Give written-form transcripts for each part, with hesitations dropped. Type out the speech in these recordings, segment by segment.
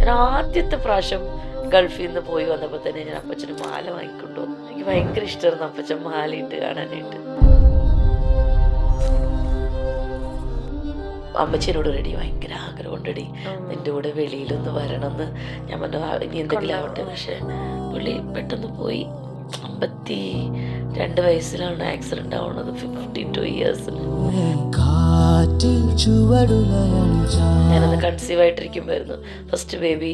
ഞാൻ ആദ്യത്തെ പ്രാവശ്യം ഗൾഫിൽ നിന്ന് പോയി വന്നപ്പോൾ തന്നെ ഞാൻ അപ്പച്ചന് മാല വാങ്ങിക്കൊണ്ടു വന്നു. എനിക്ക് ഭയങ്കര ഇഷ്ടമായിരുന്നു അപ്പച്ചൻ മാലയിട്ട് കാണാനായിട്ട്. അമ്മച്ചിനോട് റെഡി ഭയങ്കര ആഗ്രഹമുണ്ടടി നിന്റെ കൂടെ വെളിയിലൊന്ന് വരണമെന്ന്. ഞാൻ പറഞ്ഞു ഇനി എന്തെങ്കിലും ആവട്ടെ. പക്ഷെ പുള്ളി പെട്ടെന്ന് പോയി. 52 വയസ്സിലാണ് ആക്സിഡന്റ് ആവുന്നത്. 52 ഇയേഴ്സിൽ. ഞാനന്ന് കൺസീവ് ആയിട്ടിരിക്കുമ്പോഴായിരുന്നു ഫസ്റ്റ് ബേബി.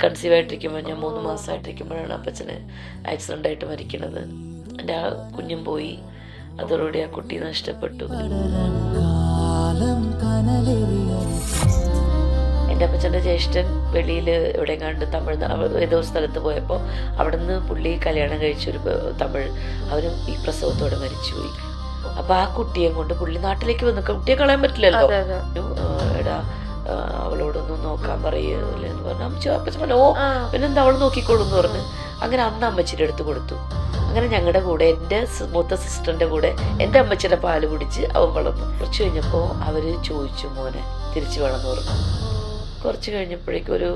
കൺസീവ് ആയിട്ടിരിക്കുമ്പോൾ ഞാൻ 3 മാസമായിട്ടിരിക്കുമ്പോഴാണ് അപ്പച്ചന് ആക്സിഡന്റ് ആയിട്ട് മരിക്കണത്. എൻ്റെ ആ കുഞ്ഞും പോയി. അതോടുകൂടി ആ കുട്ടി നഷ്ടപ്പെട്ടു. എൻ്റെ അപ്പച്ചൻ്റെ ജ്യേഷ്ഠൻ വെളിയിൽ എവിടെയും കണ്ട് ഏതോ സ്ഥലത്ത് പോയപ്പോൾ അവിടെ നിന്ന് പുള്ളി കല്യാണം കഴിച്ചൊരു തമിഴ്, അവരും ഈ പ്രസവത്തോടെ മരിച്ചുപോയി. അപ്പൊ ആ കുട്ടിയെ കൊണ്ട് പുള്ളി നാട്ടിലേക്ക് വന്നു. കുട്ടിയെ കളയാൻ പറ്റില്ലല്ലോ. എടാ അവളോടൊന്നും നോക്കാൻ പറയൂലെന്ന് പറഞ്ഞു. അപ്പച്ചൻ പറഞ്ഞു ഓ പിന്നെന്താ അവൾ നോക്കിക്കോളൂ എന്ന് പറഞ്ഞു. അങ്ങനെ അന്ന് അമ്മച്ചിയുടെ അടുത്ത് കൊടുത്തു. അങ്ങനെ ഞങ്ങളുടെ കൂടെ എൻ്റെ മൂത്ത സിസ്റ്ററിൻ്റെ കൂടെ എൻ്റെ അമ്മച്ചിയുടെ പാല് കുടിച്ച് അവൻ വളർന്നു. കുറച്ച് കഴിഞ്ഞപ്പോൾ അവര് ചോദിച്ചു മോനെ തിരിച്ചു വേണമെന്ന് പറഞ്ഞു. കുറച്ച് കഴിഞ്ഞപ്പോഴേക്കും ഒരു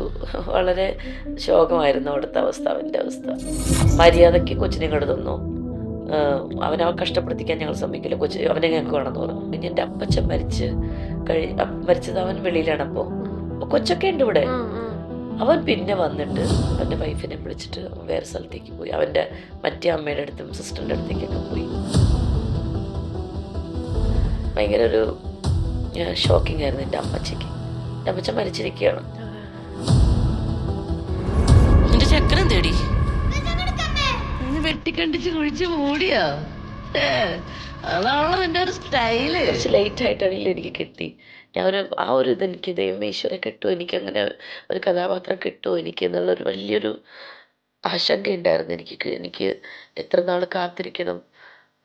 വളരെ ശോകമായിരുന്നു അവിടുത്തെ അവസ്ഥ, അവൻ്റെ അവസ്ഥ. മര്യാദയ്ക്ക് കൊച്ചിനെ ഇങ്ങോട്ട് തന്നു. അവനെ കഷ്ടപ്പെടുത്തിക്കാൻ ഞങ്ങൾ സമ്മതിക്കില്ല, അവനെ ഞങ്ങൾക്ക് വേണമെന്ന് പറഞ്ഞു. പിന്നെ എൻ്റെ അപ്പച്ചൻ മരിച്ചത് അവൻ വെളിയിലാണ്. അപ്പോൾ കൊച്ചൊക്കെ ഉണ്ട് ഇവിടെ. അവൻ പിന്നെ വന്നിട്ട് അവൻ്റെ വൈഫിനെ വിളിച്ചിട്ട് വേറെ സ്ഥലത്തേക്ക് പോയി. അവൻ്റെ മറ്റേ അമ്മയുടെ അടുത്തും സിസ്റ്ററിൻ്റെ അടുത്തേക്കൊക്കെ പോയി. ഭയങ്കര ഒരു ഷോക്കിംഗ് ആയിരുന്നു എൻ്റെ അമ്മച്ചിക്ക്. എൻ്റെ അമ്മച്ചൻ മരിച്ചിരിക്കുകയാണ്. എൻ്റെ ചക്കരം തേടി വെട്ടിക്കണ്ടിച്ച് കുഴിച്ച് മൂടിയോ? അതാണല്ലോ എൻ്റെ ഒരു സ്റ്റൈല്. കുറച്ച് ലേറ്റ് ആയിട്ടാണെങ്കിലും എനിക്ക് കിട്ടി. ആ ഒരു ഇതെനിക്ക് ദൈവമേ ഈശ്വരൻ കിട്ടുമോ, എനിക്കങ്ങനെ ഒരു കഥാപാത്രം കിട്ടുമോ എനിക്ക് എന്നുള്ളൊരു വലിയൊരു ആശങ്ക ഉണ്ടായിരുന്നു എനിക്ക് എത്ര നാൾ കാത്തിരിക്കണം.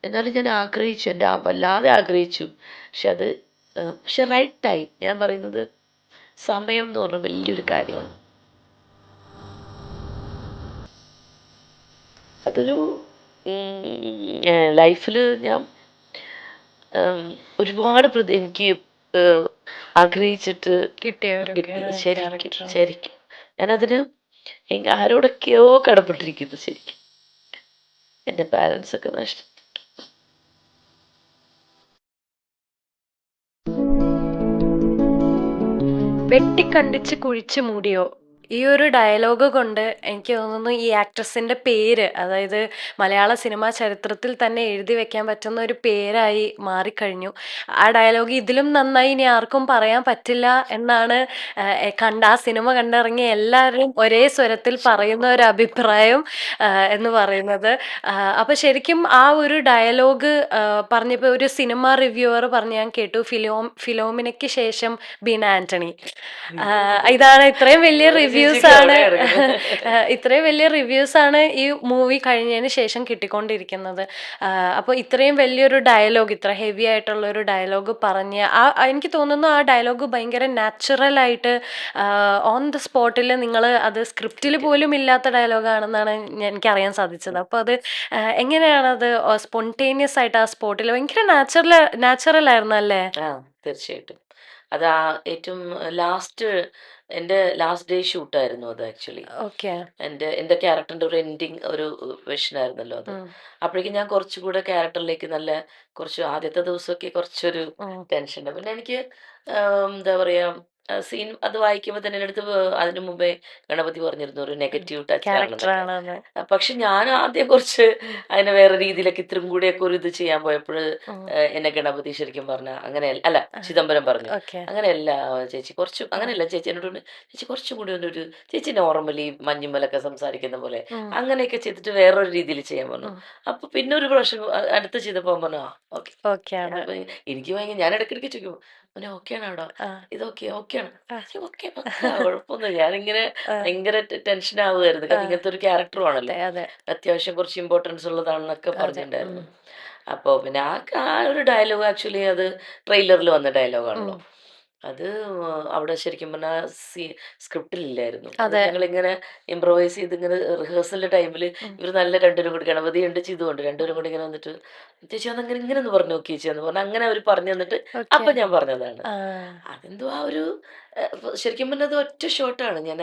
എന്നാലും ഞാൻ ആഗ്രഹിച്ചു, വല്ലാതെ ആഗ്രഹിച്ചു. പക്ഷെ റൈറ്റ് ടൈം, ഞാൻ പറയുന്നത് സമയം എന്ന് പറഞ്ഞാൽ വലിയൊരു കാര്യമാണ്. അതൊരു ലൈഫിൽ ഞാൻ ഒരുപാട് എനിക്ക് ആഗ്രഹിച്ചിട്ട് ശരിക്കും ഞാനതിന് ആരോടൊക്കെയോ കടപ്പെട്ടിരിക്കുന്നു. ശരിക്കും എൻ്റെ പാരൻസ് ഒക്കെ വെട്ടിക്കണ്ടിച്ച് കുഴിച്ചു മൂടിയോ? ഈ ഒരു ഡയലോഗ് കൊണ്ട് എനിക്ക് തോന്നുന്നു ഈ ആക്ട്രസിന്റെ പേര്, അതായത് മലയാള സിനിമാ ചരിത്രത്തിൽ തന്നെ എഴുതി വെക്കാൻ പറ്റുന്ന ഒരു പേരായി മാറിക്കഴിഞ്ഞു. ആ ഡയലോഗ് ഇതിലും നന്നായി ഇനി ആർക്കും പറയാൻ പറ്റില്ല എന്നാണ് ആ സിനിമ കണ്ടിറങ്ങിയ എല്ലാവരും ഒരേ സ്വരത്തിൽ പറയുന്ന ഒരു അഭിപ്രായം എന്ന് പറയുന്നത്. അപ്പൊ ശരിക്കും ആ ഒരു ഡയലോഗ് പറഞ്ഞപ്പോൾ ഒരു സിനിമ റിവ്യൂവർ പറഞ്ഞ് ഞാൻ കേട്ടു, ഫിലോമിനയ്ക്ക് ശേഷം ബീന ആന്റണി. ഇതാണ് ഇത്രയും വലിയ റിവ്യൂസ് ആണ് ഈ മൂവി കഴിഞ്ഞതിന് ശേഷം കിട്ടിക്കൊണ്ടിരിക്കുന്നത്. അപ്പോൾ ഇത്രയും വലിയൊരു ഡയലോഗ്, ഇത്ര ഹെവി ആയിട്ടുള്ള ഒരു ഡയലോഗ് പറഞ്ഞ് എനിക്ക് തോന്നുന്നു ആ ഡയലോഗ് ഭയങ്കര നാച്ചുറൽ ആയിട്ട് ഓൺ ദ സ്പോട്ടിൽ, നിങ്ങൾ അത് സ്ക്രിപ്റ്റിൽ പോലും ഇല്ലാത്ത ഡയലോഗാണെന്നാണ് എനിക്കറിയാൻ സാധിച്ചത്. അപ്പോൾ അത് എങ്ങനെയാണത് സ്പോണ്ടേനിയസ് ആയിട്ട് ആ സ്പോട്ടിൽ ഭയങ്കര നാച്ചുറൽ ആയിരുന്നു അല്ലേ? തീർച്ചയായിട്ടും. അത് ഏറ്റവും എൻ്റെ ലാസ്റ്റ് ഡേ ഷൂട്ടായിരുന്നു അത്. ആക്ച്വലി എൻ്റെ ക്യാരക്ടറിന്റെ ഒരു എൻഡിങ് ഒരു വിഷനായിരുന്നല്ലോ അത്. അപ്പോഴേക്കും ഞാൻ കുറച്ചുകൂടെ ക്യാരക്ടറിലേക്ക് കുറച്ച് ആദ്യത്തെ ദിവസമൊക്കെ കുറച്ചൊരു ടെൻഷൻ. പിന്നെ എനിക്ക് എന്താ പറയാ സീൻ അത് വായിക്കുമ്പോൾ തന്നെ എൻ്റെ അടുത്ത് അതിനു മുമ്പേ ഗണപതി പറഞ്ഞിരുന്നു ഒരു നെഗറ്റീവ് ടച്ച് ആണ്. പക്ഷെ ഞാൻ ആദ്യം കുറച്ച് അതിനെ വേറെ രീതിയിലൊക്കെ ഇത്രയും കൂടെയൊക്കെ ഒരു ഇത് ചെയ്യാൻ പോയപ്പോൾ എന്നെ ഗണപതി ശരിക്കും പറഞ്ഞ അല്ല ചിദംബരം പറഞ്ഞു അങ്ങനെയല്ല ചേച്ചി, അങ്ങനെയല്ല ചേച്ചി എന്നോട് ചേച്ചി കുറച്ചും കൂടി ഒരു ചേച്ചി നോർമലി മഞ്ഞുമ്മലൊക്കെ സംസാരിക്കുന്ന പോലെ അങ്ങനെയൊക്കെ ചെയ്തിട്ട് വേറൊരു രീതിയിൽ ചെയ്യാൻ പറഞ്ഞു. അപ്പൊ പിന്നെ ഒരു പ്രാവശ്യം അടുത്ത് ചെയ്തപ്പോ പറഞ്ഞു ഓക്കെ. എനിക്ക് ഭയങ്കര, ഞാൻ ഇടയ്ക്കിടയ്ക്ക് ചോദിക്കും പിന്നെ ഓക്കെയാണ് അവിടെ, ഇതൊക്കെ ഓക്കെയാണ്, ഓക്കെ കുഴപ്പമൊന്നും. ഞാനിങ്ങനെ ഭയങ്കര ടെൻഷൻ ആവുമായിരുന്നു. ഇങ്ങനത്തെ ഒരു ക്യാരക്ടറും ആണല്ലോ, അത്യാവശ്യം കുറച്ച് ഇമ്പോർട്ടൻസ് ഉള്ളതാണെന്നൊക്കെ പറഞ്ഞിട്ടുണ്ടായിരുന്നു. അപ്പോൾ പിന്നെ ആ ഒരു ഡയലോഗ് ആക്ച്വലി അത് ട്രെയിലറിൽ വന്ന ഡയലോഗാണല്ലോ. അത് അവിടെ ശരിക്കും പറഞ്ഞാൽ സ്ക്രിപ്റ്റിലില്ലായിരുന്നു. അത് ഞങ്ങളിങ്ങനെ ഇംപ്രവൈസ് ചെയ്ത് ഇങ്ങനെ റിഹേഴ്സലിന്റെ ടൈമില് ഇവർ നല്ല രണ്ടുപേരും കൂടി ഗണപതിയുണ്ട് ചിതുണ്ട് രണ്ടുപേരും കൂടി ഇങ്ങനെ വന്നിട്ട് ചേച്ചി അതങ്ങനെ ഇങ്ങനെ ഒന്ന് പറഞ്ഞു നോക്കി ചേച്ചി എന്ന് പറഞ്ഞാൽ അങ്ങനെ അവർ പറഞ്ഞു തന്നിട്ട് അപ്പൊ ഞാൻ പറഞ്ഞതാണ്. അതെന്തോ ആ ഒരു ശരിക്കും പറഞ്ഞത് ഒറ്റ ഷോട്ടാണ് ഞാൻ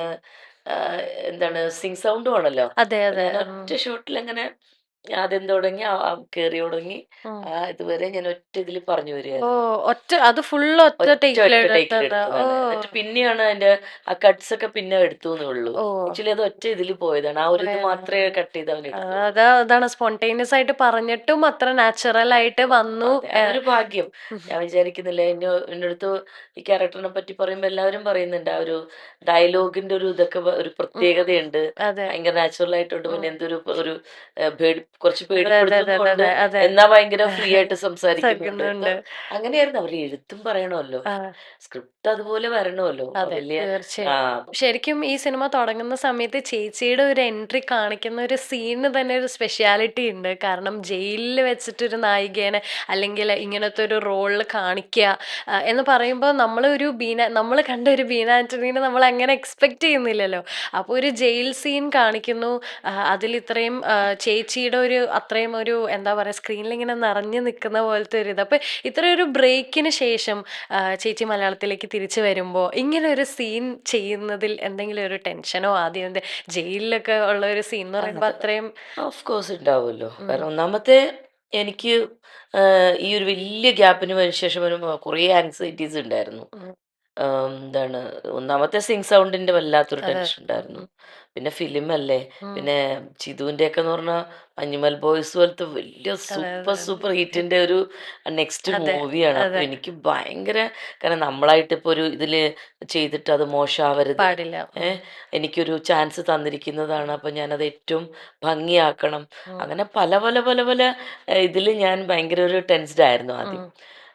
എന്താണ് സിങ് സൗണ്ടും ആണല്ലോ. ഞാൻ ഒറ്റ ഷോട്ടിൽ അങ്ങനെ ആദ്യം തുടങ്ങി കേറി തുടങ്ങി ഇതുവരെ ഞാൻ ഒറ്റ ഇതിൽ പറഞ്ഞു വരികയായിരുന്നു. അത് ഫുൾ ഒറ്റ ടേക്കിലെടുത്തതാണ്. എന്നിട്ട് പിന്നെയാണ് അതിന്റെ ആ കട്ട്സ് ഒക്കെ പിന്നെ എടുത്തു എന്നുള്ളൂ. ആക്ച്വലി അത് ഒറ്റ ഇതിൽ പോയതാണ്. ആ ഒരു ഇത് മാത്രമേ കട്ട് ചെയ്ത് അവൻ എടുത്തു. അതാണ് സ്പോണ്ടേനിയസ് ആയിട്ട് പറഞ്ഞിട്ടും അത്ര നാച്ചുറൽ ആയിട്ട് വന്നു. അതൊരു ഭാഗ്യം. ഞാൻ വിചാരിക്കുന്നില്ല എന്റെ അടുത്ത് ഈ ക്യാരക്ടറിനെ പറ്റി പറയുമ്പോ എല്ലാവരും പറയുന്നുണ്ട് ആ ഒരു ഡയലോഗിന്റെ ഒരു ഇതൊക്കെ ഒരു പ്രത്യേകതയുണ്ട്, ഭയങ്കര നാച്ചുറൽ ആയിട്ടുണ്ട്. പിന്നെ എന്തൊരു ഒരു കുറച്ച് പേടിപ്പെടുത്തുന്നുണ്ട്, എന്നാ ഭയങ്കര ഫ്രീ ആയിട്ട് സംസാരിക്കുന്നുണ്ട്. അങ്ങനെയായിരുന്നു. അവർ എഴുത്തും പറയണമല്ലോ, സ്ക്രിപ്റ്റ് അതുപോലെ വരണമല്ലോ. ശരിക്കും ഈ സിനിമ തുടങ്ങുന്ന സമയത്ത് ചേച്ചിയുടെ ഒരു എൻട്രി കാണിക്കുന്ന ഒരു സീനിന് തന്നെ ഒരു സ്പെഷ്യാലിറ്റി ഉണ്ട്. കാരണം ജയിലിൽ വെച്ചിട്ടൊരു നായികേനെ അല്ലെങ്കിൽ ഇങ്ങനത്തെ ഒരു റോളിൽ കാണിക്കുക എന്ന് പറയുമ്പോൾ നമ്മൾ കണ്ട ഒരു ബീന ആന്റണീനെ നമ്മൾ അങ്ങനെ എക്സ്പെക്ട് ചെയ്യുന്നില്ലല്ലോ. അപ്പോൾ ഒരു ജയിൽ സീൻ കാണിക്കുന്നു, അതിൽ ഇത്രയും ചേച്ചിയുടെ ഒരു അത്രയും ഒരു എന്താ പറയുക സ്ക്രീനിൽ ഇങ്ങനെ നിറഞ്ഞു നിൽക്കുന്ന പോലത്തെ ഒരു ഇത്. അപ്പോൾ ഇത്രയൊരു ബ്രേക്കിന് ശേഷം ചേച്ചി മലയാളത്തിലേക്ക് തിരിച്ചു വരുമ്പോൾ ഇങ്ങനെ ഒരു സീൻ ചെയ്യുന്നതിൽ എന്തെങ്കിലും ഒരു ടെൻഷനോ ആദ്യം ജയിലിലൊക്കെ ഉള്ള ഒരു സീൻ എന്ന് പറയുമ്പോൾ അത്രയും ഓഫ് കോഴ്സ് ഉണ്ടാവുമല്ലോ. കാരണം ഒന്നാമത്തെ എനിക്ക് ഈ ഒരു വലിയ ഗ്യാപ്പിന് ശേഷം വരുമ്പോൾ കുറേ ആൻസൈറ്റീസ് ഉണ്ടായിരുന്നു. എന്താണ് ഒന്നാമത്തെ സിങ് സൗണ്ടിന്റെ വല്ലാത്തൊരു ടെൻഷൻ ഉണ്ടായിരുന്നു. പിന്നെ ഫിലിം അല്ലേ, പിന്നെ ചിതുവിന്റെ ഒക്കെ എന്ന് പറഞ്ഞാൽ അനിമൽ ബോയ്സ് പോലത്തെ വലിയ സൂപ്പർ ഹിറ്റിന്റെ ഒരു നെക്സ്റ്റ് മൂവിയാണ്. അപ്പൊ എനിക്ക് ഭയങ്കര, കാരണം നമ്മളായിട്ട് ഇപ്പൊ ഒരു ഇതില് ചെയ്തിട്ട് അത് മോശമാവരുത്, എനിക്കൊരു ചാൻസ് തന്നിരിക്കുന്നതാണ്, അപ്പൊ ഞാനത് ഏറ്റവും ഭംഗിയാക്കണം. അങ്ങനെ പല പല പല പല ഇതില് ഞാൻ ഭയങ്കര ഒരു ടെൻസ്ഡ് ആയിരുന്നു ആദ്യം.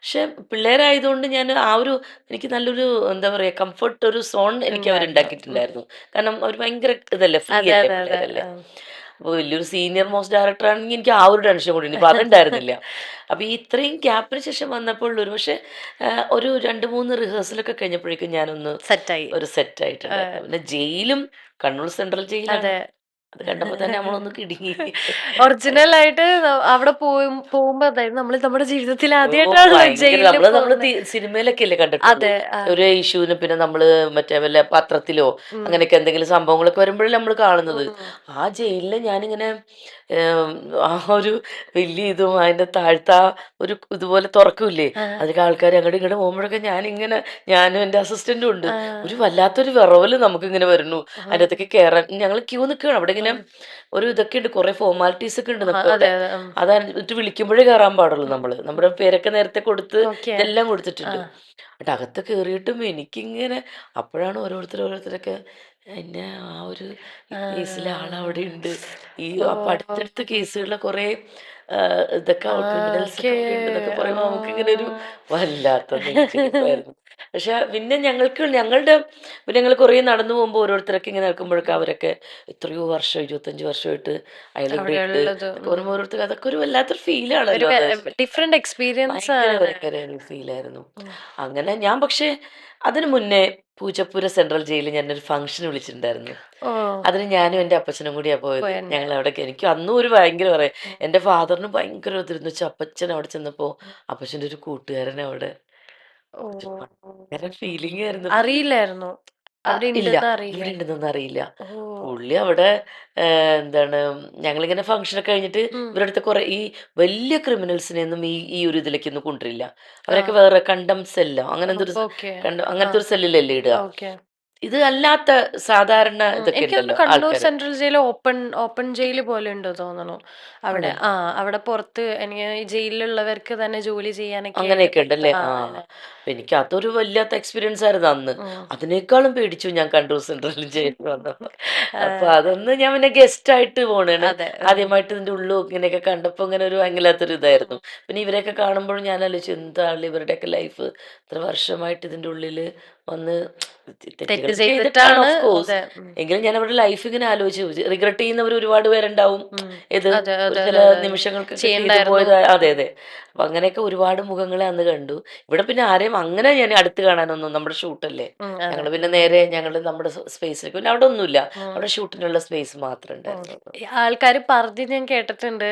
പക്ഷെ പിള്ളേരായതുകൊണ്ട് ഞാൻ ആ ഒരു എനിക്ക് നല്ലൊരു എന്താ പറയാ കംഫർട്ട് ഒരു സോൺ എനിക്ക് അവരുണ്ടാക്കിയിട്ടുണ്ടായിരുന്നു. കാരണം അവർ ഭയങ്കര ഇതല്ലേ, ഫ്രീ അല്ലേ പിള്ളേരല്ലേ. അപ്പോൾ വലിയൊരു സീനിയർ മോസ്റ്റ് ഡയറക്ടർ ആണെങ്കിൽ എനിക്ക് ആ ഒരു ടെൻഷൻ കൂടി ഇപ്പൊ അതുണ്ടായിരുന്നില്ല. അപ്പൊ ഈ ഇത്രയും ഗ്യാപ്പിന് ശേഷം വന്നപ്പോൾ ഒരു പക്ഷെ ഒരു 2-3 റിഹേഴ്സലൊക്കെ കഴിഞ്ഞപ്പോഴേക്കും ഞാനൊന്ന് ഒരു സെറ്റ് ആയിട്ടുണ്ടായിരുന്നു. പിന്നെ ജയിലും കണ്ണൂർ സെൻട്രൽ ജയിലാണ്, അത് കണ്ടപ്പോ തന്നെ നമ്മളൊന്ന് കിടുങ്ങി. ഒറിജിനൽ ആയിട്ട് അവിടെ പോകുമ്പോ നമ്മൾ നമ്മുടെ ജീവിതത്തിൽ നമ്മള് സിനിമയിലൊക്കെ അല്ലേ കണ്ടിട്ടുണ്ട് ഒരു ഇഷ്യൂവിന്, പിന്നെ നമ്മള് മറ്റേ വല്ല പത്രത്തിലോ അങ്ങനെയൊക്കെ എന്തെങ്കിലും സംഭവങ്ങളൊക്കെ വരുമ്പോഴല്ലേ നമ്മൾ കാണുന്നത്. ആ ജയിലില് ഞാനിങ്ങനെ ആ ഒരു വലിയ ഇതും അതിന്റെ താഴ്ത്ത ഒരു ഇതുപോലെ തുറക്കൂലേ, അതിലേക്ക് ആൾക്കാർ അങ്ങോട്ട് ഇങ്ങോട്ട് പോകുമ്പോഴൊക്കെ ഞാനും എന്റെ അസിസ്റ്റന്റും ഉണ്ട്, ഒരു വല്ലാത്തൊരു വിറവല് നമുക്ക് ഇങ്ങനെ വരുന്നു. അതിന്റെ അകത്തേക്ക് കയറാൻ ഞങ്ങൾ ക്യൂ നിൽക്കുകയാണ്. അവിടെ ഇങ്ങനെ ഒരു ഇതൊക്കെ ഉണ്ട്, കുറെ ഫോർമാലിറ്റീസ് ഒക്കെ ഉണ്ട് നമുക്ക്. അതായിട്ട് വിളിക്കുമ്പോഴേ കയറാൻ പാടുള്ളൂ. നമ്മുടെ പേരൊക്കെ നേരത്തെ കൊടുത്ത് ഇതെല്ലാം കൊടുത്തിട്ടുണ്ട്. എന്നിട്ട് അകത്ത് കയറിയിട്ടും എനിക്കിങ്ങനെ അപ്പോഴാണ് ഓരോരുത്തരൊക്കെ എന്നെ ആ ഒരു കേസിലെ ആളവിടെ ഉണ്ട്, ഈ അടുത്തടുത്ത കേസുകളിലെ കുറെ ഇതൊക്കെ ക്രിമിനൽസ് ഒക്കെ ഉണ്ടെന്നൊക്കെ പറയുമ്പോൾ നമുക്കിങ്ങനെ ഒരു വല്ലാത്ത നെഞ്ചിടിപ്പായിരുന്നു. പക്ഷെ പിന്നെ ഞങ്ങൾ കുറേ നടന്നു പോകുമ്പോൾ ഓരോരുത്തരൊക്കെ ഇങ്ങനെ നിൽക്കുമ്പോഴൊക്കെ അവരൊക്കെ എത്രയോ വർഷം 25 വർഷമായിട്ട് അയാൾ ഇവിടെ ഉണ്ട് പറയുമ്പോൾ ഓരോരുത്തർ അതൊക്കെ ഒരു വല്ലാത്തൊരു ഫീലാണല്ലോ, ഡിഫറെന്റ് എക്സ്പീരിയൻസ് ഫീലായിരുന്നു. അങ്ങനെ ഞാൻ പക്ഷെ അതിനു മുന്നേ പൂജപ്പുര സെൻട്രൽ ജയിലിൽ ഞാനൊരു ഫംഗ്ഷൻ വിളിച്ചിട്ടുണ്ടായിരുന്നു. അതിന് ഞാനും എൻ്റെ അപ്പച്ചനും കൂടിയാ പോയത്. ഞങ്ങൾ അവിടെ എനിക്ക് അന്നും ഒരു ഭയങ്കര പറയാം, എൻ്റെ ഫാദറിന് ഭയങ്കര ഒത്തിരുന്നു വെച്ചാൽ അപ്പച്ചൻ അവിടെ ചെന്നപ്പോ അപ്പച്ചൻ്റെ ഒരു കൂട്ടുകാരൻ അവിടെ ഭയങ്കര ഫീലിംഗ് ആയിരുന്നു. അറിയില്ലായിരുന്നു ഇല്ല ഇവിടെ ഉണ്ടെന്നൊന്നും അറിയില്ല. പുള്ളി അവിടെ എന്താണ് ഞങ്ങളിങ്ങനെ ഫംഗ്ഷനൊക്കെ കഴിഞ്ഞിട്ട് ഇവരടുത്ത് കുറെ ഈ വലിയ ക്രിമിനൽസിനെയൊന്നും ഈ ഒരു ഇതിലേക്കൊന്നും കൊണ്ടുവരില്ല. അവരൊക്കെ വേറെ കണ്ടം സെല്ലോ അങ്ങനത്തെ ഒരു സെല്ലിലല്ലേ ഇടുക. ഇത് അല്ലാത്ത സാധാരണ ഇതൊക്കെ ഉണ്ടല്ലോ Kannur central jail open jail പോലെ ഉണ്ടോ തോന്നണു അവിടെ. അവിടെ പുറത്ത് എനിക്ക് ജയിലിലുള്ളവർക്ക് തന്നെ ജോലി ചെയ്യാനൊക്കെ അങ്ങനെയൊക്കെ ഉണ്ടല്ലേ. എനിക്ക് അതൊരു വല്ലാത്ത എക്സ്പീരിയൻസ് ആയിരുന്നു അന്ന്. അതിനേക്കാളും പേടിച്ചു ഞാൻ കണ്ണൂർ സെൻട്രൽ ജയിലിൽ വന്നപ്പോ. അപ്പൊ അതൊന്ന് ഞാൻ പിന്നെ ഗസ്റ്റ് ആയിട്ട് പോണേണ്. ആദ്യമായിട്ട് ഇതിന്റെ ഉള്ളു ഇങ്ങനെയൊക്കെ കണ്ടപ്പോ ഇങ്ങനെ ഒരു ഭയങ്കരാത്തൊരു ഇതായിരുന്നു. പിന്നെ ഇവരെയൊക്കെ കാണുമ്പോഴും ഞാൻ ആലോചിച്ചു എന്താണ് ഇവരുടെയൊക്കെ ലൈഫ്, ഇത്ര വർഷമായിട്ട് ഇതിന്റെ ഉള്ളില് വന്ന് തെറ്റ് തെറ്റുകൾ ചെയ്തിട്ടാണ് ചെയ്തിട്ടാണ്. Of course. അതെ. എങ്കിലും ഞാൻ അവരുടെ ലൈഫ് ഇങ്ങനെ ആലോചിച്ചു, റിഗ്രറ്റ് ചെയ്യുന്നവർ ഒരുപാട് പേരുണ്ടാവും. ഇത് അതെ, ഒരു അതെ, ചില അതെ, അതെ. നിമിഷങ്ങൾക്കൊക്കെ ചെയ്തു ചെയ്യണ്ടായിരുന്നു. പോയത്. അതെ അതെ. അപ്പൊ അങ്ങനെയൊക്കെ ഒരുപാട് മുഖങ്ങളെ അന്ന് കണ്ടു. ഇവിടെ പിന്നെ ആരെയും അങ്ങനെ ഞാൻ അടുത്ത് കാണാനൊന്നും, നമ്മുടെ ഷൂട്ടല്ലേ, അതെ. ഞങ്ങൾ പിന്നെ നേരെ നമ്മുടെ സ്പേസിലേക്ക്, പിന്നെ അവിടെ ഒന്നുമില്ല, ഉം. അവിടെ ഷൂട്ടിനുള്ള സ്പേസ് മാത്രമേ ഉണ്ടായിരുന്നുള്ളൂ. ആൾക്കാര് പറഞ്ഞ് ഞാൻ കേട്ടിട്ടുണ്ട്,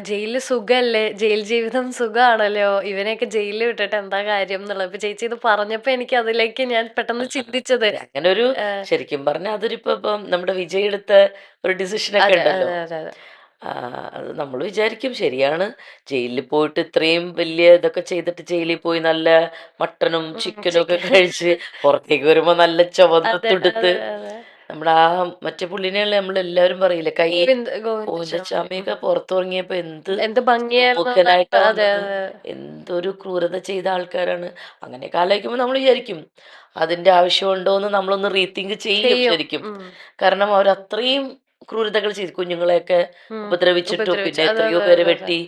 ജയിലില് സുഖല്ലേ, ജയിൽ ജീവിതം സുഖാണല്ലോ, ഇവനെയൊക്കെ ജയിലിൽ വിട്ടിട്ട് എന്താ കാര്യം എന്നുള്ളത്. ഇപ്പൊ ചേച്ചി ഇത് പറഞ്ഞപ്പോ എനിക്ക് അതിലേക്ക് ഞാൻ പെട്ടെന്ന് ചിന്തിച്ചത്. അങ്ങനെ ഒരു, ശരിക്കും പറഞ്ഞാൽ അതൊരു ഇപ്പം നമ്മുടെ വിജയ് എടുത്ത ഒരു ഡിസിഷനൊക്കെ അതെ, ഉണ്ടല്ലോ. അതെ, അതെ, അതെ. അത് നമ്മൾ വിചാരിക്കും ശരിയാണ്, ജയിലിൽ പോയിട്ട് ഇത്രയും വലിയ ഇതൊക്കെ ചെയ്തിട്ട് ജയിലിൽ പോയി നല്ല മട്ടനും ചിക്കനും ഒക്കെ ചിക്കൻ. കഴിച്ച് പുറത്തേക്ക് വരുമ്പോ നല്ല ചുവന്ന അതെ, തുടുത്ത്, അതെ, അതെ. നമ്മുടെ ആ മറ്റേ പുള്ളിനെയല്ലേ നമ്മളെല്ലാവരും പറയില്ലേ, കൈ ഗോവിന്ദച്ചാമി. ചാമിയൊക്കെ പുറത്തിറങ്ങിയപ്പോ എന്ത് എന്ത് ഭംഗിയായിരുന്നു. സുമുഖനായിട്ടാ അതെ, വന്നത്, അതെ. എന്തൊരു ക്രൂരത ചെയ്ത ആൾക്കാരാണ്. അങ്ങനെയൊക്കെ ആലോചിക്കുമ്പോൾ നമ്മൾ വിചാരിക്കും അതിന്റെ ആവശ്യമുണ്ടോ എന്ന് നമ്മളൊന്ന് റീതിങ്ക് ചെയ്യും ചെയ്യും. ശരിക്കും. കാരണം അവർ അത്രയും ക്രൂരതകൾ ചെയ്തു, കുഞ്ഞുങ്ങളെയൊക്കെ ഉപദ്രവിച്ചിട്ടും ഉപദ്രവിച്ചു. പിന്നെ അതെ, എത്രയോ അതെ, പേരെ അതെ, അതെ. വെട്ടി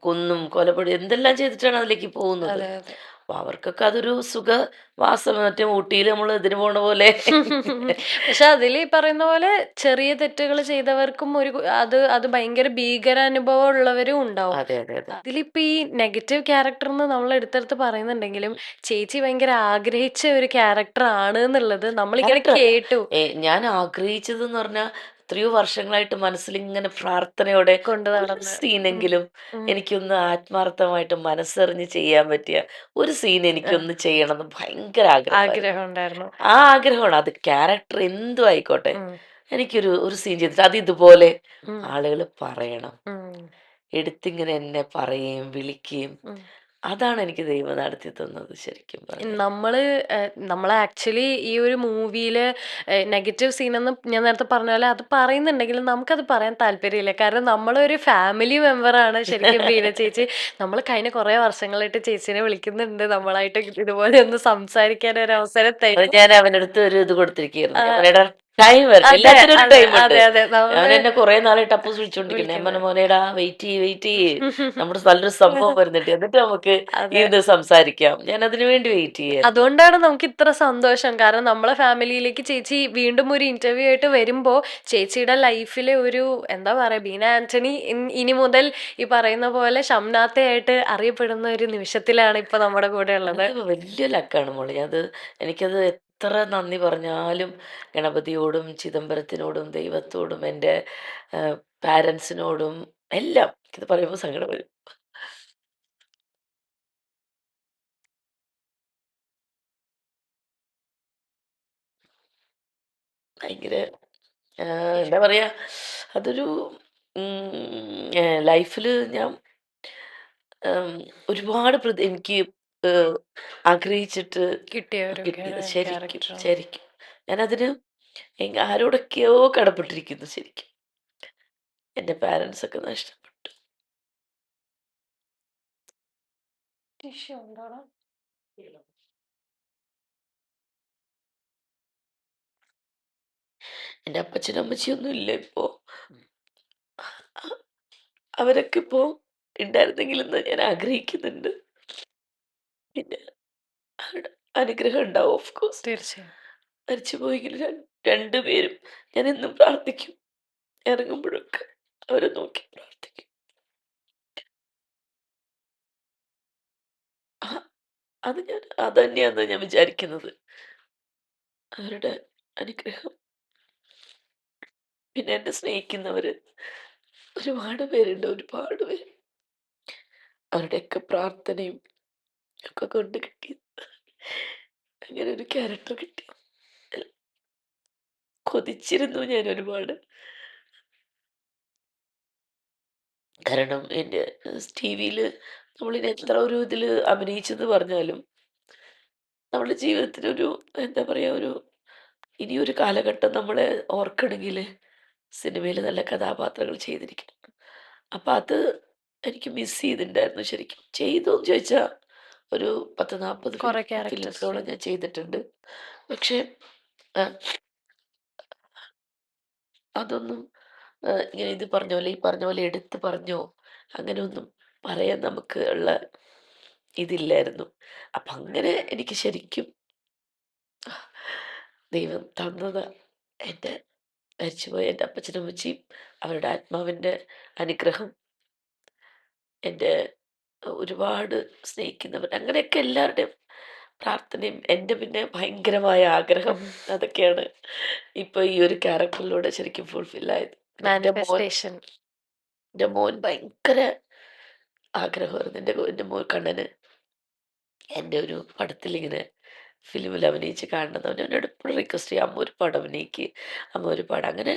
കൊന്നും കൊലപ്പെടുത്തി എന്തെല്ലാം ചെയ്തിട്ടാണ് അതിലേക്ക് പോകുന്നത്. അതെ, അതെ. അപ്പൊ അവർക്കൊക്കെ അതൊരു സുഖവാസം. മറ്റേ ഊട്ടിയിൽ നമ്മൾ ഇതിന് പോണ പോലെ. പക്ഷെ അതില് ഈ പറയുന്ന പോലെ ചെറിയ തെറ്റുകൾ ചെയ്തവർക്കും അത് ഭയങ്കര ഭീകരാനുഭവം ഉള്ളവരും ഉണ്ടാവും. അതെ അതെ അതെ. അതിലിപ്പോ ഈ നെഗറ്റീവ് ക്യാരക്ടർ എന്ന് നമ്മൾ എടുത്തെടുത്ത് പറയുന്നുണ്ടെങ്കിലും ചേച്ചി ഭയങ്കര ആഗ്രഹിച്ച ഒരു ക്യാരക്ടർ ആണ് എന്നുള്ളത് നമ്മളിങ്ങനെ ക്യാരക്ടർ കേട്ടു. ഞാൻ ആഗ്രഹിച്ചതെന്ന് പറഞ്ഞാൽ എത്രയോ വർഷങ്ങളായിട്ട് മനസ്സിൽ ഇങ്ങനെ പ്രാർത്ഥനയോടെ കൊണ്ട് ഒരു നടന്ന്. സീനെങ്കിലും ഉം. എനിക്കൊന്ന് ആത്മാർത്ഥമായിട്ട് മനസ്സറിഞ്ഞ് ചെയ്യാൻ പറ്റിയ ഒരു സീൻ എനിക്കൊന്ന് ചെയ്യണമെന്ന് ഭയങ്കര ആഗ്രഹമായിരുന്നു. ആഗ്രഹം ഉണ്ടായിരുന്നു. ആ ആഗ്രഹമാണ്, അത് ക്യാരക്ടർ എന്തും ആയിക്കോട്ടെ, ഉം. എനിക്കൊരു സീൻ ചെയ്തിട്ട് അത് ഇതുപോലെ ഉം. ആളുകൾ പറയണം, ഉം. എടുത്തിങ്ങനെ എന്നെ പറയുകയും വിളിക്കുകയും. ഉം. അതാണ് എനിക്ക് ദൈവം നടത്തി തന്നത് ശരിക്കും പറഞ്ഞാൽ. നമ്മള് ആക്ച്വലി ഈ ഒരു മൂവിയില് നെഗറ്റീവ് സീൻ എന്ന് ഞാൻ നേരത്തെ പറഞ്ഞ പോലെ അത് പറയുന്നുണ്ടെങ്കിലും നമുക്കത് പറയാൻ താല്പര്യമില്ല. കാരണം നമ്മളൊരു ഫാമിലി മെമ്പറാണ് ശരിക്കും ബീന ചേച്ചി. നമ്മൾ കഴിഞ്ഞ കുറെ വർഷങ്ങളായിട്ട് ചേച്ചീനെ വിളിക്കുന്നുണ്ട്, നമ്മളായിട്ട് ഇതുപോലെ ഒന്ന് സംസാരിക്കാൻ ഒരു അവസരം അത് തരും. ഞാൻ അവനടുത്ത് ഒരു ഇത് കൊടുത്തിരിക്കുകയായിരുന്നു. ആ, ഞാൻ പറഞ്ഞ ടൈം വരണം, അതെ, എല്ലാത്തിനും ഒരു അതെ, ടൈം ഉണ്ട്. അതെ, അതെ. അവൻ നമ്മള് എന്നെ കുറെ നാളായിട്ട് അപ്പൂസ് വിളിച്ചോണ്ടിരിക്കുന്നത്. ഞാൻ പറഞ്ഞ വിളിക്കുന്നത്. മോനേടാ വെയിറ്റ് ചെയ്യ്, നമ്മുടെ നല്ലൊരു സംഭവം വരുന്നുണ്ട്, എന്നിട്ട് നമുക്ക് അതെ. ഇത് സംസാരിക്കാം. ഞാൻ അതിനു വേണ്ടി വെയിറ്റ് ചെയ്യായിരുന്നു. അതുകൊണ്ടാണ് നമുക്ക് ഇത്ര സന്തോഷം. കാരണം നമ്മളെ ഫാമിലിയിലേക്ക് ചേച്ചി വീണ്ടും ഒരു ഇന്റർവ്യൂ ആയിട്ട് വരുമ്പോ ചേച്ചിയുടെ ലൈഫിലെ ഒരു എന്താ പറയാ, ബീന ആന്റണി ഇനി മുതൽ ഈ പറയുന്ന പോലെ ഷംനാത്തയായിട്ട് അറിയപ്പെടുന്ന ഒരു നിമിഷത്തിലാണ് ഇപ്പൊ നമ്മുടെ കൂടെ ഉള്ളത്. അത് വലിയ ലക്കാണ് മോളെ. എനിക്കത് എത്ര നന്ദി പറഞ്ഞാലും ഗണപതിയോടും ചിദംബരത്തിനോടും ദൈവത്തോടും എൻ്റെ പാരൻസിനോടും എല്ലാം ഇത് പറയുമ്പോൾ സങ്കടം വരും. ഭയങ്കര എന്താ പറയാ, അതൊരു ലൈഫിൽ ഞാൻ ഉം, ഒരുപാട് എനിക്ക് ഏഹ്, ആഗ്രഹിച്ചിട്ട് കിട്ടിയ ഒരു കിട്ടിയത് ശരിക്കും ക്യാരക്ടറാണ്. ശരിക്കും. ഞാനതിന് ആരോടൊക്കെയോ കടപ്പെട്ടിരിക്കുന്നു ശരിക്കും. എൻ്റെ പാരൻസ് ഒക്കെ നഷ്ടപ്പെട്ടു. ടിഷ്യൂ ഉണ്ടോടാ? എൻ്റെ അപ്പച്ചനും അമ്മച്ചിയൊന്നും ഇല്ല ഇപ്പോ. അ- അവരൊക്കെ ഇപ്പോ ഉണ്ടായിരുന്നെങ്കിൽ എന്ന് ഞാൻ ആഗ്രഹിക്കുന്നുണ്ട്. പിന്നെ അവരുടെ അനുഗ്രഹം ഉണ്ടാവും ഓഫ് കോഴ്സ്. തീർച്ചയായും. മരിച്ചു പോയെങ്കിൽ രണ്ടുപേരും ഞാൻ എന്നും പ്രാർത്ഥിക്കും, ഇറങ്ങുമ്പോഴൊക്കെ അവരെ നോക്കി പ്രാർത്ഥിക്കും. ആ, അത് തന്നെയാന്ന് ഞാൻ വിചാരിക്കുന്നത്, അവരുടെ അനുഗ്രഹം. പിന്നെ എന്നെ സ്നേഹിക്കുന്നവര് ഒരുപാട് പേരുണ്ട്, ഒരുപാട് പേര്. അവരുടെയൊക്കെ പ്രാർത്ഥനയും ഒക്കെ കൊണ്ട് കിട്ടി, അങ്ങനെ ഒരു ക്യാരക്ടർ കിട്ടി. കൊതിച്ചിരുന്നു ഞാൻ ഒരുപാട്. കാരണം എൻ്റെ ടിവിയില് നമ്മളിനി എത്ര ഒരു ഇതില് അഭിനയിച്ചെന്ന് പറഞ്ഞാലും നമ്മുടെ ജീവിതത്തിലൊരു എന്താ പറയാ, ഇനിയൊരു കാലഘട്ടം നമ്മളെ ഓർക്കണെങ്കിൽ സിനിമയിൽ നല്ല കഥാപാത്രങ്ങൾ ചെയ്തിരിക്കണം. അപ്പൊ അത് എനിക്ക് മിസ് ചെയ്തിട്ടുണ്ടായിരുന്നു ശരിക്കും. ചെയ്തോന്ന് ചോദിച്ചാൽ ഒരു 10-40 കുറെ ക്യാരക്ടേഴ്സ് ഫിലിംസോളം ചെയ്തു. ഞാൻ ചെയ്തിട്ടുണ്ട്. പക്ഷെ ആ, അതൊന്നും ഇങ്ങനെ ഇത് പറഞ്ഞ പോലെ ഈ പറഞ്ഞ പോലെ എടുത്ത് പറഞ്ഞോ അങ്ങനെയൊന്നും പറയാൻ നമുക്ക് ഉള്ള ഇതില്ലായിരുന്നു. അപ്പൊ അങ്ങനെ എനിക്ക് ശരിക്കും ദൈവം തന്നത്. എൻ്റെ മരിച്ചുപോയ എൻ്റെ അപ്പച്ചനും അമ്മച്ചിയും അവരുടെ ആത്മാവിൻ്റെ അനുഗ്രഹം, എൻ്റെ ഒരുപാട് സ്നേഹിക്കുന്നവർ, അങ്ങനെയൊക്കെ എല്ലാവരുടെയും പ്രാർത്ഥനയും എൻ്റെ പിന്നെ ഭയങ്കരമായ ആഗ്രഹം, അതൊക്കെയാണ് ഇപ്പോൾ ഈ ഒരു ക്യാരക്ടറിലൂടെ ശരിക്കും ഫുൾഫിൽ ആയത്. പിന്നെ മാനിഫെസ്റ്റേഷൻ. എൻ്റെ മോൻ ഭയങ്കര ആഗ്രഹമായിരുന്നു. എൻ്റെ മോൻ കണ്ണന് എൻ്റെ ഒരു പടത്തിലിങ്ങനെ ഫിലിമിൽ അഭിനയിച്ച് കാണുന്നത്. അവനോട് എപ്പോഴും റിക്വസ്റ്റ് ചെയ്യും, അമ്മ ഒരു പടം അഭിനയിക്ക്, അമ്മ ഒരു പടം.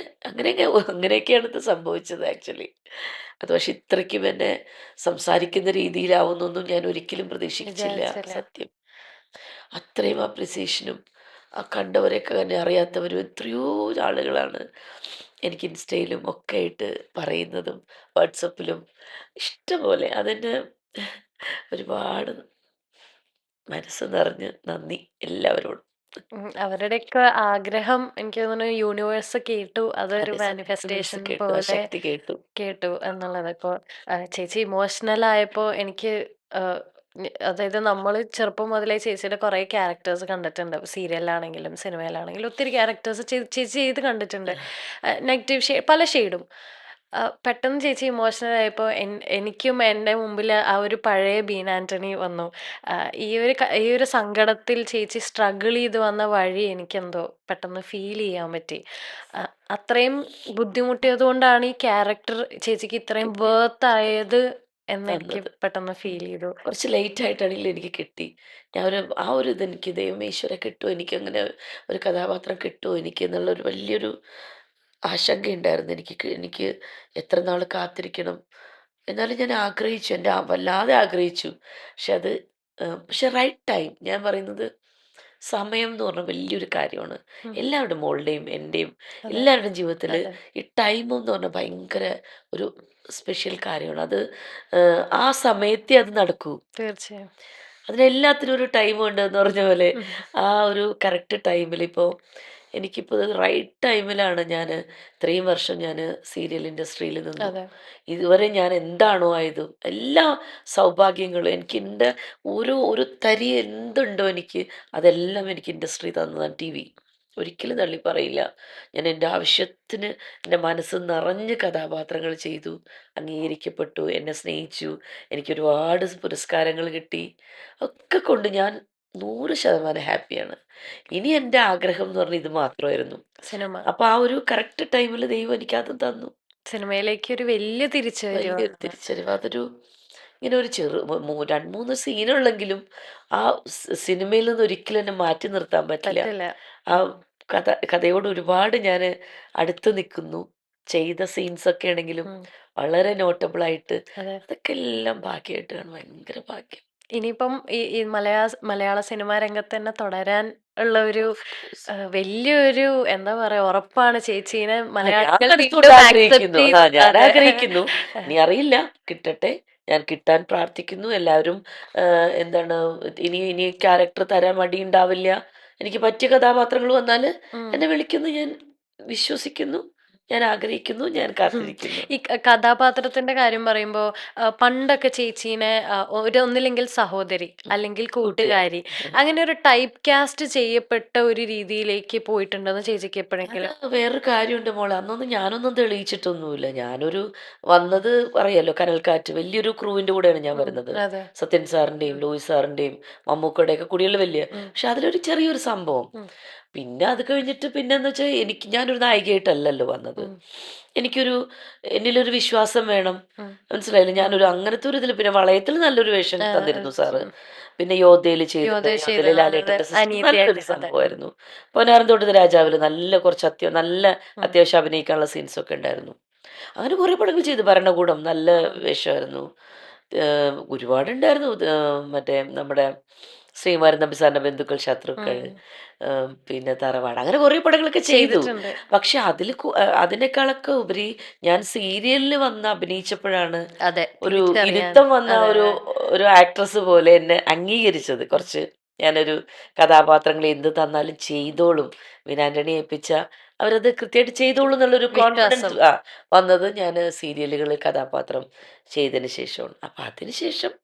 അങ്ങനെയൊക്കെയാണ് ഇത് സംഭവിച്ചത് ആക്ച്വലി. അത് പക്ഷെ ഇത്രയ്ക്കും എന്നെ സംസാരിക്കുന്ന രീതിയിലാവുന്നൊന്നും ഞാൻ ഒരിക്കലും പ്രതീക്ഷിച്ചില്ല, വിചാരിച്ചില്ല. സത്യം. അത്രയും അപ്രിസിയേഷനും ആ കണ്ടവരെയൊക്കെ തന്നെ അറിയാത്തവരും എത്രയോ ആളുകളാണ് എനിക്ക് ഇൻസ്റ്റയിലും ഒക്കെ ആയിട്ട് പറയുന്നതും വാട്സപ്പിലും ഇഷ്ടംപോലെ. അതെന്നെ ഒരുപാട് മനസ്സ് നിറഞ്ഞ് നന്ദി എല്ലാവരോടും. അവരുടെയൊക്കെ ആഗ്രഹം എനിക്ക് തോന്നുന്നു യൂണിവേഴ്സ് കേട്ടു. അതൊരു അതെ, യൂണിവേഴ്സ് മാനിഫെസ്റ്റേഷൻ കേട്ടു, ആ പോലെ ശക്തി കേട്ടു. കേട്ടു എന്നുള്ളത്. ഇപ്പോൾ ചേച്ചി ഇമോഷണൽ ആയപ്പോൾ എനിക്ക് അതായത് നമ്മൾ ചെറുപ്പം മുതലേ ചേച്ചിയുടെ കുറേ ക്യാരക്ടേഴ്സ് കണ്ടിട്ടുണ്ട്. സീരിയലിലാണെങ്കിലും സിനിമയിലാണെങ്കിലും ഒത്തിരി ക്യാരക്ടേഴ്സ് ചേച്ചി ചെയ്ത് കണ്ടിട്ടുണ്ട്. നെഗറ്റീവ് ഷെയ്ഡ്, പല ഷെയ്ഡും. പെട്ടെന്ന് ചേച്ചി ഇമോഷണൽ ആയപ്പോൾ എനിക്കും എൻ്റെ മുമ്പിൽ ആ ഒരു പഴയ ബീന ആൻ്റണി വന്നു. ഈ ഒരു സങ്കടത്തിൽ ചേച്ചി സ്ട്രഗിൾ ചെയ്ത് വന്ന വഴി എനിക്കെന്തോ പെട്ടെന്ന് ഫീൽ ചെയ്യാൻ പറ്റി. അത്രയും ബുദ്ധിമുട്ടിയത് കൊണ്ടാണ് ഈ ക്യാരക്ടർ ചേച്ചിക്ക് ഇത്രയും വേർത്ത് ആയത് എന്ന് എനിക്ക് തന്നത് പെട്ടെന്ന് ഫീൽ ചെയ്തു. കുറച്ച് ലേറ്റ് ആയിട്ടാണെങ്കിലും എനിക്ക് കിട്ടി. ആ ഒരു ഇത് എനിക്ക് ദൈവമേ ഈശ്വരാ കിട്ടുമോ എനിക്കങ്ങനെ ഒരു കഥാപാത്രം കിട്ടുമോ എനിക്ക് എന്നുള്ളൊരു വലിയൊരു ആശങ്കയുണ്ടായിരുന്നു എനിക്ക്. എനിക്ക് എത്ര നാൾ കാത്തിരിക്കണം. എന്നാലും ഞാൻ ആഗ്രഹിച്ചു, വല്ലാതെ ആഗ്രഹിച്ചു. പക്ഷെ അത് പക്ഷെ റൈറ്റ് ടൈം, ഞാൻ പറയുന്നത് സമയം എന്ന് പറഞ്ഞാൽ വലിയൊരു കാര്യമാണ്. എല്ലാവരുടെ മോളുടെയും എൻ്റെയും അതെ, എല്ലാവരുടെയും ജീവിതത്തിൽ അതെ, ഈ ടൈം എന്ന് പറഞ്ഞാൽ ഭയങ്കര ഒരു സ്പെഷ്യൽ കാര്യമാണ്. അത് ആ സമയത്തേ അത് നടക്കൂ. തീർച്ചയായും. അതിനെല്ലാത്തിനും ഒരു ടൈം ഉണ്ട് എന്ന് പറഞ്ഞ പോലെ ഉം. ആ ഒരു കറക്റ്റ് ടൈമിൽ ഇപ്പോൾ എനിക്കിപ്പോൾ റൈറ്റ് ടൈമിലാണ്. ഞാൻ ഇത്രയും വർഷം ഞാൻ സീരിയൽ ഇൻഡസ്ട്രിയിൽ നിന്നു. അതെ, ഇതുവരെ ഞാൻ എന്താണോ ആയത് എല്ലാ സൗഭാഗ്യങ്ങളും എനിക്ക് എൻ്റെ ഒരു തരി എന്തുണ്ടോ എനിക്ക് അതെല്ലാം എനിക്ക് ഇൻഡസ്ട്രി തന്നതാണ്. ടി വി ഒരിക്കലും തള്ളി പറയില്ല. ഞാൻ എൻ്റെ ആവശ്യത്തിന് എൻ്റെ മനസ്സ് നിറഞ്ഞ് കഥാപാത്രങ്ങൾ ചെയ്തു, അംഗീകരിക്കപ്പെട്ടു, എന്നെ സ്നേഹിച്ചു, എനിക്ക് ഒരുപാട് പുരസ്കാരങ്ങൾ കിട്ടി. ഒക്കെ കൊണ്ട് ഞാൻ 100% ഹാപ്പിയാണ്. ഇനി എൻ്റെ ആഗ്രഹം എന്ന് പറഞ്ഞാൽ ഇത് മാത്രമായിരുന്നു. സിനിമ. അപ്പൊ ആ ഒരു കറക്റ്റ് ടൈമിൽ ദൈവം എനിക്കതും തന്നു. സിനിമയിലേക്ക് ഒരു വലിയ വലിയൊരു തിരിച്ചുവരവാണ്. തിരിച്ചറിവ്. അതൊരു ഇങ്ങനെ ഒരു ചെറു 2, 3 സീനുള്ളെങ്കിലും ആ സിനിമയിൽ നിന്ന് ഒരിക്കലും എന്നെ മാറ്റി നിർത്താൻ പറ്റില്ല. പറ്റില്ല. ആ കഥയോട് ഒരുപാട് ഞാൻ അടുത്ത് നിൽക്കുന്നു. ചെയ്ത സീൻസൊക്കെ ആണെങ്കിലും ഉം. വളരെ നോട്ടബിളായിട്ട് അതെ. അതൊക്കെ എല്ലാം ഭാഗ്യമായിട്ട് കാണും. ഭയങ്കര ഭാഗ്യം. ഇനിയിപ്പം ഈ മലയാള സിനിമാ രംഗത്ത് തന്നെ തുടരാൻ ഉള്ള ഒരു ഓഫ് കോഴ്സ്. വലിയൊരു എന്താ പറയാ ഉറപ്പാണ് ചേച്ചീനെ ഞാൻ മലയാളികൾ മനസ്സുകൊണ്ട് വീണ്ടും ആക്സെപ്റ്റ് ആഗ്രഹിക്കുന്നു. ചെയ്ത്. ഞാൻ അതെ. ആഗ്രഹിക്കുന്നു. ഇനി അറിയില്ല, കിട്ടട്ടെ. ഞാൻ കിട്ടാൻ പ്രാർത്ഥിക്കുന്നു. എല്ലാവരും എന്താണ് ഇനി ഇനി ക്യാരക്ടർ തരാൻ മടിയുണ്ടാവില്ല. എനിക്ക് പറ്റിയ കഥാപാത്രങ്ങൾ വന്നാല് ഉം. എന്നെ വിളിക്കുന്നു. ഞാൻ വിശ്വസിക്കുന്നു. ഞാൻ ആഗ്രഹിക്കുന്നു. ഞാൻ കാത്തിരിക്കുന്നു. ഈ കഥാപാത്രത്തിന്റെ കാര്യം പറയുമ്പോ പണ്ടൊക്കെ ചേച്ചീനെ ഒന്നില്ലെങ്കിൽ സഹോദരി അല്ലെങ്കിൽ കൂട്ടുകാരി, അങ്ങനെ ഒരു ടൈപ്പ് കാസ്റ്റ് ചെയ്യപ്പെട്ട ഒരു രീതിയിലേക്ക് പോയിട്ടുണ്ടെന്ന് ചേച്ചിക്ക് അത് എപ്പോഴെങ്കിലും? വേറൊരു കാര്യമുണ്ട് മോളെ. അന്നൊന്നും ഞാനൊന്നും തെളിയിച്ചിട്ടൊന്നുമില്ല. വന്നത് അറിയാലോ, കനൽക്കാറ്റ് വലിയൊരു ക്രൂവിന്റെ കൂടെയാണ് ഞാൻ വരുന്നത്. അതെ. സത്യൻ സാറിന്റെയും ലൂയിസ് സാറിന്റെയും മമ്മൂക്കയുടെയൊക്കെ കൂടിയുള്ള വലിയ, ഉം. പക്ഷെ അതിലൊരു ചെറിയൊരു സംഭവം. ഉം. പിന്നെ അത് കഴിഞ്ഞിട്ട് പിന്നെന്ന് വെച്ചാൽ ഞാനൊരു നായികയായിട്ടല്ലല്ലോ വന്നത്. ഉം. എനിക്കൊരു എന്നിലൊരു വിശ്വാസം വേണം. ഉം. മനസ്സിലായില്ലേ? ഞാനൊരു അങ്ങനത്തെ ഒരു ഇതിൽ പിന്നെ വളയത്തിൽ നല്ലൊരു വേഷം തന്നിരുന്നു സാറ്. പിന്നെ യോദ്ധയിൽ ചെയ്തിട്ട്, യോദ്ധയിലെ ലാലേട്ടന്റെ സിസ്റ്റർ നല്ലൊരു അനിയത്തിയായിട്ട്. അതെ. സംഭവമായിരുന്നു. പൊന്നാരൻതോട്ടത്തെ രാജാവില് നല്ല കുറച്ച് നല്ല അത്യാവശ്യം അഭിനയിക്കാനുള്ള സീൻസ് ഒക്കെ ഉണ്ടായിരുന്നു. അങ്ങനെ കുറെ പടങ്ങൾ ചെയ്തു. ഭരണകൂടം നല്ല വേഷമായിരുന്നു. ഒരുപാടുണ്ടായിരുന്നു. മറ്റേ നമ്മുടെ ശ്രീകുമാരൻ തമ്പി സാറിന്റെ ബന്ധുക്കൾ, ശത്രുക്കൾ, പിന്നെ തറവാട്, അങ്ങനെ കുറെ പടങ്ങളൊക്കെ ചെയ്തു. ചെയ്തിട്ടുണ്ട്. പക്ഷെ അതിനേക്കാളൊക്കെ ഉപരി ഞാൻ സീരിയലിൽ വന്ന് അഭിനയിച്ചപ്പോഴാണ് അതെ, ഒരു തിരിച്ചറിയാൻ. ഇരുത്തം വന്ന അതെ, ഒരു അതെ. ഒരു ആക്ട്രസ് പോലെ എന്നെ അംഗീകരിച്ചത്. കുറച്ച് ഞാനൊരു കഥാപാത്രങ്ങൾ എന്ത് തന്നാലും ചെയ്തോളും, വിനാന്റണി ഏൽപ്പിച്ച അവരത് കൃത്യമായിട്ട് ചെയ്തോളും എന്നുള്ളൊരു വിശ്വാസം. കോൺഫിഡൻസ് വന്നത് ഞാൻ സീരിയലുകളിൽ കഥാപാത്രം ചെയ്തതിന് ശേഷമാണ്. അപ്പൊ അതിനുശേഷം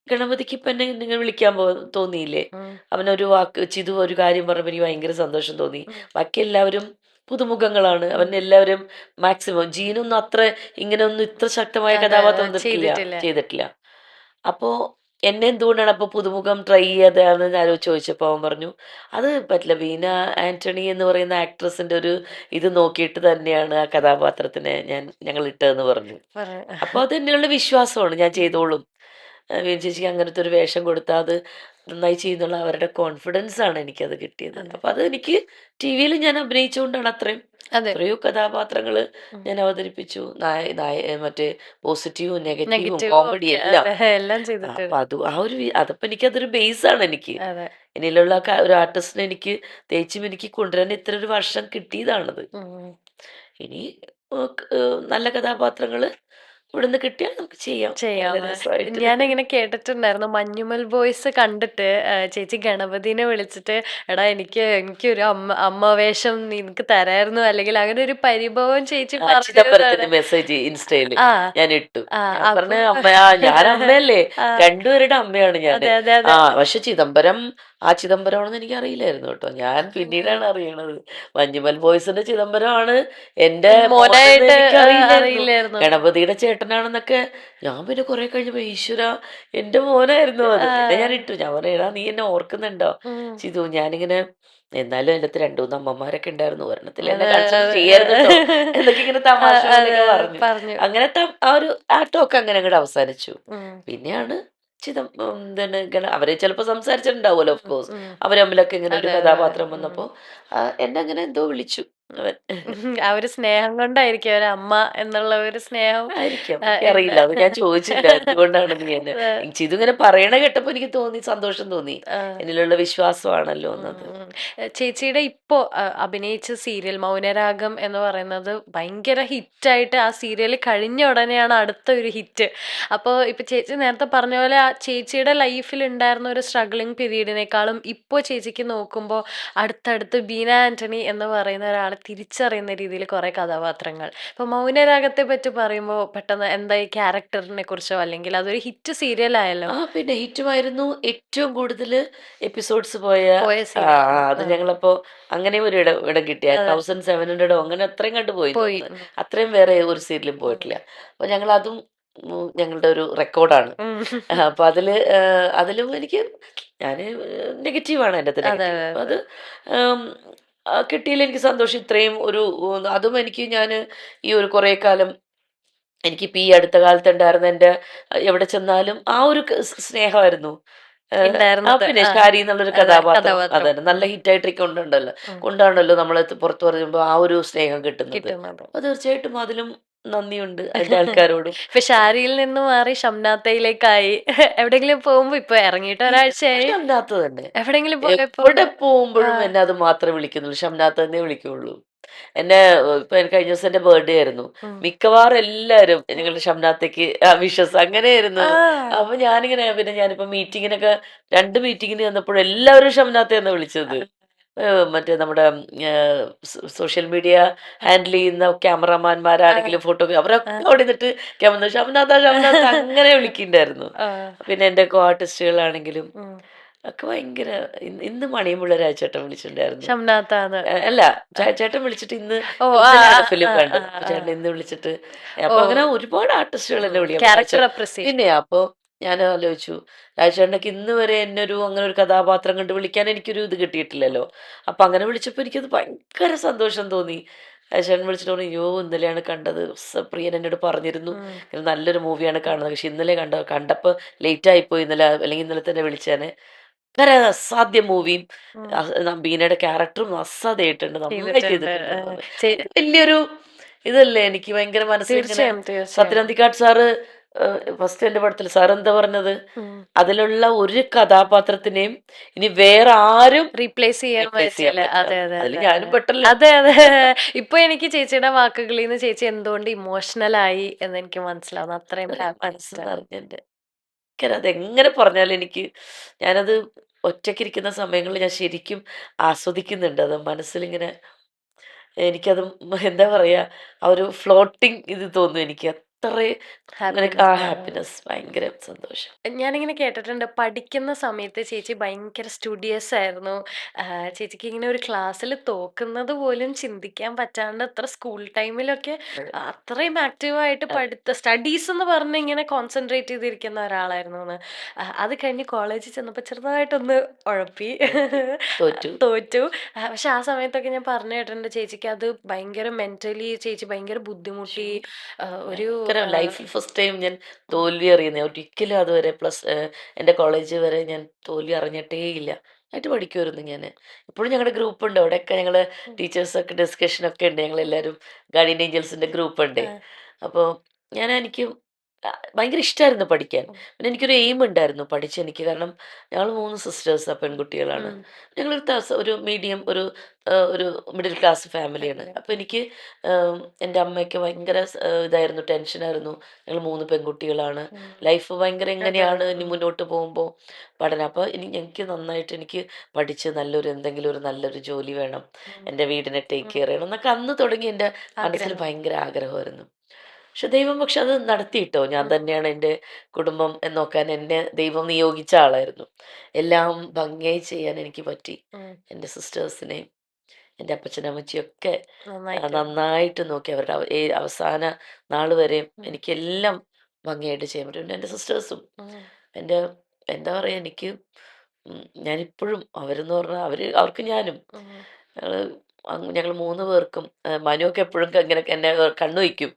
ഗണപതിക്ക് ഇപ്പൊ എന്നെ നിങ്ങൾ വിളിക്കാൻ തോന്നിയില്ലേ? ഉം. അവനൊരു വാക്ക് ചിതു ഒരു കാര്യം പറഞ്ഞപ്പോൾ എനിക്ക് ഭയങ്കര സന്തോഷം തോന്നി. ഉം. ബാക്കി എല്ലാവരും പുതുമുഖങ്ങളാണ്. ഉം. അവൻ എല്ലാവരും മാക്സിമം ജീനൊന്നും അത്ര ഇങ്ങനെയൊന്നും ഇത്ര ശക്തമായ അതെ, കഥാപാത്രം വന്നിട്ടില്ല, ചെയ്തിട്ടില്ല. ചെയ്തിട്ടില്ല. അപ്പോ എന്നെ എന്തുകൊണ്ടാണ് അപ്പൊ പുതുമുഖം ട്രൈ ചെയ്യാതെയാന്ന് ഞാൻ ചോദിച്ചപ്പോൾ അവൻ പറഞ്ഞു അത് പറ്റില്ല, ബീന ആന്റണി എന്ന് പറയുന്ന ആക്ട്രസിന്റെ ഒരു ഇത് നോക്കിയിട്ട് തന്നെയാണ് ആ കഥാപാത്രത്തിനെ ഞങ്ങൾ ഇട്ടതെന്ന് പറഞ്ഞു. അപ്പൊ അത് എന്നിലുള്ള വിശ്വാസമാണ്, ഞാൻ ചെയ്തോളും. വീണ ചേച്ചിക്ക് അങ്ങനത്തെ ഒരു വേഷം കൊടുത്താൽ അത് നന്നായി ചെയ്യുന്നുള്ള അവരുടെ കോൺഫിഡൻസ് ആണ് എനിക്കത് കിട്ടിയത്. അതെ. അപ്പൊ അത് എനിക്ക് ടി വിയിൽ ഞാൻ അഭിനയിച്ചുകൊണ്ടാണ് അതെ. എത്രയോ കഥാപാത്രങ്ങൾ ഉം. ഞാൻ അവതരിപ്പിച്ചു. മറ്റേ പോസിറ്റീവും നെഗറ്റീവും നെഗറ്റീവും കോമഡി ഒക്കെ എല്ലാം. അതെ, എല്ലാം അപ്പൊ ചെയ്തിട്ടുണ്ട്. അതപ്പോ എനിക്കതൊരു ബേസ് ആണ് എനിക്ക്. അതെ. ഇനിയുള്ള ഒരു ആർട്ടിസ്റ്റിനെ എനിക്ക് തേച്ചും എനിക്ക് കൊണ്ടുവരാൻ ഇത്ര ഒരു വർഷം കിട്ടിയതാണത്. ഉം. ഇനി നല്ല കഥാപാത്രങ്ങള് ഇവിടുന്ന് കിട്ടിയാൽ നമുക്ക് ചെയ്യാം ചെയ്യാം. നല്ല രസമായിട്ട്. ഞാനിങ്ങനെ കേട്ടിട്ടുണ്ടായിരുന്നു മഞ്ഞുമൽ ബോയ്സ് കണ്ടിട്ട് ചേച്ചി ഗണപതിനെ വിളിച്ചിട്ട് എടാ എനിക്കൊരു അമ്മ വേഷം നിനക്ക് തരായിരുന്നു, അല്ലെങ്കിൽ അങ്ങനെ ഒരു പരിഭവം ചേച്ചി ചിദംബരത്തിന്റെ പറഞ്ഞതാണ്. മെസ്സേജ് ഇൻസ്റ്റയില് ആ ഞാൻ ഇട്ടു. ആ ഞാൻ അപ്പൊ പറഞ്ഞ അമ്മയാ, ഞാൻ അമ്മയല്ലേ, ആ രണ്ടുപേരുടെ അമ്മയാണ് ഞാന്. അതെ അതെ അതെ. പക്ഷെ ചിദംബരമാണെന്ന് എനിക്ക് അറിയില്ലായിരുന്നു കേട്ടോ. ഞാൻ പിന്നീടാണ് അറിയണത് മഞ്ഞുമൽ ബോയ്സിന്റെ ചിദംബരമാണ് എന്റെ മോനെന്ന് മോനായിട്ട് എനിക്ക് അറിയില്ലായിരുന്നു. അറിയില്ലായിരുന്നു. ഗണപതിയുടെ ചേട്ടനാണെന്നൊക്കെ ഞാൻ പിന്നെ കുറെ കഴിഞ്ഞപ്പോ ഈശ്വര എന്റെ മോനായിരുന്നു അത്. പിന്നെ ഞാൻ ആ. ഇട്ടു, ഞാൻ പറയാ നീ എന്നെ ഓർക്കുന്നുണ്ടോ ഉം. ചിതു, ഞാനിങ്ങനെ എന്നാലും അതിനകത്ത് രണ്ടു മൂന്ന് അമ്മമാരൊക്കെ ഉണ്ടായിരുന്നു, ഒരെണ്ണത്തിൽ എന്നെ അതെ കൺസിഡർ അതെ. ചെയ്യായിരുന്നു കേട്ടോ എന്നൊക്കെ ഇങ്ങനെ തമാശ അതെ പോലെയൊക്കെ പറഞ്ഞു. പറഞ്ഞു. അങ്ങനത്തെ ആ ഒരു ടോക്ക് അങ്ങനെ അങ്ങോട്ട് അവസാനിച്ചു. ഉം. പിന്നെയാണ് എന്താണ് അവരെ ചിലപ്പോ സംസാരിച്ചിട്ടുണ്ടാവുമല്ലോ, ഓഫ് ഉം. കോഴ്സ്. ഉം. അവര് തമ്മിലൊക്കെ ഇങ്ങനെ ഒരു അതെ അതെ അതെ. കഥാപാത്രം ഉം. വന്നപ്പോ എന്നെ അങ്ങനെ എന്തോ വിളിച്ചു അവൻ. ആ ഒരു സ്നേഹം കൊണ്ടായിരിക്കും, ഒരു അമ്മ എന്നുള്ള ഒരു സ്നേഹം ആയിരിക്കാം, ഉണ്ട്. എനിക്കറിയില്ല, അത് ഞാൻ ചോദിച്ചില്ല എന്തുകൊണ്ടാണ് നീ എന്നെ. ഇതിങ്ങനെ പറയണ കേട്ടപ്പോ എനിക്ക് തോന്നി, സന്തോഷം തോന്നി. ആ. എന്നിലുള്ള വിശ്വാസമാണല്ലോ എന്നത്. ഉം. ചേച്ചിയുടെ ഇപ്പോ അഭിനയിച്ച സീരിയൽ മൗനരാഗം എന്ന് പറയുന്നത് ഭയങ്കര ഹിറ്റായിട്ട്, ആ സീരിയൽ കഴിഞ്ഞ ഉടനെയാണ് അടുത്ത ഒരു ഹിറ്റ്. അപ്പോൾ ഇപ്പൊ ചേച്ചി നേരത്തെ പറഞ്ഞ പോലെ ആ ചേച്ചിയുടെ ലൈഫിൽ ഉണ്ടായിരുന്ന ഒരു സ്ട്രഗ്ലിംഗ് പീരീഡിനേക്കാളും ഇപ്പോൾ ചേച്ചിക്ക് നോക്കുമ്പോൾ അടുത്തടുത്ത് ബീന ആന്റണി എന്ന് പറയുന്ന ഒരാളെ തിരിച്ചറിയുന്ന രീതിയിൽ കുറെ കഥാപാത്രങ്ങൾ. ഇപ്പൊ മൗനരാഗത്തെ പറ്റി പറയുമ്പോൾ പെട്ടെന്ന് എന്താ ഈ ക്യാരക്ടറിനെ കുറിച്ചോ, അല്ലെങ്കിൽ അതൊരു ഹിറ്റ് സീരിയൽ ആയല്ലോ. പിന്നെ ഹിറ്റുമായിരുന്നു, ഏറ്റവും കൂടുതൽ എപ്പിസോഡ്സ് പോയ. പോയ ആ സീരിയൽ. അത് ഞങ്ങളപ്പോ അങ്ങനെ ഒരു ഇടം കിട്ടിയ അതെ. 1700 അങ്ങനെ അത്രയും കണ്ടുപോയി പോയി. തോന്നുന്നു. അത്രയും വേറെ ഒരു സീരിയലും പോയിട്ടില്ല. അപ്പൊ ഞങ്ങൾ അതും ഞങ്ങളുടെ ഒരു റെക്കോർഡാണ്. ഉം. അപ്പൊ അതിലും എനിക്ക് ഞാന് നെഗറ്റീവാണ് എൻ്റെ അതെ അതെ നെഗറ്റീവ്. അതെ. അത് കിട്ടിയതിൽ എനിക്ക് സന്തോഷം. ഇത്രയും അതും എനിക്ക് ഈ ഒരു കുറെ കാലം എനിക്കിപ്പോ ഈ അടുത്ത കാലത്ത് ഉണ്ടായിരുന്ന എൻ്റെ എവിടെ ചെന്നാലും ആ ഒരു സ്നേഹമായിരുന്നു. ഉണ്ടായിരുന്നത്. പിന്നെ ആ. ഷാരി എന്നുള്ളൊരു അതെ, കഥാപാത്രം കഥാപാത്രം. അതന്നെ നല്ല ഹിറ്റായിട്ടൊക്കെ കൊണ്ടുണ്ടല്ലോ, ഉം. കൊണ്ടാണല്ലോ നമ്മളെ പുറത്തു പറയുമ്പോൾ ആ ഒരു സ്നേഹം കിട്ടുന്നത്. കിട്ടുന്നത്. അപ്പൊ തീർച്ചയായിട്ടും അതിലും നന്ദിയുണ്ട് അതിന്റെ ആൾക്കാരോടും. ഇപ്പൊ ഷാരിയിൽ നിന്ന് മാറി ഷംനാത്തയിലേക്കായി. എവിടെങ്കിലും പോകുമ്പോ ഇപ്പൊ ഇറങ്ങിയിട്ട് ഒരാഴ്ചയായി. ഷംനാഥ് തന്നെ എവിടെങ്കിലും പോയപ്പോ എവിടെ ആ. പോകുമ്പോഴും എന്നെ അത് മാത്രമേ വിളിക്കുന്നുള്ളൂ, ഷംനാഥ് തന്നെ വിളിക്കുള്ളൂ എന്നെ. ഇപ്പൊ കഴിഞ്ഞ ദിവസം എന്റെ ബർത്ത്ഡേ ആയിരുന്നു, ഉം. മിക്കവാറും എല്ലാരും നിങ്ങളുടെ ഷംനാഥയ്ക്ക് വിഷസ് അങ്ങനെയായിരുന്നു. ആ. അപ്പൊ ഞാനിങ്ങനെ പിന്നെ ഞാനിപ്പോ മീറ്റിങ്ങിനൊക്കെ 2 മീറ്റിങ്ങിന് വന്നപ്പോഴും എല്ലാവരും ഷംനാഥയെന്ന് വിളിച്ചത്. മറ്റേ നമ്മുടെ സോഷ്യൽ മീഡിയ ഹാൻഡിൽ ചെയ്യുന്ന ആ. ക്യാമറമാൻമാരാണെങ്കിലും ഫോട്ടോഗ്രാഫർ അവരൊക്കെ ആ. അവിടെ നിന്നിട്ട് ക്യാമറ ഷംനാഥ ഷംനാഥ അങ്ങനെ വിളിക്കുന്നുണ്ടായിരുന്നു. ആ. പിന്നെ എന്റെ കോ ആർട്ടിസ്റ്റുകളാണെങ്കിലും ഉം. ഒക്കെ ഭയങ്കര. ഇന്ന് മണിയമ്പുള്ള രാജേട്ടൻ വിളിച്ചിട്ടുണ്ടായിരുന്നു. ഷംനാഥാന്ന്. അല്ല, ചേട്ടൻ വിളിച്ചിട്ട് ഇന്ന് ഓ. ആ. ഇന്നലെയാണ് ആ. ഫിലിം ആ. കണ്ടത്. അപ്പൊ ആ. ചേട്ടൻ ഇന്ന് വിളിച്ചിട്ട് ഓ. അപ്പൊ അങ്ങനെ ഒരുപാട് ആർട്ടിസ്റ്റുകൾ എന്നെ വിളിക്കും. Character appreciation. പിന്നെ അപ്പൊ ഞാൻ ആലോചിച്ചു, രാജേട്ടനൊക്കെ ഇന്ന് വരെ എന്നെ അങ്ങനെ ഒരു കഥാപാത്രം കണ്ട് വിളിക്കാൻ എനിക്കൊരു ഇത് കിട്ടിയിട്ടില്ലല്ലോ. അപ്പൊ അങ്ങനെ വിളിച്ചപ്പോ എനിക്കത് ഭയങ്കര സന്തോഷം തോന്നി. രാജേട്ടൻ വിളിച്ചിട്ട് പറഞ്ഞു, അയ്യോ ഇന്നലെയാണ് കണ്ടത്, പ്രിയൻ എന്നോട് പറഞ്ഞിരുന്നു ഇത് നല്ലൊരു മൂവിയാണ് കാണുന്നത്, പക്ഷെ ഇന്നലെ കണ്ടപ്പോ ലേറ്റ് ആയിപ്പോയി, ഇന്നലെ അല്ലെങ്കിൽ ഇന്നലെ തന്നെ വിളിച്ചേനെ. ഭയങ്കര അസാധ്യ മൂവിയും ബീനയുടെ ക്യാരക്ടറും അസാധ്യമായിട്ടുണ്ട്, നന്നായി ചെയ്തിട്ടുണ്ട്. ചെയ്തിട്ടുണ്ടെന്ന് പറഞ്ഞു. അത് വലിയൊരു ഇതല്ലേ എനിക്ക് ഭയങ്കര മനസ്സിലിങ്ങനെ. തീർച്ചയായും തീർച്ചയായും. സത്യനന്ദിക്കാട് സാറ് ഫസ്റ്റ് എൻ്റെ പടത്തിൽ സാർ എന്താ പറഞ്ഞത്, ഉം. അതിലുള്ള ഒരു കഥാപാത്രത്തിനെയും ഇനി വേറെ ആരും റീപ്ലേസ് ചെയ്യാൻ റീപ്ലേസ് ചെയ്യാൻ പറ്റില്ല. പറ്റില്ല. അതെ അതെ അതിൽ അതെ ഞാനും പെട്ടല്ലോ. അതെ അതെ. ഇപ്പൊ എനിക്ക് ചേച്ചിയുടെ വാക്കുകളിൽ നിന്ന് ചേച്ചി എന്തുകൊണ്ട് ഇമോഷണൽ ആയി എന്ന് എനിക്ക് മനസ്സിലാവുന്നു. അത്രയും മനസ്സ് ഹാപ്പിനെസ്. നിറഞ്ഞെന്റെ. അതെങ്ങനെ പറഞ്ഞാലും ഞാനത് ഒറ്റയ്ക്കിരിക്കുന്ന സമയങ്ങളിൽ ഞാൻ ശരിക്കും ആസ്വദിക്കുന്നുണ്ട് അത് മനസ്സിലിങ്ങനെ. എനിക്കത് എന്താ പറയാ, ആ ഒരു ഫ്ലോട്ടിങ് ഇത് തോന്നും എനിക്ക്. ആ ഹാപ്പിനെസ്. ഹാപ്പിനെസ്, ഭയങ്കര സന്തോഷം. ഞാനിങ്ങനെ കേട്ടിട്ടുണ്ട് പഠിക്കുന്ന സമയത്ത് ചേച്ചി ഭയങ്കര സ്റ്റുഡിയസ് ആയിരുന്നു. ചേച്ചിക്ക് ഇങ്ങനെ ഒരു ക്ലാസ്സിൽ തോക്കുന്നത് പോലും ചിന്തിക്കാൻ പറ്റാണ്ട് അത്ര സ്കൂൾ ടൈമിലൊക്കെ അത്രയും ആക്റ്റീവായിട്ട് സ്റ്റഡീസ് എന്ന് പറഞ്ഞ് ഇങ്ങനെ കോൺസെൻട്രേറ്റ് ചെയ്തിരിക്കുന്ന ഒരാളായിരുന്നു എന്ന്. അത് കഴിഞ്ഞ് കോളേജിൽ ചെന്നപ്പോൾ ചെറുതായിട്ടൊന്ന് ഉഴപ്പി തോറ്റു. തോറ്റു. പക്ഷെ ആ സമയത്തൊക്കെ ഞാൻ പറഞ്ഞു കേട്ടിട്ടുണ്ട് ചേച്ചിക്ക് അത് ഭയങ്കര മെന്റലി ചേച്ചി ഭയങ്കര ബുദ്ധിമുട്ടി. ഒരു ലൈഫിൽ ഫസ്റ്റ് ടൈം ഞാൻ തോൽവി അറിയുന്നത്. ഒരിക്കലും അതുവരെ എൻ്റെ കോളേജ് വരെ ഞാൻ തോൽവി അറിഞ്ഞിട്ടേ ഇല്ല. ആയിട്ട് പഠിക്കുമായിരുന്നു ഞാൻ. ഇപ്പോഴും ഞങ്ങളുടെ ഗ്രൂപ്പ് ഉണ്ട്, അവിടെയൊക്കെ ഞങ്ങൾ ടീച്ചേഴ്സൊക്കെ ഡിസ്കഷനൊക്കെ ഉണ്ട്, ഞങ്ങളെല്ലാവരും ഗാർഡിയൻ ഏഞ്ചൽസിൻ്റെ ഗ്രൂപ്പ് ഉണ്ട്. അപ്പോൾ എനിക്ക് ഭയങ്കര ഇഷ്ടമായിരുന്നു പഠിക്കാൻ. പിന്നെ എനിക്കൊരു എയിം ഉണ്ടായിരുന്നു എനിക്ക്, കാരണം ഞങ്ങൾ 3 സിസ്റ്റേഴ്സാണ്, പെൺകുട്ടികളാണ്. ഞങ്ങളൊരു ഒരു മീഡിയം ഒരു മിഡിൽ ക്ലാസ് ഫാമിലിയാണ്. അപ്പോൾ എനിക്ക് എൻ്റെ അമ്മയ്ക്ക് ഭയങ്കര ഇതായിരുന്നു, ടെൻഷനായിരുന്നു. ഞങ്ങൾ 3 പെൺകുട്ടികളാണ്, ലൈഫ് ഭയങ്കര എങ്ങനെയാണ് ഇനി മുന്നോട്ട് പോകുമ്പോൾ പഠനം. അപ്പോൾ എനിക്ക് നന്നായിട്ട് എനിക്ക് പഠിച്ച് എന്തെങ്കിലും ഒരു നല്ലൊരു ജോലി വേണം, എൻ്റെ വീടിനെ ടേക്ക് കെയർ ചെയ്യണം എന്നൊക്കെ അന്ന് തുടങ്ങി എൻ്റെ മനസ്സിൽ ഭയങ്കര ആഗ്രഹമായിരുന്നു. പക്ഷെ അത് നടത്തിയിട്ടോ. ഞാൻ തന്നെയാണ് എൻ്റെ കുടുംബം നോക്കാൻ എന്നെ ദൈവം നിയോഗിച്ച ആളായിരുന്നു. എല്ലാം ഭംഗിയായി ചെയ്യാൻ എനിക്ക് പറ്റി. എൻ്റെ സിസ്റ്റേഴ്സിനെയും എൻ്റെ അപ്പച്ചനമ്മച്ചിയൊക്കെ നന്നായിട്ട് നോക്കി. അവരുടെ അവസാന നാൾ വരെയും എനിക്കെല്ലാം ഭംഗിയായിട്ട് ചെയ്യാൻ പറ്റും. എൻ്റെ സിസ്റ്റേഴ്സും എൻ്റെ എന്താ പറയുക, എനിക്ക് ഞാനിപ്പോഴും അവരെന്ന് പറഞ്ഞാൽ അവർക്ക് ഞാനും ഞങ്ങൾ 3 പേർക്കും മനുവൊക്കെ എപ്പോഴും ഇങ്ങനെ എന്നെ കണ്ണു വയ്ക്കും.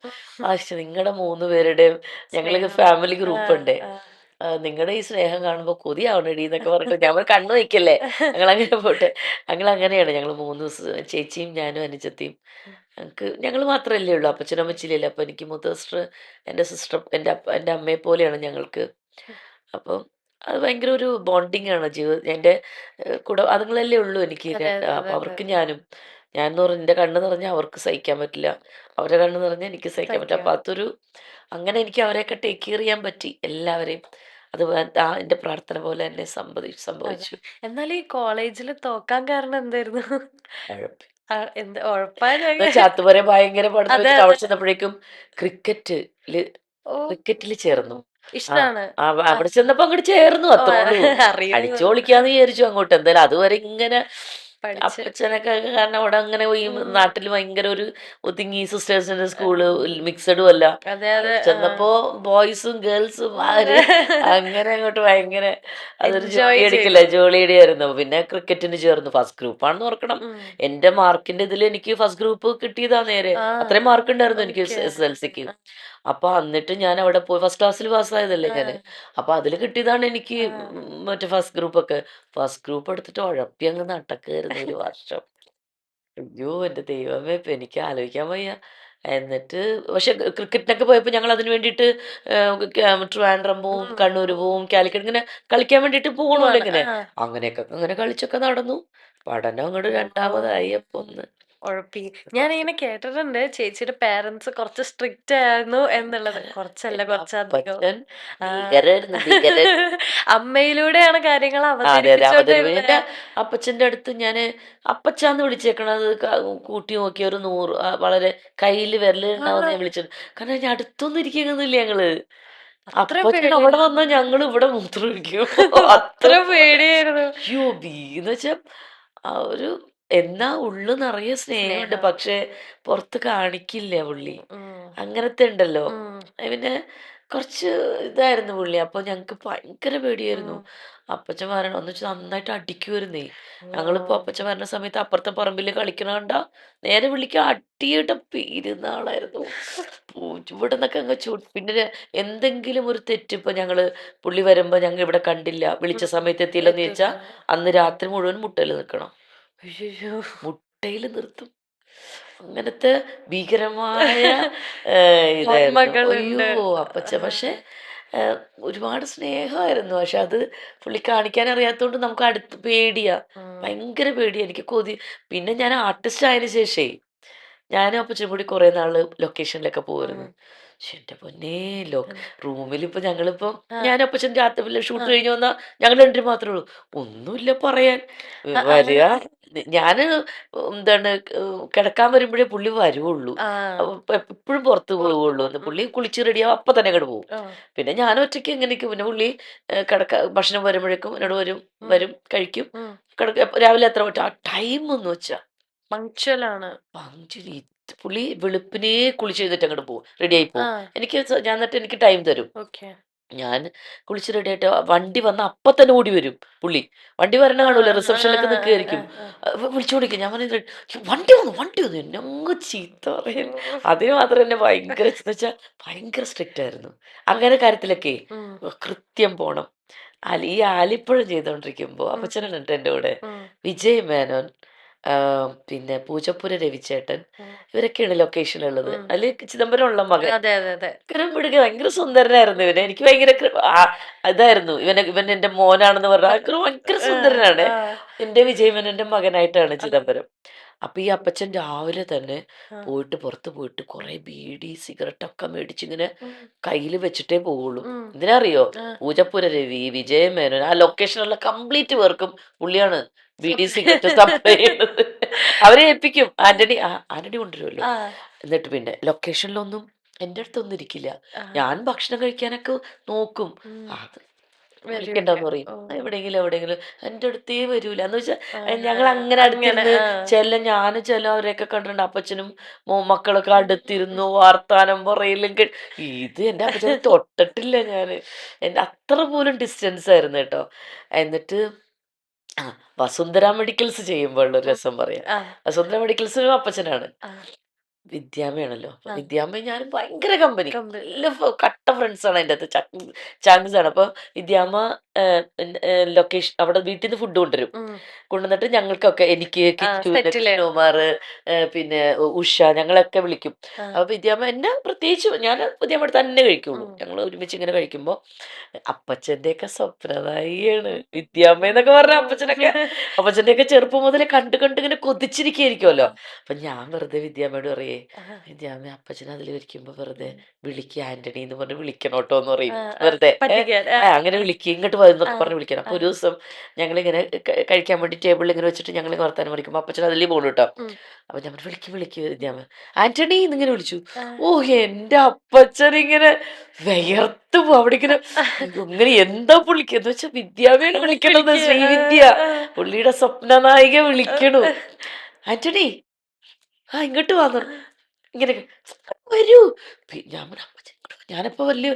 നിങ്ങളുടെ 3 പേരുടെയും ഞങ്ങൾ ഫാമിലി ഗ്രൂപ്പ് ഉണ്ട്, നിങ്ങളുടെ ഈ സ്നേഹം കാണുമ്പോൾ കൊതിയാവണടി എന്നൊക്കെ പറഞ്ഞിട്ട് ഞാൻ കണ്ണു വയ്ക്കല്ലേ. ഞങ്ങളങ്ങനെ പോട്ടെ, അങ്ങനെയാണ് ഞങ്ങൾ 3 ചേച്ചിയും ഞാനും അനുജത്തിയും. ഞങ്ങൾ മാത്രമല്ലേ ഉള്ളൂ, അപ്പച്ചനമ്മച്ചില്ലല്ലോ. അപ്പോൾ എനിക്ക് മൂത്ത സിസ്റ്റർ, എൻ്റെ സിസ്റ്റർ, എൻ്റെ അമ്മയെ പോലെയാണ് ഞങ്ങൾക്ക്. അപ്പം അത് ഭയങ്കര ഒരു ബോണ്ടിങ് ആണ് എൻ്റെ കൂടെ. അതുങ്ങളല്ലേ ഉള്ളൂ എനിക്ക്. അപ്പം അവർക്ക് ഞാൻ എന്ന് പറഞ്ഞാൽ എൻ്റെ കണ്ണ് നിറഞ്ഞാൽ അവർക്ക് സഹിക്കാൻ പറ്റില്ല, അവരുടെ കണ്ണ് നിറഞ്ഞാൽ എനിക്ക് സഹിക്കാൻ പറ്റില്ല. അപ്പം അങ്ങനെ എനിക്ക് അവരെയൊക്കെ ടേക്ക് കെയർ ചെയ്യാൻ പറ്റി, എല്ലാവരെയും. അത് എൻ്റെ പ്രാർത്ഥന പോലെ തന്നെ സംഭവിച്ചു. എന്നാൽ ഈ കോളേജിൽ തോക്കാൻ കാരണം എന്തായിരുന്നു? ഉഴപ്പി. എന്താ ഉഴപ്പാൻ? ചാത്തുവരെ ഭയങ്കര പഠിത്തം വെച്ചിട്ട് അവിടെ ചെന്നപ്പോഴേക്കും ക്രിക്കറ്റില് ചേർന്നു. ഇഷ്ടാണ്. അവിടെ ചെന്നപ്പോ അങ്ങോട്ട് ചേർന്നു, അത്രേ ഉള്ളൂ. അടിച്ചു പൊളിക്കാന്ന് വിചാരിച്ചു അങ്ങോട്ട്. എന്തായാലും അതുവരെ ഇങ്ങനെ അപ്പച്ചനൊക്കെ കാരണം അവിടെ അങ്ങനെ ഈ നാട്ടിൽ ഭയങ്കര ഒരു ഒതുങ്ങി സിസ്റ്റേഴ്സിന്റെ സ്കൂള് മിക്സഡും അല്ല. ചെന്നപ്പോ ബോയ്സും ഗേൾസും അങ്ങനെ അങ്ങോട്ട് ഭയങ്കര അതൊരു ജോളിയടിയായിരുന്നു. പിന്നെ ക്രിക്കറ്റിന് ചേർന്നു. ഫസ്റ്റ് ഗ്രൂപ്പാണെന്ന് ഓർക്കണം. എന്റെ മാർക്കിന്റെ ഇതിൽ എനിക്ക് ഫസ്റ്റ് ഗ്രൂപ്പ് കിട്ടിയതാ നേരെ. അത്രയും മാർക്ക് ഉണ്ടായിരുന്നു എനിക്ക് SSLCക്ക്. അപ്പൊ എന്നിട്ട് ഞാൻ അവിടെ പോയി ഫസ്റ്റ് ക്ലാസ്സിൽ പാസ്സായതല്ലേ ഞാന്. അപ്പൊ അതിൽ കിട്ടിയതാണ് എനിക്ക് മറ്റേ ഫസ്റ്റ് ഗ്രൂപ്പ് എടുത്തിട്ട് ഉഴപ്പി അങ്ങ് നടക്കായിരുന്നു ഒരു വർഷം. അയ്യോ എന്റെ ദൈവമേ, ഇപ്പൊ എനിക്ക് ആലോചിക്കാൻ വയ്യ. എന്നിട്ട് പക്ഷെ ക്രിക്കറ്റിനൊക്കെ പോയപ്പോ ഞങ്ങൾ അതിന് വേണ്ടിയിട്ട് ട്രിവാൻഡ്രം പോവും, കണ്ണൂർ പോവും, കാലിക്കറ്റ് ഇങ്ങനെ കളിക്കാൻ വേണ്ടിയിട്ട് പോകണമല്ലോ ഇങ്ങനെ. അങ്ങനെ കളിച്ചൊക്കെ നടന്നു. പഠനം അങ്ങോട്ട് രണ്ടാമതായി. അപ്പൊ ഉഴപ്പി. ഞാനിങ്ങനെ കേട്ടിട്ടുണ്ട് ചേച്ചിയുടെ പേരൻസ് കുറച്ച് സ്ട്രിക്റ്റ് ആയിരുന്നു എന്നുള്ളത്. കുറച്ചല്ല, കുറച്ചധികം. അമ്മയിലൂടെയാണ് കാര്യങ്ങൾ അവതരിപ്പിച്ചോണ്ടിരുന്നത്. എന്റെ അപ്പച്ചന്റെ അടുത്ത് ഞാന് അപ്പച്ചാന്ന് വിളിച്ചേക്കണത് കൂട്ടി നോക്കിയ ഒരു 100 വളരെ കയ്യിൽ വിരലുണ്ടാവുന്ന ഞാൻ വിളിച്ചത്. കാരണം ഞാൻ അടുത്തൊന്നും ഇരിക്കുന്നില്ല ഞങ്ങള്. അപ്പച്ചൻ അവിടെ വന്നാൽ ഞങ്ങൾ ഇവിടെ മൂത്രം ഒഴിക്കും. അത്ര പേടിയായിരുന്നു. അയ്യോ എന്ന് വെച്ചാ ഒരു എന്നാ ഉള്ളു നിറയെ സ്നേഹമുണ്ട്, പക്ഷെ പുറത്ത് കാണിക്കില്ല പുള്ളി. അങ്ങനത്തെ ഉണ്ടല്ലോ. പിന്നെ കുറച്ച് ഇതായിരുന്നു പുള്ളി. അപ്പൊ ഞങ്ങക്ക് ഭയങ്കര പേടിയായിരുന്നു. അപ്പച്ചൻ വരണം എന്ന് വെച്ചാൽ നന്നായിട്ട് അടിക്കുമായിരുന്നേ. ഞങ്ങളിപ്പോ അപ്പച്ചൻ വരുന്ന സമയത്ത് അപ്പുറത്തെ പറമ്പിൽ കളിക്കണ കണ്ട നേരെ വിളിക്കാൻ അടിയുടെ പെരുന്നാളായിരുന്നു. ഇവിടെ നിന്നൊക്കെ അങ്ങ് പിന്നെ എന്തെങ്കിലും ഒരു തെറ്റ് ഇപ്പൊ പുള്ളി വരുമ്പോ ഞങ്ങൾ ഇവിടെ കണ്ടില്ല, വിളിച്ച സമയത്ത് എത്തിയില്ലെന്ന് ചോദിച്ചാ അന്ന് രാത്രി മുഴുവൻ മുട്ടയിൽ നിൽക്കണം. മുട്ടയിൽ നിർത്തും. അങ്ങനത്തെ ഭീകരമായ ഇതായിരുന്നു. അയ്യോ അപ്പച്ച. പക്ഷെ ഒരുപാട് സ്നേഹമായിരുന്നു. പക്ഷെ അത് പുള്ളി കാണിക്കാൻ അറിയാത്തോണ്ട് നമുക്ക് അടുത്ത് പേടിയാ, ഭയങ്കര പേടിയാ. എനിക്ക് പിന്നെ ഞാൻ ആർട്ടിസ്റ്റ് ആയതിനു ശേഷേ ഞാനും അപ്പച്ചനും കൂടി കുറെ നാള് ലൊക്കേഷനിലൊക്കെ പോകുമായിരുന്നു. പക്ഷെ എന്റെ പൊന്നേ റൂമിലിപ്പോ ഞങ്ങളിപ്പോ ഞാൻ അപ്പച്ചൻ രാത്രി ഷൂട്ട് കഴിഞ്ഞ് വന്നാ ഞങ്ങൾ രണ്ടുപേരും മാത്രമേ ഉള്ളൂ. ഒന്നുമില്ല പറയാൻ. വരിക ഞാന് എന്താണ് കിടക്കാൻ വരുമ്പോഴേ പുള്ളി വരുവുള്ളൂ. എപ്പോഴും പുറത്ത് പോവുള്ളൂ. പുള്ളി കുളിച്ച് റെഡിയാവും അപ്പൊ തന്നെ അങ്ങോട്ട് പോകും. പിന്നെ ഞാൻ ഒറ്റയ്ക്ക് എങ്ങനെ നിൽക്കും. പിന്നെ പുള്ളി ഭക്ഷണം വരുമ്പോഴേക്കും എന്നോട് വരും വരും കഴിക്കും രാവിലെ എത്ര പറ്റും ആ ടൈം എന്ന് വെച്ചാ പങ്ക്ച്വലാണ്. പങ്ക്ച്വലി പുള്ളി വെളുപ്പിനേ കുളിച്ച് ചെയ്തിട്ട് അങ്ങോട്ട് പോകും, റെഡി ആയി പോകും. എനിക്ക് ഞാൻ എന്നിട്ട് എനിക്ക് ടൈം തരും. ഞാൻ കുളിച്ച് റെഡി ആയിട്ട് വണ്ടി വന്ന അപ്പൊ തന്നെ ഓടി വരും പുള്ളി. വണ്ടി വരണ കാണൂല, റിസപ്ഷനിലൊക്കെ നിൽക്കുകയായിരിക്കും. വിളിച്ചു വിളിക്കും. ഞാൻ പറഞ്ഞു വണ്ടി വന്നു എന്നെ അങ്ങ് ചീത്ത പറയും. അതിന് മാത്രം എന്നെ ഭയങ്കര വെച്ചാൽ ഭയങ്കര സ്ട്രിക്റ്റ് ആയിരുന്നു അങ്ങനെ കാര്യത്തിലൊക്കെ. കൃത്യം പോണം. ഈ ആലിപ്പഴം ചെയ്തോണ്ടിരിക്കുമ്പോ അപ്പച്ചനുണ്ട് എന്റെ കൂടെ, വിജയ് മേനോൻ, പിന്നെ പൂജപ്പുര രവിച്ചേട്ടൻ, ഇവരൊക്കെയാണ് ലൊക്കേഷനുള്ളത്. അതില് ചിദംബരം ഉള്ള മകൻ പിടിക്കുക ഭയങ്കര സുന്ദരനായിരുന്നു ഇവന്. എനിക്ക് ഭയങ്കര ഇതായിരുന്നു ഇവൻ എന്റെ മോനാണെന്ന് പറഞ്ഞാൽ ഭയങ്കര സുന്ദരനാണ്. എന്റെ വിജയമേനോന്റെ മകനായിട്ടാണ് ചിദംബരം. അപ്പൊ ഈ അപ്പച്ചൻ രാവിലെ തന്നെ പോയിട്ട് പുറത്ത് പോയിട്ട് കുറെ ബീഡി സിഗരറ്റ് ഒക്കെ മേടിച്ചിങ്ങനെ കയ്യിൽ വെച്ചിട്ടേ പോവുള്ളൂ. എന്തിനറിയോ? പൂജപ്പുര രവി, വിജയമേനോൻ, ആ ലൊക്കേഷനുള്ള കംപ്ലീറ്റ് പേർക്കും പുള്ളിയാണ് ബീഡി സിഗരറ്റ് സപ്ലൈ ചെയ്യുന്നത്. അവരെ ഏൽപ്പിക്കും. ആന്റണി കൊണ്ടുവരുമല്ലോ. എന്നിട്ട് പിന്നെ ലൊക്കേഷനിലൊന്നും എന്റെ അടുത്തൊന്നും ഇരിക്കില്ല. ഞാൻ ഭക്ഷണം കഴിക്കാനൊക്കെ നോക്കും. അത് വിളിക്കണ്ടെന്ന് പറയും. എവിടെയെങ്കിലും എന്റെ അടുത്തേ വരൂല എന്ന് വെച്ചാൽ ഞങ്ങൾ അങ്ങനെ അടുത്തിരുന്ന് ഞാനും അവരെയൊക്കെ കണ്ടിട്ടുണ്ട്. അപ്പച്ചനും മക്കളൊക്കെ അടുത്തിരുന്നു വർത്താനം പറയലും ഇത് എന്റെ അപ്പച്ചനെ തൊട്ടിട്ടില്ല ഞാന്. എന്റെ അത്ര പോലും ഡിസ്റ്റൻസ് ആയിരുന്നു കേട്ടോ. എന്നിട്ട് വസുന്ധര മെഡിക്കൽസ് ചെയ്യുമ്പോൾ ഒരു രസം പറയാം. വസുന്ധര മെഡിക്കൽസിനും അപ്പച്ചനാണ്. വിദ്യാമ്മയാണല്ലോ. വിദ്യാമ്മയും ഞാനും ഭയങ്കര കമ്പനി, നല്ല കട്ട ഫ്രണ്ട്സാണ്. അതിൻ്റെ അകത്ത് ചാങ്സ് ആണ്. അപ്പൊ വിദ്യാമ്മ ലൊക്കേഷൻ അവിടെ വീട്ടിൽ നിന്ന് ഫുഡ് കൊണ്ടുവന്നിട്ട് ഞങ്ങൾക്കൊക്കെ എനിക്ക് കിറ്റുമാർ പിന്നെ ഉഷ ഞങ്ങളൊക്കെ വിളിക്കും. അപ്പൊ വിദ്യാമ്മ എന്നെ പ്രത്യേകിച്ച് ഞാൻ വിദ്യാമ്മ തന്നെ കഴിക്കുള്ളൂ. ഞങ്ങൾ ഒരുമിച്ച് ഇങ്ങനെ കഴിക്കുമ്പോ അപ്പച്ചന്റെ ഒക്കെ സ്വപ്നനായിയാണ് വിദ്യാമ്മ എന്നൊക്കെ പറഞ്ഞ അപ്പച്ചന്റെ ഒക്കെ ചെറുപ്പം മുതലേ കണ്ട് ഇങ്ങനെ കൊതിച്ചിരിക്കുമല്ലോ. അപ്പൊ ഞാൻ വെറുതെ വിദ്യാമ്മയോട് പറയേ, വിദ്യാമ്മ അപ്പച്ചൻ അതിൽ ഇരിക്കുമ്പോ വെറുതെ വിളിക്കുക ആന്റണി എന്ന് പറഞ്ഞ് വിളിക്കണോട്ടോ എന്ന് പറയും. വെറുതെ അങ്ങനെ വിളിക്കുക ഇങ്ങോട്ട് വരുന്നൊക്കെ പറഞ്ഞ് വിളിക്കണം. അപ്പൊ ഒരു ദിവസം ഞങ്ങളിങ്ങനെ കഴിക്കാൻ വേണ്ടി ടേബിളിൽ ഇങ്ങനെ വെച്ചിട്ട് ഞങ്ങൾ വർത്താനം വിളിക്കുമ്പോ അപ്പച്ചൻ അതിലേ പോണു കേട്ടോ. അപ്പൊ ഞാൻ വിളിക്കുക വിദ്യാമ്മ ആന്റണി എന്നിങ്ങനെ വിളിച്ചു. എന്റെ അപ്പച്ചൻ ഇങ്ങനെ വിയർത്തു പോകും. അവിടെ ഇങ്ങനെ എന്താ പുള്ളിക്ക് എന്ന് വെച്ചാൽ വിദ്യാമ്മയാണ് വിളിക്കണത്, ശ്രീവിദ്യ പുള്ളിയുടെ സ്വപ്ന നായിക വിളിക്കണു. ആന്റണി ഇങ്ങോട്ട് വന്നു ഇങ്ങനെ വരൂ. ഞാൻ ഞാനിപ്പോ വലിയ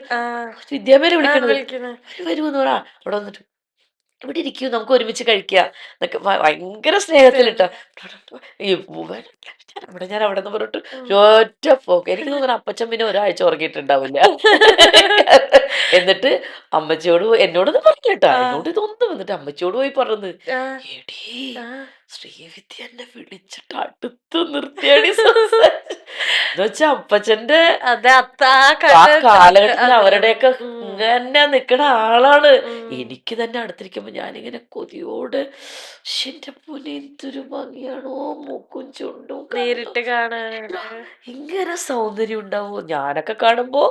വിദ്യാഭ്യാസം വിളിക്കണത് വരൂന്ന് പറ. അവിടെ വന്നിട്ട് ഇവിടെ ഇരിക്കൂ നമുക്ക് ഒരുമിച്ച് കഴിക്കുക എന്നൊക്കെ ഭയങ്കര സ്നേഹത്തിലിട്ടോ. ഞാൻ അവിടെ നിന്ന് പറഞ്ഞിട്ട് ഒറ്റ പോക്ക്. എനിക്ക് തോന്നുന്നു അപ്പച്ചൻ പിന്നെ ഒരാഴ്ച ഉറങ്ങിയിട്ടുണ്ടാവില്ല. എന്നിട്ട് അമ്മച്ചിയോട് എന്നോടൊന്നും പറഞ്ഞിട്ടാ, എന്നോട് ഇതൊന്നും. എന്നിട്ട് അമ്മച്ചിയോട് പോയി പറഞ്ഞത്, എടീ ശ്രീവിദ്യ എന്നെ വിളിച്ചിട്ട് അടുത്ത് നിർത്തിയാടി എന്ന് വെച്ചാ അപ്പച്ചന്റെ ആ കാലഘട്ടത്തിൽ അവരുടെയൊക്കെ ഇങ്ങനെ നിക്കണ ആളാണ്. എനിക്ക് തന്നെ അടുത്തിരിക്കുമ്പോ ഞാനിങ്ങനെ കൊതിയോട് എന്റെ പൊന്നെ എന്തൊരു ഭംഗിയാണോ മൂക്കും ചുണ്ടും നേരിട്ട് കാണാൻ ഇങ്ങനെ സൗന്ദര്യം ഉണ്ടാവോ. ഞാനൊക്കെ കാണുമ്പോ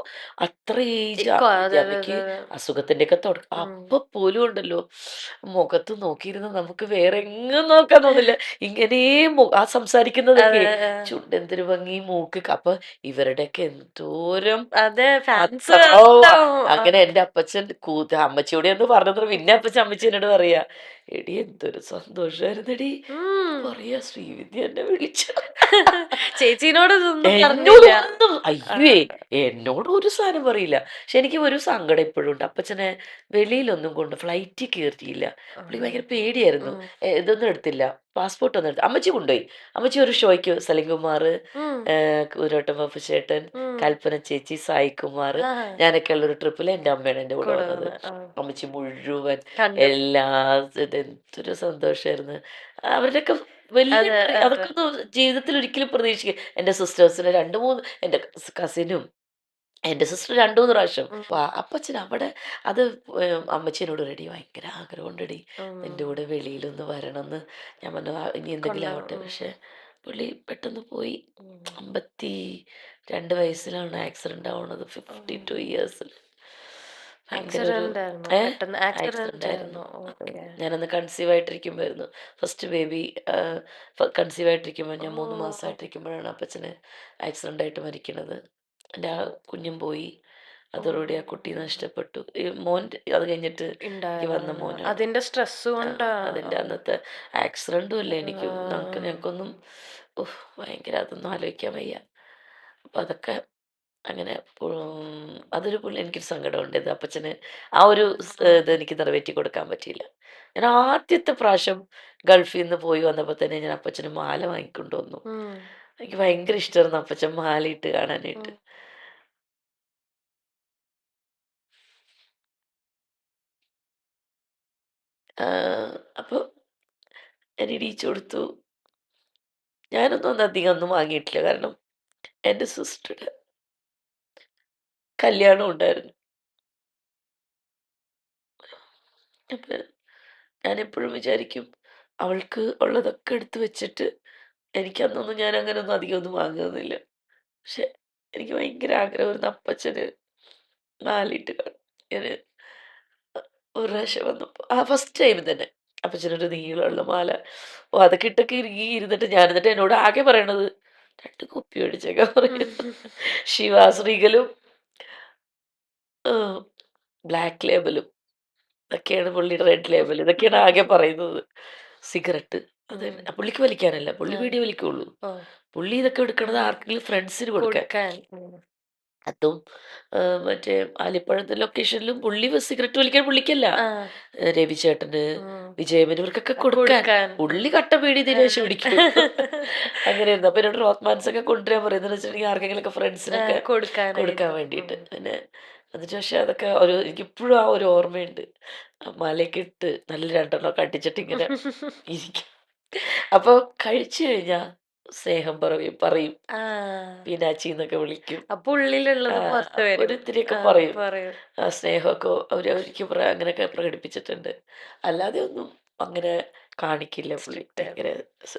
അത്ര ഏജ് അമ്മയ്ക്ക് അസുഖത്തിന്റെ ഒക്കെ അപ്പൊ പോലും ഉണ്ടല്ലോ മുഖത്ത് നോക്കിയിരുന്ന നമുക്ക് വേറെ എങ്ങും നോക്കാൻ തോന്നില്ല. ഇങ്ങനെ ആ സംസാരിക്കുന്നതൊക്കെ ചുണ്ട് എന്തൊരു ഭംഗി മൂക്ക്. അപ്പൊ ഇവരുടെയൊക്കെ എന്തോരം അങ്ങനെ എന്റെ അപ്പച്ചൻ അമ്മച്ചിയോടെ ഒന്ന് പറഞ്ഞത്. പിന്നെ അപ്പച്ചൻ അമ്മച്ചി എന്നോട് പറയാ, എടി എന്തൊരു സന്തോഷായിരുന്നെടി പറയാ ശ്രീവിദ്യ എന്നെ വിളിച്ചു. ചേച്ചിനോട് അയ്യേ എന്നോട് ഒരു സാധനം പറയില്ല. പക്ഷെ എനിക്ക് ഒരു സങ്കടം ഇപ്പോഴും ഉണ്ട്. അപ്പച്ചനെ വെളിയിലൊന്നും കൊണ്ട് ഫ്ലൈറ്റിൽ കയറ്റിയില്ല. പുള്ളി ഭയങ്കര പേടിയായിരുന്നു. ഇതൊന്നും എടുത്തില്ല, പാസ്പോർട്ട് ഒന്നും എടുത്തു. അമ്മച്ചി കൊണ്ടുപോയി. അമ്മച്ചി ഒരു ഷോയ്ക്ക് സലിംകുമാർ, കുതിരോട്ടം പപ്പുചേട്ടൻ, കൽപ്പന ചേച്ചി, സായികുമാർ, ഞാനൊക്കെ ഉള്ളൊരു ട്രിപ്പിൽ എന്റെ അമ്മയാണ് എന്റെ കൂടെ വന്നത്. അമ്മച്ചി മുഴുവൻ എല്ലാ എന്തൊരു സന്തോഷമായിരുന്നു. അവരുടെയൊക്കെ വലിയ അതൊക്കെ ജീവിതത്തിൽ ഒരിക്കലും പ്രതീക്ഷിക്കുക. എന്റെ സിസ്റ്റേഴ്സിന് 2-3 എന്റെ കസിനും എന്റെ സിസ്റ്റർ 2-3 പ്രാവശ്യം. അപ്പച്ചൻ അവിടെ അത് അമ്മച്ചനോട് റെഡി ഭയങ്കര ആഗ്രഹമുണ്ടടി നിന്റെ കൂടെ വെളിയിലൊന്ന് വരണമെന്ന്. ഞാൻ പറഞ്ഞു ഇനി എന്തെങ്കിലും ആവട്ടെ. പക്ഷെ പുള്ളി പെട്ടെന്ന് പോയി. 2 വയസ്സിലാണ് ആക്സിഡന്റ് ആവുന്നത്. 52 ഇയേഴ്സിൽ. ഭയങ്കര ഒരു ആക്സിഡന്റ് ആയിരുന്നു, പെട്ടെന്ന് ആക്സിഡന്റ് ആക്സിഡന്റ് ആയിരുന്നു. ആയിരുന്നു. ഓക്കെ. ഞാനന്ന് കൺസീവ് ആയിട്ടിരിക്കുമ്പോഴായിരുന്നു ഫസ്റ്റ് ബേബി. കൺസീവ് ആയിട്ടിരിക്കുമ്പോൾ ഞാൻ 3 ഓ. മാസമായിട്ടിരിക്കുമ്പോഴാണ് അപ്പച്ചന് ആക്സിഡന്റ് ആയിട്ട് മരിക്കണത്. എൻ്റെ ആ കുഞ്ഞും പോയി. അതോടുകൂടി ആ കുട്ടി നഷ്ടപ്പെട്ടു. ഈ മോൻ അത് കഴിഞ്ഞിട്ട് എനിക്ക് വന്ന മോനാണ്. അതിന്റെ സ്ട്രെസ് കൊണ്ടാ. അതിൻ്റെ അന്നത്തെ ആക്സിഡന്റും അല്ലേ എനിക്ക് ഞങ്ങൾക്കൊന്നും ഭയങ്കര അതൊന്നും ആലോചിക്കാൻ വയ്യ. അപ്പം അതൊക്കെ അങ്ങനെ അതൊരു എനിക്കൊരു സങ്കടമുണ്ട്. ഇത് അപ്പച്ചന് ആ ഒരു ഇത് എനിക്ക് നിറവേറ്റി കൊടുക്കാൻ പറ്റിയില്ല. ഞാൻ ആദ്യത്തെ പ്രാവശ്യം ഗൾഫിൽ നിന്ന് പോയി വന്നപ്പോൾ തന്നെ ഞാൻ അപ്പച്ചന് മാല വാങ്ങിക്കൊണ്ട് വന്നു. എനിക്ക് ഭയങ്കര ഇഷ്ടമായിരുന്നു അപ്പച്ചൻ മാലയിട്ട് കാണാനായിട്ട്. അപ്പോൾ ഞാൻ ഇടിയിച്ചു കൊടുത്തു. ഞാനൊന്നും അധികം ഒന്നും വാങ്ങിയിട്ടില്ല. കാരണം എൻ്റെ സിസ്റ്ററുടെ കല്യാണം ഉണ്ടായിരുന്നു. അപ്പം ഞാനെപ്പോഴും വിചാരിക്കും അവൾക്ക് ഉള്ളതൊക്കെ എടുത്ത് വെച്ചിട്ട് എനിക്കന്നൊന്നും ഞാൻ അങ്ങനെയൊന്നും അധികം ഒന്നും വാങ്ങുന്നില്ല. പക്ഷെ എനിക്ക് ഭയങ്കര ആഗ്രഹമായിരുന്നു അപ്പച്ചന് മാലയിട്ട് കാണാൻ. ഞാൻ ഒരു പ്രാവശ്യം വന്നപ്പോൾ ഫസ്റ്റ് ടൈം തന്നെ അപ്പച്ചനൊരു നീളമുള്ള മാല അതൊക്കെ ഇട്ടൊക്കെ ഇരുന്നിട്ട് ഞാനിന്നിട്ട് എന്നോട് ആകെ പറയണത് 2 കുപ്പി മേടിച്ചേക്കാൻ പറയുന്നു. ശിവാശ്രീകലും ബ്ലാക്ക് ലേബലും ഇതൊക്കെയാണ് പുള്ളിയുടെ റെഡ് ലേബൽ. ഇതൊക്കെയാണ് ആകെ പറയുന്നത്. സിഗരറ്റ് അത് പുള്ളിക്ക് വലിക്കാനല്ല, പുള്ളി ബീഡി വലിക്കുള്ളൂ. പുള്ളി ഇതൊക്കെ എടുക്കണത് ആർക്കെങ്കിലും ഫ്രണ്ട്സിന് കൊടുക്കാൻ. അതും മറ്റേ ആലിപ്പഴത്തെ ലൊക്കേഷനിലും പുള്ളി സിഗരറ്റ് വലിക്കാൻ പുള്ളിക്കല്ല, രവിചേട്ടന്, വിജയമന് ഇവർക്കൊക്കെ കൊടുക്കാൻ. പുള്ളി കട്ട ബീഡി ദിനേശ് പിടിക്കും. അങ്ങനെയായിരുന്നു. അപ്പൊ എന്നോട് റോത്ത്മാൻസ് ഒക്കെ കൊണ്ടുവരാൻ പറയുന്നത് വെച്ചിട്ടുണ്ടെങ്കിൽ ആർക്കെങ്കിലും ഒക്കെ ഫ്രണ്ട്സിനൊക്കെ കൊടുക്കാൻ വേണ്ടിയിട്ട്. പിന്നെ എന്നിട്ട് പക്ഷെ അതൊക്കെ എനിക്കിപ്പോഴും ആ ഒരു ഓർമ്മയുണ്ട്. മലയൊക്കെ ഇട്ട് നല്ല 2 എണ്ണമൊക്കെ അടിച്ചിട്ട് ഇങ്ങനെ ഇരിക്കും. അപ്പൊ കഴിച്ചു കഴിഞ്ഞാ സ്നേഹം പറയും പീനാച്ചി എന്നൊക്കെ വിളിക്കും. അപ്പൊ ഉള്ളിലുള്ളത് പുറത്ത് വരും. ഒരു ഇത്തിരിയൊക്കെ പറയും. ആ സ്നേഹമൊക്കെ അവർക്ക് അങ്ങനെയൊക്കെ പ്രകടിപ്പിച്ചിട്ടുണ്ട്. അല്ലാതെ ഒന്നും അങ്ങനെ കാണിക്കില്ല. പുള്ളി ഭയങ്കര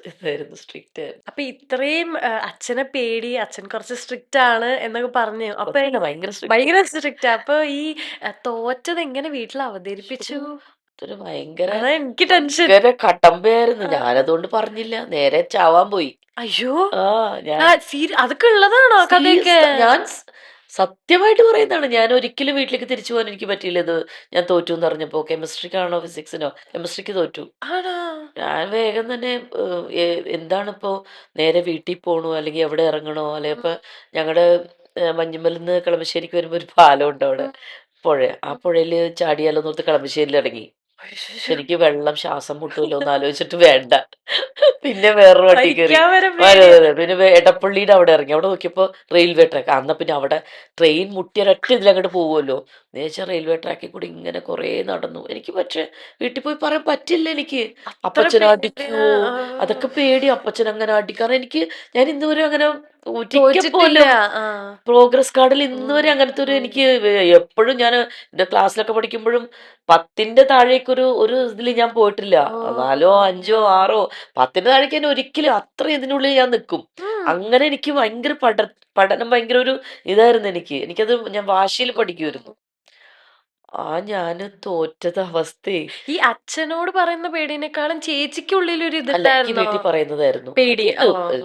ഇതായിരുന്നു, സ്ട്രിക്റ്റ് ആയിരുന്നു. അപ്പൊ ഇത്രയും അച്ഛനെ പേടി, അച്ഛൻ കുറച്ച് സ്ട്രിക്റ്റ് ആണ് എന്നൊക്കെ പറഞ്ഞു. അപ്പൊ ഭയങ്കര സ്ട്രിക്റ്റ്. അപ്പൊ ഈ തോറ്റത് എങ്ങനെ വീട്ടിൽ അവതരിപ്പിച്ചു? എനിക്ക് ഭയങ്കര കട്ടമ്പയായിരുന്നു. ഞാനതുകൊണ്ട് പറഞ്ഞില്ല, നേരെ ചാവാൻ പോയി. അയ്യോ, അതൊക്കെ ഉള്ളതാണോ കഥയൊക്കെ? ഞാൻ സത്യമായിട്ട് പറയുന്നതാണ്. ഞാൻ ഒരിക്കലും വീട്ടിലേക്ക് തിരിച്ചു പോകാൻ എനിക്ക് പറ്റിയില്ല. ഇത് ഞാൻ തോറ്റു എന്ന് പറഞ്ഞപ്പോ. കെമിസ്ട്രിക്കാണോ ഫിസിക്സിനോ? കെമിസ്ട്രിക്ക് തോറ്റു. ഞാൻ വേഗം തന്നെ എന്താണിപ്പോ നേരെ വീട്ടിൽ പോകണോ അല്ലെങ്കിൽ എവിടെ ഇറങ്ങണോ? അല്ലെങ്കിൽ ഇപ്പൊ ഞങ്ങളുടെ മഞ്ഞുമലിന്ന് കളമശ്ശേരിക്ക് വരുമ്പോ ഒരു പാലം ഉണ്ട് അവിടെ, പുഴ. ആ പുഴയിൽ ചാടിയാലോ എന്നോർത്ത് കളമശ്ശേരിയിൽ ഇറങ്ങി. എനിക്ക് വെള്ളം ശ്വാസം മുട്ടുമല്ലോ എന്ന് ആലോചിച്ചിട്ട് വേണ്ട. പിന്നെ വേറൊരു വണ്ടി കയറി. പിന്നെ എടപ്പള്ളിയുടെ അവിടെ ഇറങ്ങി. അവിടെ നോക്കിയപ്പോ റെയിൽവേ ട്രാക്ക്. അന്ന് പിന്നെ അവിടെ ട്രെയിൻ മുട്ടിയൊരൊറ്റ ഇതിലങ്ങോട്ട് പോകുമല്ലോ എന്ന് വെച്ചാൽ റെയിൽവേ ട്രാക്കിൽ കൂടി ഇങ്ങനെ കുറേ നടന്നു. എനിക്ക് പക്ഷെ വീട്ടിൽ പോയി പറയാൻ പറ്റില്ല. എനിക്ക് അപ്പച്ചനെ അടിക്കുവോ അതൊക്കെ പേടി. അപ്പച്ചൻ അങ്ങനെ അടിക്കാറ് ഞാൻ ഇന്നുവരെ അങ്ങനെ പോലും പ്രോഗ്രസ് കാർഡിൽ ഇന്നുവരെ അങ്ങനത്തെ ഒരു എനിക്ക് എപ്പോഴും ഞാൻ എന്റെ ക്ലാസ്സിലൊക്കെ പഠിക്കുമ്പോഴും 10ന്റെ താഴേക്കൊരു ഇതിൽ ഞാൻ പോയിട്ടില്ല. 4, 5, 6 10ന്റെ താഴേക്ക് ഞാൻ ഒരിക്കലും അത്ര ഇതിനുള്ളിൽ ഞാൻ നിൽക്കും. അങ്ങനെ എനിക്ക് ഭയങ്കര പഠനം ഭയങ്കര ഒരു ഇതായിരുന്നു. എനിക്കത് ഞാൻ വാശിയിൽ പഠിക്കുമായിരുന്നു. ഞാന് തോറ്റത് അവസ്ഥയെ. ഈ അച്ഛനോട് പറയുന്ന പേടിനേക്കാളും ചേച്ചിക്കുള്ളിലൊരു വീട്ടിൽ പറയുന്നതായിരുന്നു പേടി.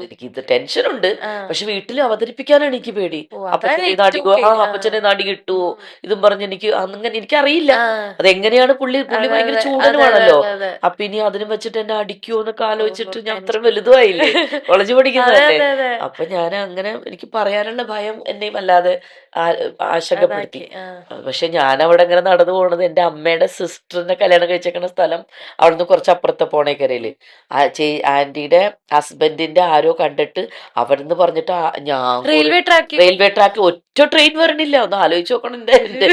എനിക്ക് ഇത് ടെൻഷനുണ്ട്, പക്ഷെ വീട്ടിൽ അവതരിപ്പിക്കാനാണ് എനിക്ക് പേടി. അപ്പച്ചനെ നടി കിട്ടുവോ ഇതും പറഞ്ഞ് അങ്ങനെ എനിക്കറിയില്ല അതെങ്ങനെയാണ്. പുള്ളി ഭയങ്കര ചൂടനുമാണല്ലോ. അപ്പൊ ഇനി അതിനും വെച്ചിട്ട് എന്നെ അടിക്കുവോ എന്നൊക്കെ ആലോചിച്ചിട്ട് ഞാൻ അത്ര വലുതുമായില്ലേ, കോളേജ് പഠിക്കുന്നതല്ലേ. അപ്പൊ ഞാൻ അങ്ങനെ എനിക്ക് പറയാനുള്ള ഭയം എന്നെയും വല്ലാതെ ആശങ്കപ്പെടുത്തി. പക്ഷെ ഞാൻ അവിടെ ഇങ്ങനെ നടന്നു പോണത് എന്റെ അമ്മയുടെ സിസ്റ്ററിന്റെ കല്യാണം കഴിച്ചേക്കുന്ന സ്ഥലം അവിടുന്ന് കുറച്ച് അപ്പുറത്തെ പോണേക്കരയില് ആന്റിയുടെ ഹസ്ബൻഡിന്റെ ആരോ കണ്ടിട്ട് അവിടുന്ന് പറഞ്ഞിട്ട് ഞാൻ റെയിൽവേ ട്രാക്കിൽ ഒറ്റ ട്രെയിൻ വരണില്ല. ഒന്ന് ആലോചിച്ച് നോക്കണം. എന്റെ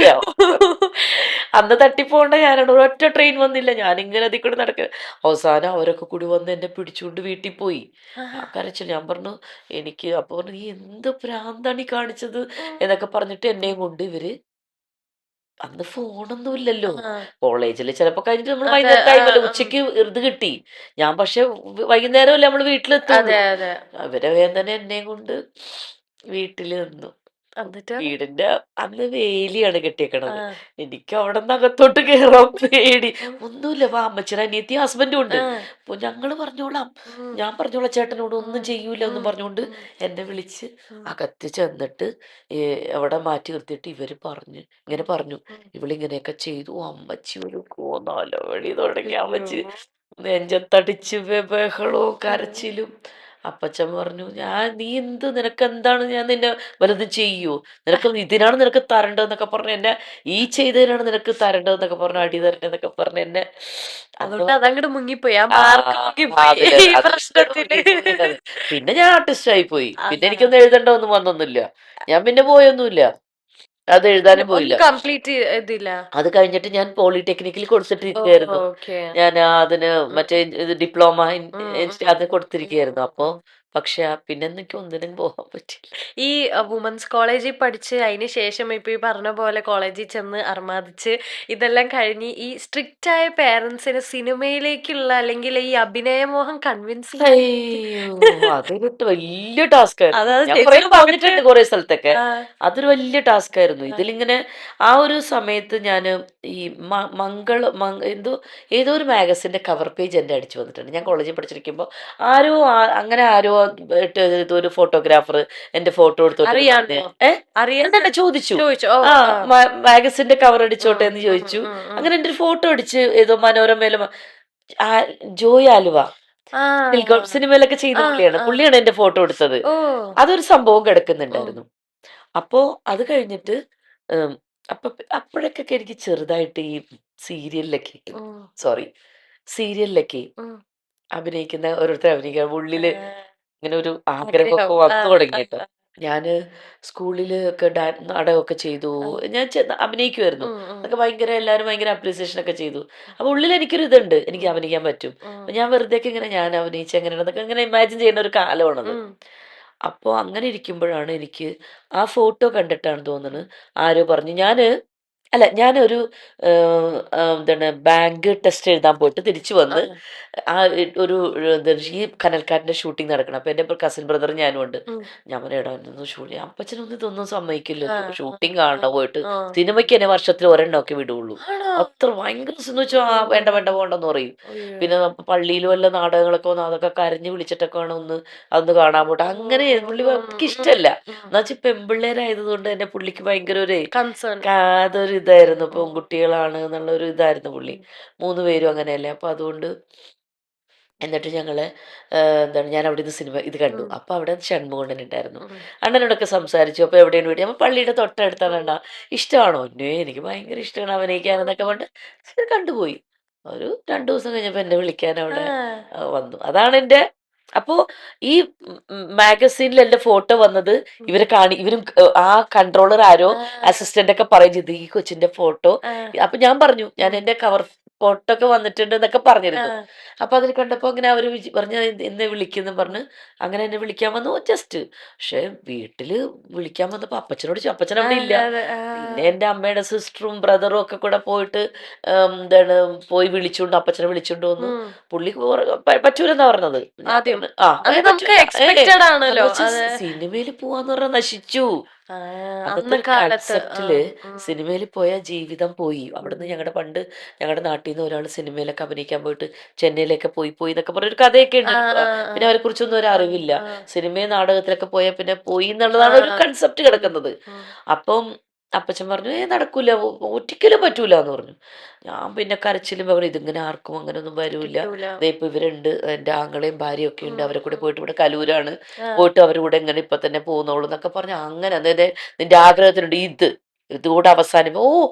അന്ന് തട്ടിപ്പോണ്ട ഞാനാണ്. ഒറ്റ ട്രെയിൻ വന്നില്ല. ഞാനിങ്ങനെ അതിൽ കൂടെ നടക്കുക. അവസാനം അവരൊക്കെ കൂടി വന്ന് എന്നെ പിടിച്ചുകൊണ്ട് വീട്ടിൽ പോയി. കരച്ചിൽ. ഞാൻ പറഞ്ഞു അപ്പൊ പറഞ്ഞു നീ എന്ത് ഭ്രാന്താണ് ഈ കാണിച്ചത് എന്നൊക്കെ പറഞ്ഞിട്ട് എന്നെയും കൊണ്ട് ഇവര്, അന്ന് ഫോണൊന്നും ഇല്ലല്ലോ. കോളേജിൽ ചിലപ്പോ കഴിഞ്ഞിട്ട് നമ്മൾ വൈകുന്നേരം ടൈമല്ലേ, ഉച്ചക്ക് ഇത് കിട്ടി. ഞാൻ പക്ഷെ വൈകുന്നേരം അല്ലേ നമ്മള് വീട്ടിലെത്തും. അവരെ വേഗം തന്നെ എന്നെയും കൊണ്ട് വീട്ടില് നിന്നു. എന്നിട്ട് വീടിന്റെ അന്ന് വേലിയാണ് കെട്ടിയേക്കണത്. എനിക്ക് അവിടെന്ന് അകത്തോട്ട് കേറാൻ പേടി. ഒന്നുമില്ല, അപ്പൊ അമ്മച്ചിയുടെ അനിയത്തി ഹസ്ബൻഡും ഉണ്ട്. അപ്പൊ ഞങ്ങള് പറഞ്ഞോളാം, ഞാൻ പറഞ്ഞോളാം ചേട്ടനോട്, ഒന്നും ചെയ്യൂല എന്നും പറഞ്ഞുകൊണ്ട് എന്നെ വിളിച്ച് അകത്ത് ചെന്നിട്ട് അവിടെ മാറ്റി നിർത്തിയിട്ട് ഇവര് ഇങ്ങനെ പറഞ്ഞു, ഇവളിങ്ങനെയൊക്കെ ചെയ്തു. അമ്മച്ചി ഒരു കോന്നാലവളി തുടങ്ങി. അമ്മച്ചി നെഞ്ചത്തടിച്ച് ബഹളവും കരച്ചിലും. അപ്പച്ചൻ പറഞ്ഞു, നീ നിനക്ക് എന്താണ്, ഞാൻ നിന്നെ വലുതും ചെയ്യൂ, നിനക്ക് ഇതിനാണ് നിനക്ക് തരേണ്ടതെന്നൊക്കെ പറഞ്ഞു എന്നെ, ഈ ചെയ്തതിനാണ് നിനക്ക് തരേണ്ടതെന്നൊക്കെ പറഞ്ഞു, അടി തരേണ്ടതെന്നൊക്കെ പറഞ്ഞു എന്നെ. അതുകൊണ്ട് അതങ്ങോട്ട് മുങ്ങിപ്പോയി, ആ ആ മാർക്ക് മുങ്ങിപ്പോയി അതില് ഈ അത് പ്രശ്നത്തില്. പിന്നെ ഞാൻ ആർട്ടിസ്റ്റ് ആയി പോയി. പിന്നെ അതാ. എനിക്കൊന്നും എഴുതേണ്ട ഒന്നും വന്നൊന്നുമില്ല. ഞാൻ പിന്നെ പോയൊന്നുമില്ല, അത് എഴുതാനും പോയില്ല. ഒന്നും കംപ്ലീറ്റ് ചെയ്തില്ല. അത് കഴിഞ്ഞിട്ട് ഞാൻ പോളിടെക്നിക്കിൽ ഓ, കൊടുത്തിട്ടിരിക്കുകയായിരുന്നു. ഓക്കെ. ഞാൻ അതിന് മറ്റേ ഇത് ഡിപ്ലോമ അത് കൊടുത്തിരിക്കുകയായിരുന്നു. അപ്പോ പക്ഷെ പിന്നെ എനിക്ക് ഒന്നിനും പോകാൻ പറ്റില്ല. ഈ വുമൻസ് കോളേജിൽ പഠിച്ച് അതിന് ശേഷം ഇപ്പൊ ഈ പറഞ്ഞ പോലെ കോളേജിൽ ചെന്ന് അർമാദിച്ച് ഇതെല്ലാം കഴിഞ്ഞ് ഈ സ്ട്രിക്റ്റ് ആയ പേരൻസിന് സിനിമയിലേക്കുള്ള അല്ലെങ്കിൽ ഈ അഭിനയമോഹം കൺവിൻസ് ചെയ്യാൻ അയ്യോ, അതൊരു വലിയ ടാസ്ക് ആയിരുന്നു. അതായത് ഞാൻ കുറെ ചേച്ചിയുടെ മുഖത്ത് പറഞ്ഞിട്ടുണ്ട് കുറെ സ്ഥലത്തൊക്കെ. ആ, അതൊരു വലിയ ടാസ്ക് ആയിരുന്നു. ഇതിലിങ്ങനെ ആ ഒരു സമയത്ത് ഞാൻ ഈ എന്തോ ഏതോ ഒരു മാഗസിന്റെ കവർ പേജ് എന്റെ അടിച്ചു വന്നിട്ടുണ്ട്. ഞാൻ കോളേജിൽ പഠിച്ചിരിക്കുമ്പോൾ അങ്ങനെ ആരോ ഒരു ഫോട്ടോഗ്രാഫർ എന്റെ ഫോട്ടോ എടുത്തോട്ട് അറിയാണ്ടോ? എന്നെ ചോദിച്ചു, ചോദിച്ചോ? ഓ, ആ ആ. മാഗസിന്റെ കവർ അടിച്ചോട്ടെ എന്ന് ചോദിച്ചു. അങ്ങനെ എന്റെ ഒരു ഫോട്ടോ അടിച്ച് ഏതോ മനോരമയിലും ജോയ് ആലുവ ആ, സിനിമയിലൊക്കെ ചെയ്ത ആ, പുള്ളിയാണ്. ആ. പുള്ളിയാണ് എന്റെ ഫോട്ടോ എടുത്തത്. ഓ, അതൊരു സംഭവം ഉം, കിടക്കുന്നുണ്ടായിരുന്നു. അപ്പോ അത് കഴിഞ്ഞിട്ട് ഉം, അപ്പൊ അപ്പോഴൊക്കെ എനിക്ക് ചെറുതായിട്ട് ഈ സീരിയലിലൊക്കെ ഉം, സോറി സീരിയലിലൊക്കെ ഉം. അഭിനയിക്കുന്ന ഓരോരുത്തർ അഭിനയിക്കാൻ ഉള്ളില് ഇങ്ങനെ ഒരു ആഗ്രഹം. ആഗ്രഹമൊക്കെ ആ, വന്നു ആ, തുടങ്ങിയിട്ട്, ആ, ഞാന് സ്കൂളില് ഒക്കെ നാടകമൊക്കെ ചെയ്തു. ആ. ഞാൻ അഭിനയിക്കുമായിരുന്നു. ഉം, ഉം, അതൊക്കെ എല്ലാവരും ഭയങ്കര അപ്രീസിയേഷൻ ഒക്കെ ചെയ്തു. അപ്പൊ ഉള്ളിൽ എനിക്കൊരു ഇതുണ്ട്, എനിക്ക് ഉം, അഭിനയിക്കാൻ പറ്റും. ഉം, അപ്പൊ ഞാൻ വെറുതെ ഇങ്ങനെ ഞാൻ അഭിനയിച്ച എങ്ങനെയാണെന്നൊക്കെ ഇങ്ങനെ ഇമാജിൻ ചെയ്യുന്ന ഒരു കാലമാണത്. ഉം. അപ്പോൾ അങ്ങനെ ഇരിക്കുമ്പോഴാണ് എനിക്ക് ആ ഫോട്ടോ കണ്ടിട്ടാണ് തോന്നുന്നത്, ആരോ പറഞ്ഞു, ഞാനൊരു എന്താണ് ബാങ്ക് ടെസ്റ്റ് എഴുതാൻ പോയിട്ട് തിരിച്ചു ആ, വന്ന് ഒരു എന്താണ് ഈ കനൽക്കാറ്റിന്റെ ഷൂട്ടിംഗ് നടക്കണം. അപ്പൊ എന്റെ കസിൻ ബ്രദർ ഞാനും ഉണ്ട്. ഉം. ഞാൻ പറയാം, എടാ ഇതൊന്നും അപ്പച്ചനൊന്നും ഇതൊന്നും സമ്മതിക്കില്ല, ആ, ആ, ഷൂട്ടിംഗ് ആ, കാണണം പോയിട്ട്. ആ. സിനിമയ്ക്ക് തന്നെ വർഷത്തിൽ ഒരെണ്ണമൊക്കെ വിടുള്ളൂ. ആണോ? അത്ര ഭയങ്കര എന്ന് വെച്ചാൽ വേണ്ട വേണ്ട പോകണ്ടെന്ന് പറയും. അയ്യോ. പിന്നെ പള്ളിയിൽ വല്ല നാടകങ്ങളൊക്കെ വന്ന് അതൊക്കെ കരഞ്ഞു വിളിച്ചിട്ടൊക്കെ വേണം അതൊന്ന് കാണാൻ പോട്ടെ. അങ്ങനെ പുള്ളിക്ക് ഇഷ്ടമല്ല. എന്നുവെച്ചാൽ പെൺപിള്ളേരായതുകൊണ്ട് തന്നെ പുള്ളിക്ക് ഭയങ്കര ഒരു കൺസേൺ. അതൊരു ഇതായിരുന്നു, പെൺകുട്ടികളാണ് എന്നുള്ള ഒരു ഇതായിരുന്നു പുള്ളി. 3 പേരും അങ്ങനെയല്ലേ. അപ്പൊ അതുകൊണ്ട് എന്നിട്ട് എന്താണ്, ഞാൻ അവിടെ നിന്ന് സിനിമ ഇത് കണ്ടു. അപ്പൊ അവിടെ ഷൺമുഖണ്ണൻ ഉണ്ടായിരുന്നു. അണ്ണനോടൊക്കെ സംസാരിച്ചു. അപ്പൊ എവിടെയാണ് വീട്? അപ്പൊ പള്ളിയുടെ തൊട്ടടുത്താണ് അണ്ണ. ഇഷ്ടമാണോ? എനിക്ക് ഭയങ്കര ഇഷ്ടമാണ് അഭിനയിക്കാനെന്നൊക്കെ പറഞ്ഞിട്ട് കണ്ടുപോയി. ഒരു 2 ദിവസം കഴിഞ്ഞപ്പോ എന്നെ വിളിക്കാൻ അവിടെ വന്നു. അതാണ് എന്റെ. അപ്പോ ഈ മാഗസീനിൽ എന്റെ ഫോട്ടോ വന്നത് ഇവരും ആ കൺട്രോളർ ആരോ അസിസ്റ്റന്റ് ഒക്കെ പറയും ചെയ്തു, ഈ കൊച്ചിന്റെ ഫോട്ടോ. അപ്പൊ ഞാൻ പറഞ്ഞു, ഞാൻ എന്റെ കവർ ഫോട്ടോ ഒക്കെ വന്നിട്ടുണ്ട് എന്നൊക്കെ പറഞ്ഞിരുന്നു. അപ്പൊ അതിൽ കണ്ടപ്പോ അങ്ങനെ അവര് പറഞ്ഞ എന്നെ വിളിക്കുന്നു പറഞ്ഞ് അങ്ങനെ എന്നെ വിളിക്കാൻ വന്നു ജസ്റ്റ്. പക്ഷെ വീട്ടില് വിളിക്കാൻ വന്നപ്പോ അപ്പച്ചൻ അവിടെ ഇല്ല. പിന്നെ എന്റെ അമ്മയുടെ സിസ്റ്ററും ബ്രദറും ഒക്കെ കൂടെ പോയിട്ട് എന്താണ് പോയി അപ്പച്ചനെ വിളിച്ചോണ്ട് വന്നു. പുള്ളിക്ക് പറ്റൂലെന്നാ പറഞ്ഞത്. ഞാൻ ആദ്യം പറഞ്ഞു, ആ നമുക്ക് എക്സ്പെക്റ്റഡ് ആണല്ലോ. സിനിമയിൽ പോവാന്ന് പറഞ്ഞാൽ നശിച്ചു. അന്നത്തെ അന്ന് ഒരു കാലത്ത് കൺസെപ്റ്റില് സിനിമയിൽ പോയാൽ ജീവിതം പോയി. അവിടുന്ന് ഞങ്ങളുടെ നാട്ടിൽ നിന്ന് ഒരാൾ സിനിമയിലൊക്കെ അഭിനയിക്കാൻ പോയിട്ട് ചെന്നൈയിലൊക്കെ പോയി എന്നൊക്കെ പറഞ്ഞൊരു കഥയൊക്കെ ഉണ്ട്. പിന്നെ അവരെ കുറിച്ചൊന്നും ഒരു അറിവില്ല. സിനിമയും നാടകത്തിലൊക്കെ പോയാൽ പിന്നെ പോയി എന്നുള്ളതാണ് ഒരു കൺസെപ്റ്റ് കിടക്കുന്നത്. അപ്പം അപ്പച്ചൻ പറഞ്ഞു, നടക്കൂല, ഒരിക്കലും പറ്റൂല എന്ന് പറഞ്ഞു. ഞാൻ പിന്നെ കരച്ചിലും പറഞ്ഞു, ഇതിങ്ങനെ ആർക്കും അങ്ങനെ ഒന്നും വരൂല. ഇപ്പൊ ഇവരുണ്ട്, എന്റെ ആങ്ങളെയും ഭാര്യയും ഒക്കെ ഉണ്ട്, അവരെ കൂടെ പോയിട്ട് ഇവിടെ കലൂരാണ്, പോയിട്ട് അവരുടെ കൂടെ എങ്ങനെ ഇപ്പൊ തന്നെ പോകുന്നോളൂ എന്നൊക്കെ പറഞ്ഞു. അങ്ങനെ അതായത് നിന്റെ ആഗ്രഹത്തിനുണ്ട് ഇതുകൂടെ അവസാനം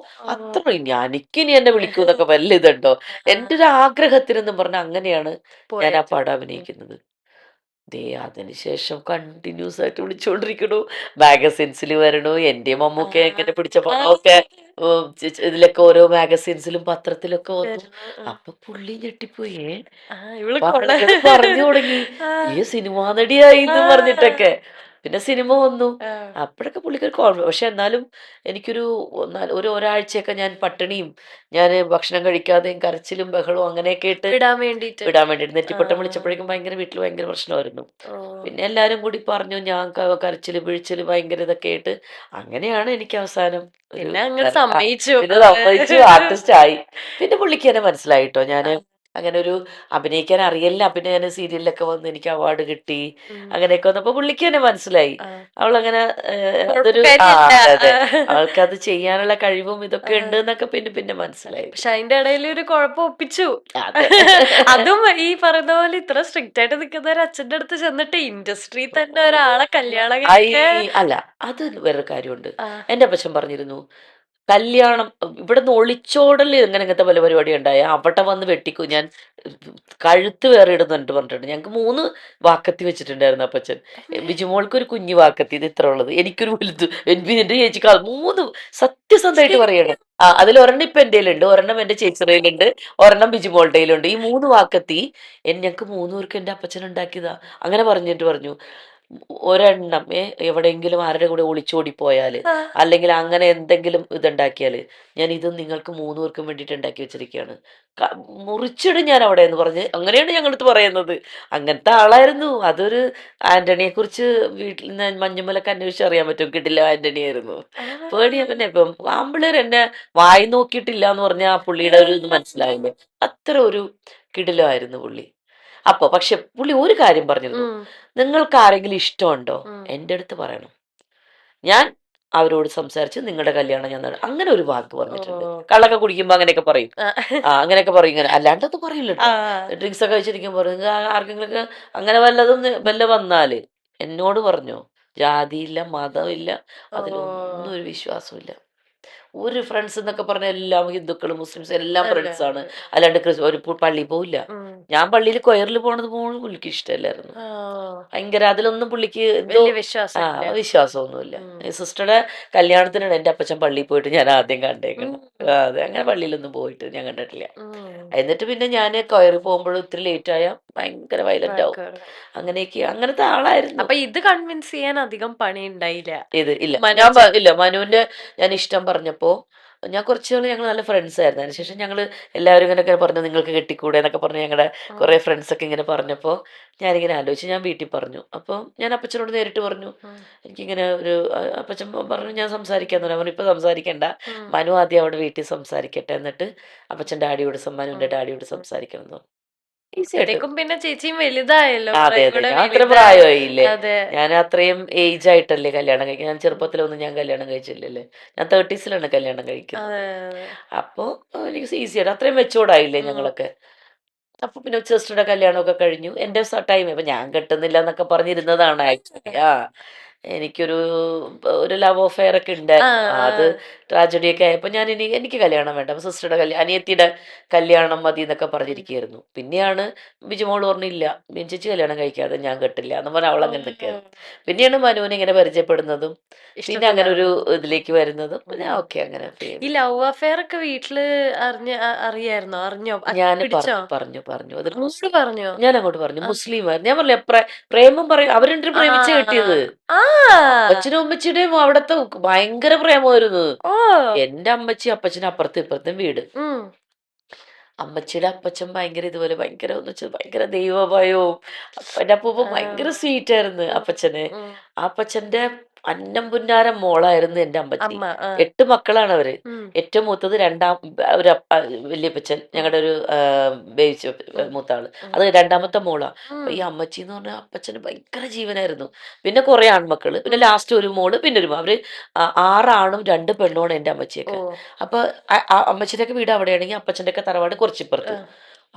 അത്ര എനിക്കിനി എന്നെ വിളിക്കൂ എന്നൊക്കെ വല്ല ഇതുണ്ടോ. എന്റെ ഒരു ആഗ്രഹത്തിനെന്നും പറഞ്ഞ അങ്ങനെയാണ് ഞാൻ ആ പടം അഭിനയിക്കുന്നത്. അതിനുശേഷം കണ്ടിന്യൂസ് ആയിട്ട് വിളിച്ചോണ്ടിരിക്കണു, മാഗസിൻസിൽ വരണു. എന്റെയും മമ്മൂക്കെ എങ്ങനെ പിടിച്ച പടമൊക്കെ ഇതിലൊക്കെ ഓരോ മാഗസിൻസിലും പത്രത്തിലൊക്കെ വന്നു. അപ്പൊ പുള്ളി ഞെട്ടിപ്പോയേ. അപ്പൊ ആളുകൾ പറഞ്ഞു തുടങ്ങി, സിനിമാ നടിയായി എന്ന് പറഞ്ഞിട്ടൊക്കെ. പിന്നെ സിനിമ വന്നു. അപ്പോഴൊക്കെ പുള്ളിക്കൊരു പക്ഷെ എന്നാലും എനിക്കൊരു ഒരാഴ്ചയൊക്കെ ഞാൻ പട്ടിണിയും ഞാൻ ഭക്ഷണം കഴിക്കാതെയും കരച്ചിലും ബഹളവും അങ്ങനെയൊക്കെ ഇട്ട് വിടാൻ വേണ്ടിട്ട് വിടാൻ വേണ്ടിയിട്ട് നെറ്റിപ്പട്ടം വിളിച്ചപ്പോഴേക്കും വീട്ടിൽ ഭയങ്കര പ്രശ്നമായിരുന്നു. പിന്നെ എല്ലാരും കൂടി പറഞ്ഞു, ഞാൻ കരച്ചില് പിഴിച്ചില് ഭയങ്കര ഇതൊക്കെ ആയിട്ട് അങ്ങനെയാണ് എനിക്ക് അവസാനം പിന്നെ അങ്ങനെ സമ്മതിച്ചു. പിന്നെ സമ്മതിച്ചു, ആർട്ടിസ്റ്റ് ആയി. പിന്നെ പുള്ളിക്ക് എന്നെ മനസ്സിലായിട്ടോ, ഞാന് അങ്ങനെ ഒരു അഭിനയിക്കാൻ അറിയില്ല. പിന്നെ ഞാൻ സീരിയലിലൊക്കെ വന്ന് എനിക്ക് അവാർഡ് കിട്ടി. അങ്ങനെയൊക്കെ വന്നപ്പോ പുള്ളിക്ക് തന്നെ മനസ്സിലായി അവളങ്ങനെ അതൊരു അതെ അവൾക്കത് ചെയ്യാനുള്ള കഴിവും ഇതൊക്കെ ഉണ്ട് എന്നൊക്കെ പിന്നെ പിന്നെ മനസ്സിലായി. പക്ഷെ അതിന്റെ ഇടയിൽ ഒരു കുഴപ്പം ഒപ്പിച്ചു. അതും ഈ പറയുന്ന പോലെ ഇത്ര സ്ട്രിക്റ്റ് ആയിട്ട് നിൽക്കുന്ന ഒരു അച്ഛന്റെ അടുത്ത് ചെന്നിട്ട് ഇൻഡസ്ട്രി തന്നെ ഒരാളെ കല്യാണം അല്ല, അത് വേറൊരു കാര്യമുണ്ട്. എന്റെ അപ്പച്ചൻ പറഞ്ഞിരുന്നു, കല്യാണം ഇവിടുന്ന് ഒളിച്ചോടൽ അങ്ങനത്തെ പല പരിപാടി ഉണ്ടായ അവിടെ വന്ന് വെട്ടിക്കും ഞാൻ, കഴുത്ത് വേറെ ഇടുന്നുണ്ട് പറഞ്ഞിട്ടുണ്ട്. ഞങ്ങൾക്ക് 3 വാക്കത്തി വെച്ചിട്ടുണ്ടായിരുന്നു അപ്പച്ചൻ. ബിജുമോൾക്ക് ഒരു കുഞ്ഞു വാക്കത്തി, ഇത് ഇത്ര ഉള്ളത്, എനിക്കൊരു വലുത്, എന്റെ ചേച്ചിക്ക് 3 സത്യസന്ധമായിട്ട് പറയണം. അതിൽ ഒരെണ്ണം ഇപ്പൊ എന്റെ ഉണ്ട്, ഒരെണ്ണം എന്റെ ചേച്ചിയുടെയിലുണ്ട്, ഒരെണ്ണം ബിജുമോളുടെ ഉണ്ട്. ഈ 3 വാക്കത്തി ഞങ്ങൾക്ക് 3 പേർക്ക് എന്റെ അപ്പച്ചൻ ഉണ്ടാക്കിയതാ. അങ്ങനെ പറഞ്ഞു ഒരെണ്ണം എവിടെയെങ്കിലും ആരുടെ കൂടെ ഒളിച്ചോടി പോയാല് അല്ലെങ്കിൽ അങ്ങനെ എന്തെങ്കിലും ഇതുണ്ടാക്കിയാല് ഞാൻ ഇത് നിങ്ങൾക്ക് 3 പേർക്കും വേണ്ടിയിട്ട് ഉണ്ടാക്കി വെച്ചിരിക്കുകയാണ്, മുറിച്ചിടും ഞാൻ അവിടെ എന്ന് പറഞ്ഞ് അങ്ങനെയാണ് ഞങ്ങളടുത്ത് പറയുന്നത്. അങ്ങനത്തെ ആളായിരുന്നു. അതൊരു ആന്റണിയെ കുറിച്ച് വീട്ടിൽ നിന്ന് മഞ്ഞുമലൊക്കെ അന്വേഷിച്ച് അറിയാൻ പറ്റും, കിടില ആന്റണി ആയിരുന്നു. പേടിയാ. പിന്നെ ഇപ്പം ആമ്പിള്ളേർ എന്നെ വായി നോക്കിയിട്ടില്ല എന്ന് പറഞ്ഞാൽ ആ പുള്ളിയുടെ ഒരു ഇത് മനസ്സിലായില്ലേ, അത്ര ഒരു കിടിലമായിരുന്നു പുള്ളി. അപ്പൊ പക്ഷെ പുള്ളി ഒരു കാര്യം പറഞ്ഞിരുന്നു, നിങ്ങൾക്ക് ആരെങ്കിലും ഇഷ്ടമുണ്ടോ എൻ്റെ അടുത്ത് പറയണം, ഞാൻ അവരോട് സംസാരിച്ച് നിങ്ങളുടെ കല്യാണം ഞാൻ അങ്ങനെ ഒരു വാക്ക് പറഞ്ഞിട്ടുണ്ട്. കള്ളൊക്കെ കുടിക്കുമ്പോ അങ്ങനെയൊക്കെ പറയും. അങ്ങനെയൊക്കെ പറയും. ഇങ്ങനെ അല്ലാണ്ടൊന്നും പറയില്ല. ഡ്രിങ്ക്സ് ഒക്കെ കഴിച്ചിരിക്കുമ്പോ പറയും, ആർക്കെങ്കിലും അങ്ങനെ വല്ല വന്നാല് എന്നോട് പറഞ്ഞോ, ജാതിയില്ല മതമില്ല അതിലൊന്നും ഒരു വിശ്വാസമില്ല. ഒരു ഫ്രണ്ട്സ് എന്നൊക്കെ പറഞ്ഞ എല്ലാം ഹിന്ദുക്കളും മുസ്ലിംസ് എല്ലാം ഫ്രണ്ട്സ് ആണ്. അല്ലാണ്ട് ഒരു പള്ളി പോവില്ല. ഞാൻ പള്ളിയിൽ കൊയറിൽ പോണത് പോലും പുള്ളിക്ക് ഇഷ്ടമല്ലായിരുന്നു. ഭയങ്കര അതിലൊന്നും പുള്ളിക്ക് വിശ്വാസമൊന്നുമില്ല. സിസ്റ്ററുടെ കല്യാണത്തിനാണ് എന്റെ അപ്പച്ചൻ പള്ളിയിൽ പോയിട്ട് ഞാൻ ആദ്യം കണ്ടേക്കണം. അതെ, അങ്ങനെ പള്ളിയിലൊന്നും പോയിട്ട് ഞാൻ കണ്ടിട്ടില്ല. എന്നിട്ട് പിന്നെ ഞാൻ കൊയറിൽ പോകുമ്പോഴും ഇത്തിരി ലേറ്റ് ആയ ഭയങ്കര വയലന്റ് ആവും. അങ്ങനെയൊക്കെ അങ്ങനത്തെ ആളായിരുന്നു. അപ്പൊ ഇത് കൺവിൻസ് ചെയ്യാൻ അധികം പണി ഉണ്ടായില്ല. ഇത് ഇല്ല, ഇല്ല. മനുവിന്റെ ഞാൻ ഇഷ്ടം പറഞ്ഞപ്പോ ഞാൻ കുറച്ചുകൾ ഞങ്ങൾ നല്ല ഫ്രണ്ട്സ് ആയിരുന്നു. അതിനുശേഷം ഞങ്ങൾ എല്ലാവരും ഇങ്ങനെയൊക്കെ പറഞ്ഞു, നിങ്ങൾക്ക് കെട്ടിക്കൂടെ എന്നൊക്കെ പറഞ്ഞ് ഞങ്ങളുടെ കുറെ ഫ്രണ്ട്സ് ഒക്കെ ഇങ്ങനെ പറഞ്ഞപ്പോൾ ഞാനിങ്ങനെ ആലോചിച്ച് ഞാൻ വീട്ടിൽ പറഞ്ഞു. അപ്പോൾ ഞാൻ അപ്പച്ചനോട് നേരിട്ട് പറഞ്ഞു, എനിക്കിങ്ങനെ ഒരു അപ്പച്ചൻ പറഞ്ഞു ഞാൻ സംസാരിക്കാന്ന് പറഞ്ഞു. ഇപ്പൊ സംസാരിക്കണ്ട, മനു ആദ്യം അവിടെ വീട്ടിൽ സംസാരിക്കട്ടെ, എന്നിട്ട് അപ്പച്ചൻ മനുവിന്റെ ഡാഡിയോട് സംസാരിക്കണം എന്ന് പറഞ്ഞു. പിന്നെ ചേച്ചിയും വലുതായല്ലോ. അതെ അതെ, ഞാൻ അത്ര പ്രായമായില്ലേ, ഞാൻ അത്രയും ഏജ് ആയിട്ടല്ലേ കല്യാണം കഴിക്കുന്നത്. ഞാൻ ചെറുപ്പത്തിലൊന്നും ഞാൻ കല്യാണം കഴിച്ചില്ലല്ലേ, ഞാൻ 30s കല്യാണം കഴിക്കുന്നത്. അപ്പൊ എനിക്ക് ഈസിയാണ്, അത്രയും മെച്ചൂർഡായില്ലേ ഞങ്ങളൊക്കെ. അപ്പൊ പിന്നെ സിസ്റ്ററുടെ കല്യാണമൊക്കെ കഴിഞ്ഞു. എന്റെ ടൈം ഇപ്പൊ ഞാൻ കെട്ടുന്നില്ല എന്നൊക്കെ പറഞ്ഞിരുന്നതാണ് ആക്ച്വലി. എനിക്കൊരു ലവ് അഫെയർ ഒക്കെ ഉണ്ടായിരുന്നു. അത് ട്രാജഡി ഒക്കെ ആയപ്പോ എനിക്ക് കല്യാണം വേണ്ട, അപ്പൊ സിസ്റ്ററുടെ അനിയത്തിയുടെ കല്യാണം മതി എന്നൊക്കെ പറഞ്ഞിരിക്കുകയായിരുന്നു. പിന്നെയാണ് ബിജുമോൾ പറഞ്ഞില്ല, ചേച്ചി കല്യാണം കഴിക്കാതെ ഞാൻ കെട്ടില്ല എന്ന് പറഞ്ഞാൽ അവൾ അങ്ങനെ നിൽക്കുകയായിരുന്നു. പിന്നെയാണ് മനുവിനെ ഇങ്ങനെ പരിചയപ്പെടുന്നതും പിന്നെ അങ്ങനെ ഒരു ഇതിലേക്ക് വരുന്നതും. പിന്നെ ഓക്കെ അങ്ങനെ. ഈ ലവ് അഫെയർ ഒക്കെ വീട്ടില് അറിയായിരുന്നോ? അറിഞ്ഞോ? ഞാൻ പറഞ്ഞു ഞാൻ അങ്ങോട്ട് പറഞ്ഞു, മുസ്ലിമായിരുന്നു. ഞാൻ പറഞ്ഞില്ല പ്രേമം പറയും, അവർ രണ്ടും പ്രേമിച്ച് കെട്ടിയത്. അപ്പച്ചനും അമ്മച്ചിയുടെയും അവിടത്തെ ഭയങ്കര പ്രേമമായിരുന്നു. എന്റെ അമ്മച്ചി അപ്പച്ചനും അപ്പുറത്തും ഇപ്പുറത്തും വീട്. അമ്മച്ചിയുടെ അപ്പച്ചൻ ഭയങ്കര ഇതുപോലെ ഭയങ്കര ഭയങ്കര ദൈവഭയവും. എന്റെ അപ്പൂപ്പൻ ഭയങ്കര സ്വീറ്റ് ആയിരുന്നു അപ്പച്ചന്. ആ അപ്പച്ചന്റെ അന്നം പുന്നാരം മോളായിരുന്നു എന്റെ അമ്മച്ചി. 8 മക്കളാണ് അവര്. ഏറ്റവും മൂത്തത് ഒരു വല്യപ്പച്ചൻ, ഞങ്ങളുടെ ഒരു ബേബിച്ച് മൂത്താള്, അത് രണ്ടാമത്തെ മോളാ. അപ്പൊ ഈ അമ്മച്ചി എന്ന് പറഞ്ഞാൽ അപ്പച്ചന് ഭയങ്കര ജീവനായിരുന്നു. പിന്നെ കുറെ ആൺമക്കള്, പിന്നെ ലാസ്റ്റ് ഒരു മോള്, പിന്നെ ഒരു അവര് 6 ആണും 2 പെണ്ണുമാണ് എന്റെ അമ്മച്ചിയൊക്കെ. അപ്പൊ അമ്മച്ചിന്റെ ഒക്കെ വീട് അവിടെയാണെങ്കിൽ അപ്പച്ചന്റെ ഒക്കെ തറവാട് കുറച്ചിപ്പുറത്ത്.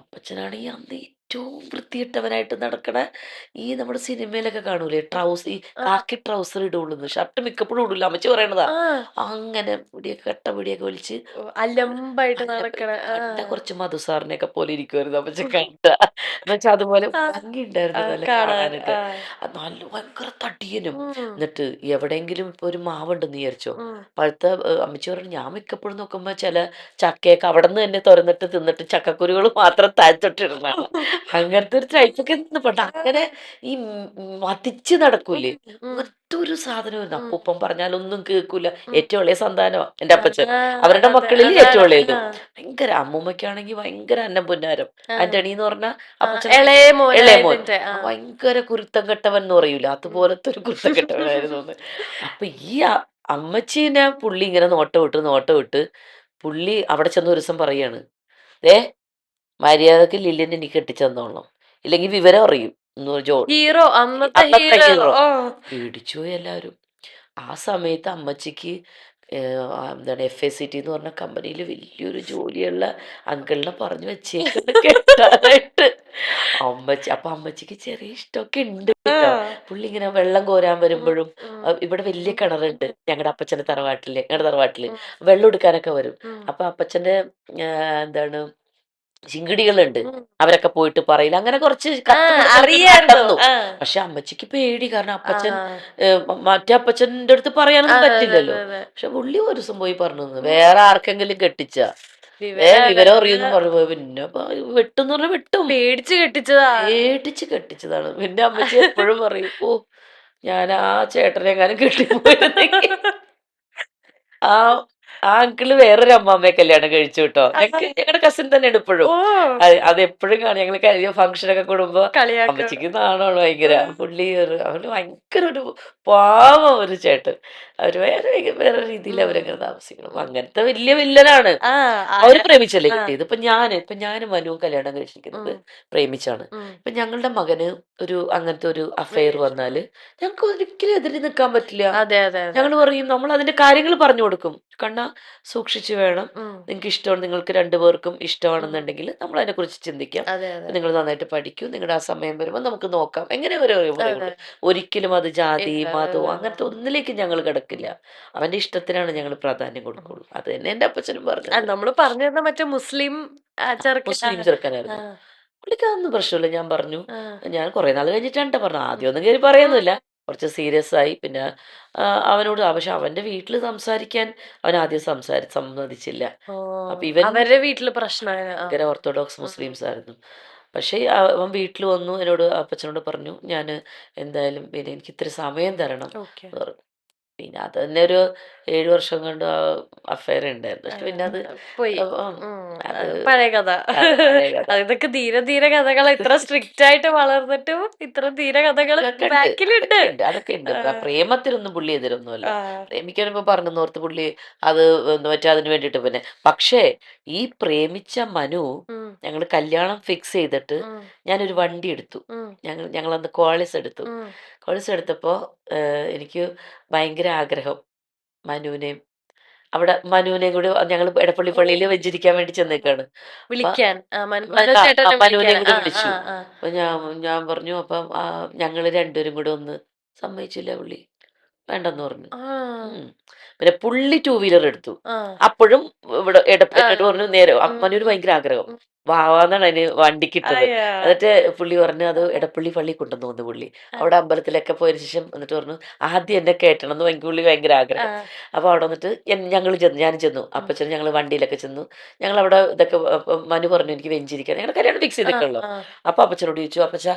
അപ്പച്ചനാണെങ്കിൽ അന്ന് ഏറ്റവും വൃത്തിയിട്ടവനായിട്ട് നടക്കണ, ഈ നമ്മുടെ സിനിമയിലൊക്കെ കാണൂലേ ഈ കാക്കി ട്രൗസർ ഇടുള്ളൂ, ഷർട്ട് മിക്കപ്പോഴും ഇടില്ല, അമ്മച്ചി പറയണതാ. അങ്ങനെ കെട്ട പിടിയൊക്കെ വലിച്ച് അലമ്പായിട്ട് നടക്കണ കുറച്ച് മധുസാറിനെയൊക്കെ പോലെ ഇരിക്കുമായിരുന്നു അമ്മച്ചി കണ്ട. എന്നുവെച്ചാൽ അതുപോലെ ഭംഗിയുണ്ടായിരുന്നു നല്ല കാണാനായിട്ട്. നല്ല ഭയങ്കര തടിയനും. എന്നിട്ട് എവിടെയെങ്കിലും ഇപ്പൊ ഒരു മാവുണ്ടെന്ന് വിചാരിച്ചോ, പഴുത്ത അമ്മച്ചി പറഞ്ഞു, ഞാൻ മിക്കപ്പോഴും നോക്കുമ്പോ ചില ചക്കയൊക്കെ അവിടെ നിന്ന് തന്നെ തുറന്നിട്ട് തിന്നിട്ട് ചക്കക്കുരുകൾ മാത്രം താഴ്ത്തിട്ടിരുന്നാണ്. അങ്ങനത്തെ ഒരു ടൈപ്പൊക്കെ പണ്ട് അങ്ങനെ ഈ മതിച്ച് നടക്കൂലേ, ഉം. അങ്ങനത്തെ ഒരു സാധനമായിരുന്നു. ഉം. അപ്പൂപ്പൻ പറഞ്ഞാലൊന്നും കേൾക്കൂല. ഉം. ഏറ്റവും ഇളയ സന്താനമാ എന്റെ അപ്പച്ചൻ. ആ, അവരുടെ അതെ. മക്കളിൽ അതാണ്. ഏറ്റവും ഇളയത്. ആ. ഭയങ്കര അമ്മൂമ്മയ്ക്കാണെങ്കിൽ ഭയങ്കര അന്നം പുന്നാരം. ആ. ആന്റണി എന്ന് പറഞ്ഞ ആ. അപ്പച്ചൻ ഇളയ ഇളയ മോൻ. മോനായതിന്റെ. ആ. ഭയങ്കര കുരുത്തം കെട്ടവൻ എന്ന് പറയൂല, ഉം. അതുപോലത്തെ ഒരു കുരുത്തം കെട്ടവനായിരുന്നു എന്ന്. അപ്പൊ ഈ അമ്മച്ചീനെ പുള്ളി ഇങ്ങനെ നോട്ടം വിട്ട് പുള്ളി അവിടെ ചെന്ന് ഒരു ദിവസം പറയാണ്, ഏ മര്യാദക്ക് ലില്ലിനെ എനിക്ക് കെട്ടിച്ചെന്നോളണം, ഇല്ലെങ്കിൽ വിവരം അറിയും എന്ന് ഹീറോ, അന്നത്തെ അന്നത്തെ ഹീറോ. ഹീറോ. ഓ. പേടിച്ചുപോയി എല്ലാവരും. ആ സമയത്ത് അമ്മച്ചിക്ക് എന്താണ് FACT എന്ന് പറഞ്ഞ കമ്പനിയിൽ വലിയൊരു ജോലിയുള്ള അങ്കിളിനെ പറഞ്ഞു വെച്ചേക്കുന്നു കെട്ടാനായിട്ട്. അപ്പൊ അമ്മച്ചിക്ക് ചെറിയ ഇഷ്ടമൊക്കെ ഉണ്ട് ആ. കേട്ടോ. പുള്ളി ഇങ്ങനെ വെള്ളം കോരാൻ ഉം. വരുമ്പോഴും ഉം. ഇവിടെ വലിയ ഉം. കിണറുണ്ട് ഞങ്ങളുടെ അപ്പച്ചന്റെ തറവാട്ടില്, ഞങ്ങളുടെ തറവാട്ടില് ഉം. വെള്ളം എടുക്കാനൊക്കെ വരും. ഉം. അപ്പൊ അപ്പച്ചന്റെ എന്താണ് ചിങ്കിടികളുണ്ട്, ഉം. അവരൊക്കെ പോയിട്ട് പറയില്ല, അങ്ങനെ കുറച്ച് ആ, കത്തുപിടുത്തലൊക്കെ അറിയായിരുന്നു. നടന്നു. ആ. പക്ഷെ അമ്മച്ചിക്ക് പേടി, കാരണം ആ. അപ്പച്ചൻ മറ്റേ അപ്പച്ചന്റെ അടുത്ത് പറയാനൊന്നും അതെ, അതെ, പറ്റില്ലല്ലോ. അതെ, അതെ. പക്ഷെ പുള്ളി ഒരു ദിവസം പോയി പറഞ്ഞു ഉം. വേറെ ആർക്കെങ്കിലും കെട്ടിച്ച വിവരം അറിയുമെന്ന് പറഞ്ഞു പോയി. പിന്നെ വെട്ടുന്ന് പറഞ്ഞാൽ വെട്ടും. പേടിച്ച് കെട്ടിച്ചതാ. പേടിച്ച് കെട്ടിച്ചതാണ്. പിന്നെ അമ്മച്ചി എപ്പോഴും പറയും, ഓ ഞാൻ ആ ചേട്ടനെ എങ്ങാനും കെട്ടിപ്പോയിരുന്നെങ്കിൽ. ആ ആ അങ്കിള് വേറൊരു അമ്മാമ്മയെ കല്യാണം കഴിച്ചു കേട്ടോ. ഞങ്ങളുടെ കസിൻ തന്നെയാണ് ഇപ്പോഴും. ഓ. അത് എപ്പോഴും കാണും. ഞങ്ങൾ കഴിഞ്ഞ ഫംഗ്ഷനൊക്കെ കൂടുമ്പോ കളിയാക്ക. അമ്മച്ചിക്ക് നാണമാണ് ഭയങ്കര. പുള്ളി അവര് ഭയങ്കര ഒരു പാവം ഒരു ചേട്ടൻ. അവര് വേറെ രീതിയിൽ അവരങ്ങനെ താമസിക്കണം. അങ്ങനത്തെ വലിയ വില്ലനാണ്. ആ. അവര് പ്രേമിച്ചല്ലേ ആ. കിട്ടിയത്. ഇപ്പൊ ഞാനും മനുവും കല്യാണം കഴിച്ചിരിക്കുന്നത് ഉം. പ്രേമിച്ചാണ്. ഉം. ഇപ്പൊ ഞങ്ങളുടെ മകന് അങ്ങനത്തെ ഒരു അഫെയർ വന്നാല് ഞങ്ങൾക്ക് ഒരിക്കലും എതിരെ നിൽക്കാൻ പറ്റില്ല. അതെ, അതെ, അതെ. ഞങ്ങൾ പറയും, നമ്മൾ അതിന്റെ കാര്യങ്ങൾ പറഞ്ഞു കൊടുക്കും. കണ്ണ സൂക്ഷിച്ചു വേണം, ഉം. നിങ്ങൾക്ക് ഇഷ്ടമാണ്, നിങ്ങൾക്ക് രണ്ടുപേർക്കും ഉം. ഇഷ്ടമാണെന്നുണ്ടെങ്കിൽ നമ്മൾ അതിനെ കുറിച്ച് ചിന്തിക്കാം. അതെ, അതെ. നിങ്ങൾ നന്നായിട്ട് പഠിക്കൂ, നിങ്ങളുടെ ആ സമയം വരുമ്പോൾ നമുക്ക് നോക്കാം, എങ്ങനെ അതെ. പറയുള്ളൂ. ഒരിക്കലും അത് ജാതി ഇല്ല. മതവും അങ്ങനത്തെ ഒന്നിലേക്ക് ഞങ്ങൾ കിടക്കില്ല. അവന്റെ ഇഷ്ടത്തിനാണ് ഞങ്ങൾ പ്രാധാന്യം കൊടുക്കുള്ളൂ. അത് തന്നെ എന്റെ അപ്പച്ചനും പറഞ്ഞത്. നമ്മള് പറഞ്ഞു തന്ന മറ്റേ മുസ്ലിം ചെറുക്കൻ. മുസ്ലിം ചെറുക്കനായിരുന്നു. പുള്ളിക്ക് അതൊന്നും പ്രശ്നമില്ല. ഞാൻ പറഞ്ഞു, ആ. ഞാൻ കുറെ നാൾ കഴിഞ്ഞിട്ടാണ് ട്ടോ പറഞ്ഞത്. ആദ്യം ഒന്നും കയറി പറയുന്നില്ല. കുറച്ച് സീരിയസ് ആയി. പിന്നെ അവനോട് പക്ഷെ അവന്റെ വീട്ടിൽ സംസാരിക്കാൻ അവൻ ആദ്യം സമ്മതിച്ചില്ല. ഓ. അപ്പൊ ഇവൻ അവരുടെ വീട്ടില് പ്രശ്നമായ. ഭയങ്കര ഓർത്തഡോക്സ് മുസ്ലിംസ് ആയിരുന്നു. പക്ഷേ അവൻ വീട്ടിൽ വന്നു, എന്നോട് അപ്പച്ചനോട് പറഞ്ഞു, ഞാൻ എന്തായാലും പിന്നെ എനിക്ക് ഇത്തിരി സമയം തരണം ഓക്കെ. എന്ന് പറഞ്ഞു. പിന്നെ അത് തന്നെ ഒരു 7 വർഷം കൊണ്ട് അഫയർ ഉണ്ടായിരുന്നു. പക്ഷെ പിന്നെ അത് പോയി. അത് പഴയ കഥ. അത് പഴയ കഥ. ഇതൊക്കെ ധീര ധീര കഥകൾ. ഇത്ര സ്ട്രിക്റ്റ് ആയിട്ട് വളർന്നിട്ടും ഇത്ര ധീര കഥകൾ അതൊക്കെ ഉണ്ട്, ബാക്കിലുണ്ട്. അതൊക്കെ ഉണ്ട്. പ്രേമത്തിലൊന്നും പുള്ളി എതിരൊന്നുമല്ല. ആ. പ്രേമിക്കാനിപ്പോ പറഞ്ഞോർത്ത് പുള്ളി അത് മറ്റേ അതിന് വേണ്ടിയിട്ട് പിന്നെ. പക്ഷേ ഈ പ്രേമിച്ച മനു ഉം. ഞങ്ങൾ കല്യാണം ഫിക്സ് ചെയ്തിട്ട് ഉം. ഞാനൊരു വണ്ടി എടുത്തു. ഉം. ഞങ്ങളന്ന് ക്വാളിസ് എടുത്തു. ഉം. ക്വാളിസ് എടുത്തപ്പോ എനിക്ക് ഭയങ്കര ആഗ്രഹം മനുവിനെയും മനുവിനെയും കൂടി ഞങ്ങൾ എടപ്പള്ളി പള്ളിയിൽ വെഞ്ചരിക്കാൻ വേണ്ടി ചെന്നേക്കാണ്. അപ്പൊ വിളിക്കാൻ. മനു ചേട്ടനെ മനുവിനെയും വിളിക്കാൻ. കൂടി ആ. ആ. വിളിച്ചു. ആ. അപ്പൊ ഞാൻ പറഞ്ഞു, അപ്പം ഞങ്ങള് രണ്ടുപേരും കൂടെ ഒന്ന് സമ്മതിച്ചില്ല പുള്ളി, വേണ്ടെന്ന് പറഞ്ഞു. ആ. ഉം. പിന്നെ പുള്ളി 2 വീലർ എടുത്തു. ആ. അപ്പോഴും ഇവിടെ ആ. എന്നോട് പറഞ്ഞു നേരെ. ഉം. മനൂര് ഭയങ്കര ആഗ്രഹം, ഉം. വാവാന്നാണ് അതിന് വണ്ടിക്ക് ഇട്ടത്. അയ്യോ. എന്നിട്ട് പുള്ളി പറഞ്ഞു അത് എടപ്പള്ളി പള്ളി കൊണ്ടുവന്നു തോന്നുന്നു പുള്ളി. ആ. അവിടെ അമ്പലത്തിലൊക്കെ പോയതിനു ശേഷം എന്നിട്ട് പറഞ്ഞു ആദ്യം എന്നെ കയറ്റണം എന്ന് പുള്ളി ഭയങ്കര ആ. ആഗ്രഹം. അപ്പൊ അവിടെ വന്നിട്ട് ഞാനും ചെന്നു. ഉം. അപ്പച്ചനും ഞങ്ങൾ വണ്ടിയിലൊക്കെ ചെന്നു. ഞങ്ങൾ അവിടെ ഇതൊക്കെ മനു പറഞ്ഞു എനിക്ക് വെഞ്ചിരിക്കാൻ. ഞങ്ങളുടെ കല്യാണം ഫിക്സ് ആ. ചെയ്തിട്ടുള്ളൂ. ആ. അപ്പൊ അപ്പച്ചനോട് ചോദിച്ചു, അപ്പച്ച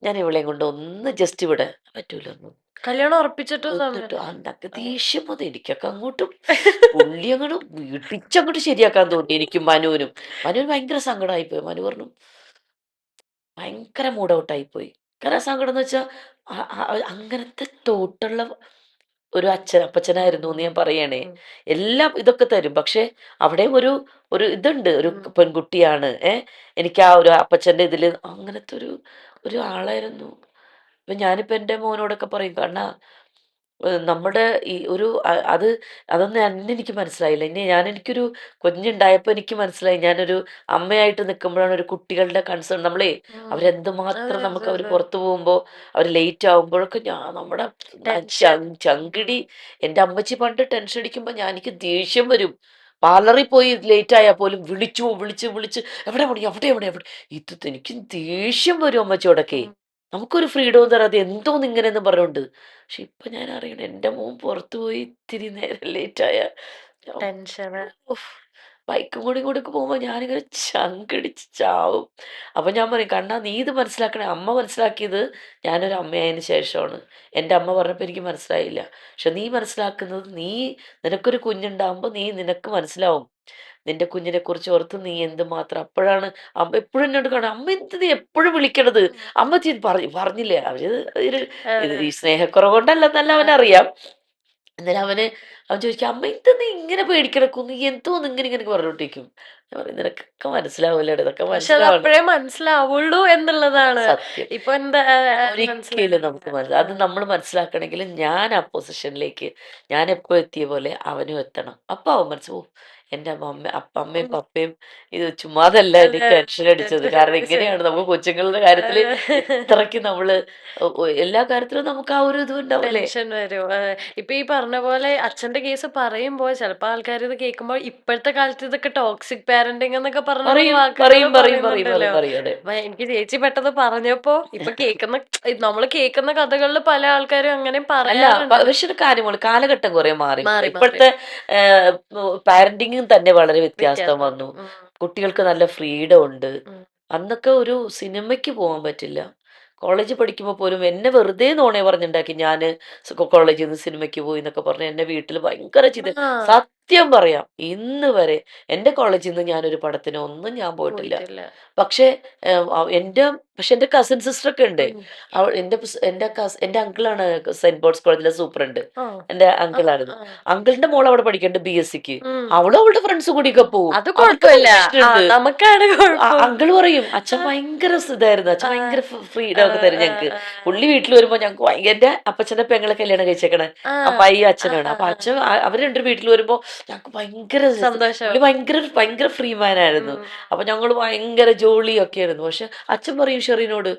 ഞാൻ ഇവളെയും കൊണ്ട് ഒന്ന് ജസ്റ്റ് ഇവിടെ പറ്റൂല കല്യാണം ഉറപ്പിച്ചിട്ട് സമയം. എന്നിട്ട് അന്നൊക്കെ ദേഷ്യം വന്നു എനിക്കൊക്കെ അങ്ങോട്ടും. പുള്ളി അങ്ങോട്ട് ഇടിച്ചങ്ങോട്ട് ശരിയാക്കാൻ തോന്നി എനിക്കും മനുവിനും. മനുവിന് ഭയങ്കര സങ്കടമായി പോയി. മനു പറഞ്ഞു ഭയങ്കര മൂഡ് ഔട്ടായി പോയി. കാരണം സങ്കടം എന്ന് വെച്ചാൽ അങ്ങനത്തെ തോട്ടുള്ള ഒരു അപ്പച്ചനായിരുന്നു എന്ന് ഞാൻ പറയണേ. ഉം. എല്ലാം ഇതൊക്കെ തരും. പക്ഷെ അവിടെയും ഒരു ഒരു ഇതുണ്ട്, ഒരു ഉം. പെൺകുട്ടിയാണ്. എനിക്ക് ആ ഒരു അപ്പച്ചന്റെ ഇതില് അങ്ങനത്തെ ഒരു ആളായിരുന്നു. ഇപ്പൊ ഞാനിപ്പോ എന്റെ മോനോടൊക്കെ പറയും, കാരണം നമ്മുടെ ഈ ഒരു അതൊന്നും അന്ന് എനിക്ക് മനസ്സിലായില്ല. എനിക്കൊരു കുഞ്ഞുണ്ടായപ്പോ എനിക്ക് മനസ്സിലായി. ഞാനൊരു അമ്മയായിട്ട് നിൽക്കുമ്പോഴാണ് ഒരു കുട്ടികളുടെ കൺസേൺ നമ്മളെ ഉം. അതെ, അവരെന്തുമാത്രം നമുക്ക് അതെ, അവർ അതെ. പുറത്തു പോകുമ്പോൾ അവർ ലേറ്റ് ആകുമ്പോഴൊക്കെ നമ്മുടെ ടെൻഷൻ. ചങ്കിടി. എൻ്റെ അമ്മച്ചി പണ്ട് ടെൻഷൻ അടിക്കുമ്പോൾ എനിക്ക് ദേഷ്യം വരും. പാർലറിൽ പോയി ലേറ്റ് ആയാൽ പോലും വിളിച്ചു വിളിച്ച് വിളിച്ച് എവിടെ പണി എവിടെ എവിടെ എവിടെ എനിക്ക് ദേഷ്യം വരും അമ്മച്ചിയോടൊക്കെ. ഉം. നമുക്കൊരു ഫ്രീഡവും തരാതെ എന്തോന്ന് ഇങ്ങനെയെന്ന് പറഞ്ഞുകൊണ്ട്. പക്ഷെ ഇപ്പൊ ഞാൻ അറിയണം, എൻ്റെ മോൻ പുറത്തു പോയി ഇത്തിരി നേരം ലേറ്റ് ആയ ടെൻഷന്. ബൈക്കും കൂടി ഇങ്ങോട്ടേക്ക് പോകുമ്പോ ഞാനിങ്ങനെ ചങ്കിടിച്ച് ചാവും. അപ്പൊ ഞാൻ പറയും, കണ്ണാ നീ ഇത് മനസ്സിലാക്കണേ. അമ്മ മനസ്സിലാക്കിയത് ഞാനൊരു അമ്മയായതിന് ശേഷമാണ്. എൻ്റെ അമ്മ പറഞ്ഞപ്പോ എനിക്ക് മനസ്സിലായില്ല. പക്ഷെ നീ മനസ്സിലാക്കുന്നത്, നിനക്കൊരു കുഞ്ഞുണ്ടാകുമ്പോ നിനക്ക് മനസ്സിലാവും നിന്റെ കുഞ്ഞിനെ കുറിച്ച് ഓർത്ത് നീ എന്തുമാത്രം. അപ്പോഴാണ് അമ്മ എപ്പോഴും എന്നോട് കാണാം, അമ്മ എന്ത് നീ എപ്പോഴും വിളിക്കണത്, അമ്മ പറഞ്ഞില്ലേ അവര് ഒരു ഇത് ഈ സ്നേഹക്കുറവ് കൊണ്ടല്ലെന്നല്ല അവനറിയാം. എന്നാലും അവൻ ചോദിക്കും, അമ്മ എന്ത് നീ ഇങ്ങനെ പേടിക്കിടക്കുന്നു, എന്തോന്ന് ഇങ്ങനെ ഇങ്ങനെ പറഞ്ഞോണ്ടിരിക്കും. ഞാൻ പറയും, നിനക്കൊക്കെ മനസ്സിലാവൂലോ, ഇതൊക്കെ പക്ഷെ അത് മനസ്സിലാവണം. അപ്പോഴേ മനസ്സിലാവുള്ളൂ എന്നുള്ളതാണ്. സത്യം. ഇപ്പൊ എന്താ ഒരിക്കലും നമുക്ക് മനസ്സിലായില്ല. അത് നമ്മൾ മനസ്സിലാക്കണമെങ്കിൽ ഞാൻ ആ പൊസിഷനിലേക്ക് ഞാൻ എപ്പോ എത്തിയ പോലെ അവനും എത്തണം. അപ്പൊ അവൻ മനസ്സിലാവും, എന്റെ അമ്മയും പപ്പയും ഇത് ചുമ്മാതല്ല എന്നെ അതെ ടെൻഷൻ അടിച്ചത്. കാരണം ഇങ്ങനെയാണ് നമുക്ക് കൊച്ചുങ്ങളുടെ കാര്യത്തില് ഇത്രയ്ക്ക് നമ്മള് എല്ലാ കാര്യത്തിലും നമുക്ക് ആ ഒരു ഇത് ഉണ്ടാവൂലേ. ടെൻഷൻ വരും. ഇപ്പൊ ഈ പറഞ്ഞ പോലെ അച്ഛന്റെ കേസ് പറയുമ്പോൾ ചിലപ്പോ ആൾക്കാർ ഇത് കേൾക്കുമ്പോൾ ഇപ്പോഴത്തെ കാലത്ത് ഇതൊക്കെ ടോക്സിക് പാരന്റിങ് എന്നൊക്കെ പറഞ്ഞ പറയും വാക്കുകൾ പറയും പറയും പറയും പറയുന്നുണ്ടല്ലോ. പറയും പറയും അതെ. അപ്പൊ എനിക്ക് ചേച്ചി പെട്ടെന്ന് പറഞ്ഞപ്പോ ഇപ്പൊ നമ്മള് കേൾക്കുന്ന കഥകളിൽ പല ആൾക്കാരും അങ്ങനെ അല്ല പറയാറുണ്ട്. പക്ഷെ ഒരു കാര്യമാണ്, കാലഘട്ടം കുറെ മാറി. മാറി മാറി ഇപ്പോഴത്തെ പാരന്റിങ്ങും തന്നെ വളരെ വ്യത്യാസം വ്യത്യാസമുണ്ട്. വന്നു. കുട്ടികൾക്ക് നല്ല ഫ്രീഡം ഉണ്ട്. അന്നൊക്കെ ഒരു സിനിമയ്ക്ക് പോകാൻ പറ്റില്ല. കോളേജിൽ പഠിക്കുമ്പോൾ പോലും എന്നെ വെറുതെ നോണേ പറഞ്ഞുണ്ടാക്കി. ഞാൻ കോളേജിൽ നിന്ന് സിനിമയ്ക്ക് പോയി എന്നൊക്കെ പറഞ്ഞ് എന്നെ വീട്ടിൽ ഭയങ്കര ആ സത്യം പറയാം, ഇന്ന് വരെ എൻ്റെ കോളേജിൽ നിന്ന് ഞാനൊരു പടത്തിനോ ഒന്നും ഞാൻ പോയിട്ടില്ല. പോയിട്ടില്ല. പക്ഷേ എൻ്റെ കസിൻ സിസ്റ്റർ ഒക്കെ ഉണ്ട്. എൻ്റെ അങ്കിളാണ് സെന്റ് പോൾസ് കോളേജിലെ സൂപ്രണ്ട്. ആ എൻ്റെ ആ അങ്കിളായിരുന്നു. ആ അങ്കിളിന്റെ മോൾ അവിടെ പഠിക്കണ്ട് BSc-ക്ക്. ഉം. അവളും അവളുടെ ഫ്രണ്ട്സ് കൂടിയൊക്കെ പോവും. അത് അവൾക്ക് കുഴപ്പമില്ല. നല്ല ആ ഇഷ്ടമുണ്ട്. നമുക്കാണ് കുഴപ്പം. അങ്കിള് പറയും, അച്ഛൻ ഭയങ്കര ഇതായിരുന്നു, അച്ഛൻ ആ ഭയങ്കര ഫ്രീഡം ആ ഒക്കെ തരും ആ ഞങ്ങക്ക്. ആ പുള്ളി വീട്ടിൽ വരുമ്പോ ഞങ്ങക്ക് എന്റെ അപ്പച്ചന്റെ പെങ്ങളെ കല്യാണം കഴിച്ചേക്കണേ ആ അപ്പായി ആ അച്ഛനാണ്. ആ അപ്പൊ ആ. അച്ഛൻ അവര് രണ്ടു വീട്ടിൽ വരുമ്പോ ഞങ്ങക്ക് ഭയങ്കര സന്തോഷം. പുള്ളി ഭയങ്കര ഭയങ്കര ഫ്രീ മാനായിരുന്നു. ഉം. അപ്പൊ ഞങ്ങള് ഭയങ്കര ജോളി ഒക്കെ ആയിരുന്നു. പക്ഷെ അച്ഛൻ പറയും ഷെറിനോട്,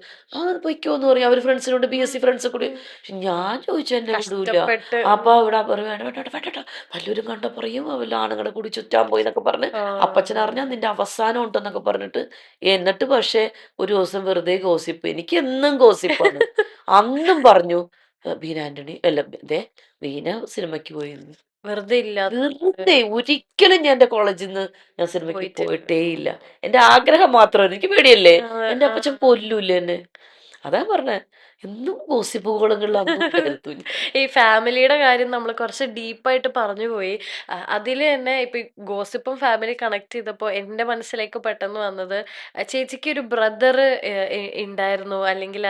പൊയ്ക്കോന്ന് പറയും, അവര് ഫ്രണ്ട്സിനോട് BSc ഫ്രണ്ട്സ് കൂടി. പക്ഷെ ഞാൻ ചോദിച്ചു എന്നെ വിടൂല. കഷ്ടപ്പെട്ട്. അപ്പൊ ഇവിടെ പറയും, വേണ്ട വേണ്ട വേണ്ട വേണ്ട, വല്ലവരും കണ്ട പറയും വല്ല ആണുങ്ങളെ കൂടി ചുറ്റാൻ പോയി എന്നൊക്കെ പറഞ്ഞ് ആ. അപ്പച്ചൻ അറിഞ്ഞാൽ നിന്റെ അവസാനം ഉണ്ടെന്നൊക്കെ പറഞ്ഞിട്ട്. എന്നിട്ട് പക്ഷെ ഒരു ദിവസം വെറുതെ ഗോസിപ്പ്, എനിക്ക് എന്നും ഗോസിപ്പാണ്. അന്നും പറഞ്ഞു, ബീന ആന്റണി അല്ല ബീന സിനിമയ്ക്ക് പോയിരുന്നു. വെറുതെ ഇല്ലാത്ത വെറുതെ ഒരിക്കലും ഞാൻ എൻ്റെ കോളേജിൽ നിന്ന് ഞാൻ സിനിമയ്ക്ക് പോയിട്ടില്ല. പോയിട്ടേ ഇല്ല. എൻ്റെ ആഗ്രഹം മാത്രമായിരുന്നു. എനിക്ക് പേടിയല്ലേ, എൻ്റെ ആ. അപ്പച്ചൻ കൊല്ലൂല്ലേ എന്നെ. അതാ പറഞ്ഞേ, എന്നും ഗോസിപ്പുകളങ്ങളിൽ അന്നും ഉണ്ടായിരുന്നു ഞാൻ. ഈ ഫാമിലിയുടെ കാര്യം നമ്മൾ കുറച്ച് ഡീപ്പായിട്ട് പറഞ്ഞു പോയി. അതിൽ തന്നെ ഇപ്പൊ ഗോസിപ്പും ഫാമിലി കണക്ട് ചെയ്തപ്പോൾ എൻ്റെ മനസ്സിലേക്ക് പെട്ടെന്ന് വന്നത്, ചേച്ചിക്ക് ഒരു ബ്രദർ ഉണ്ടായിരുന്നു, അല്ലെങ്കിൽ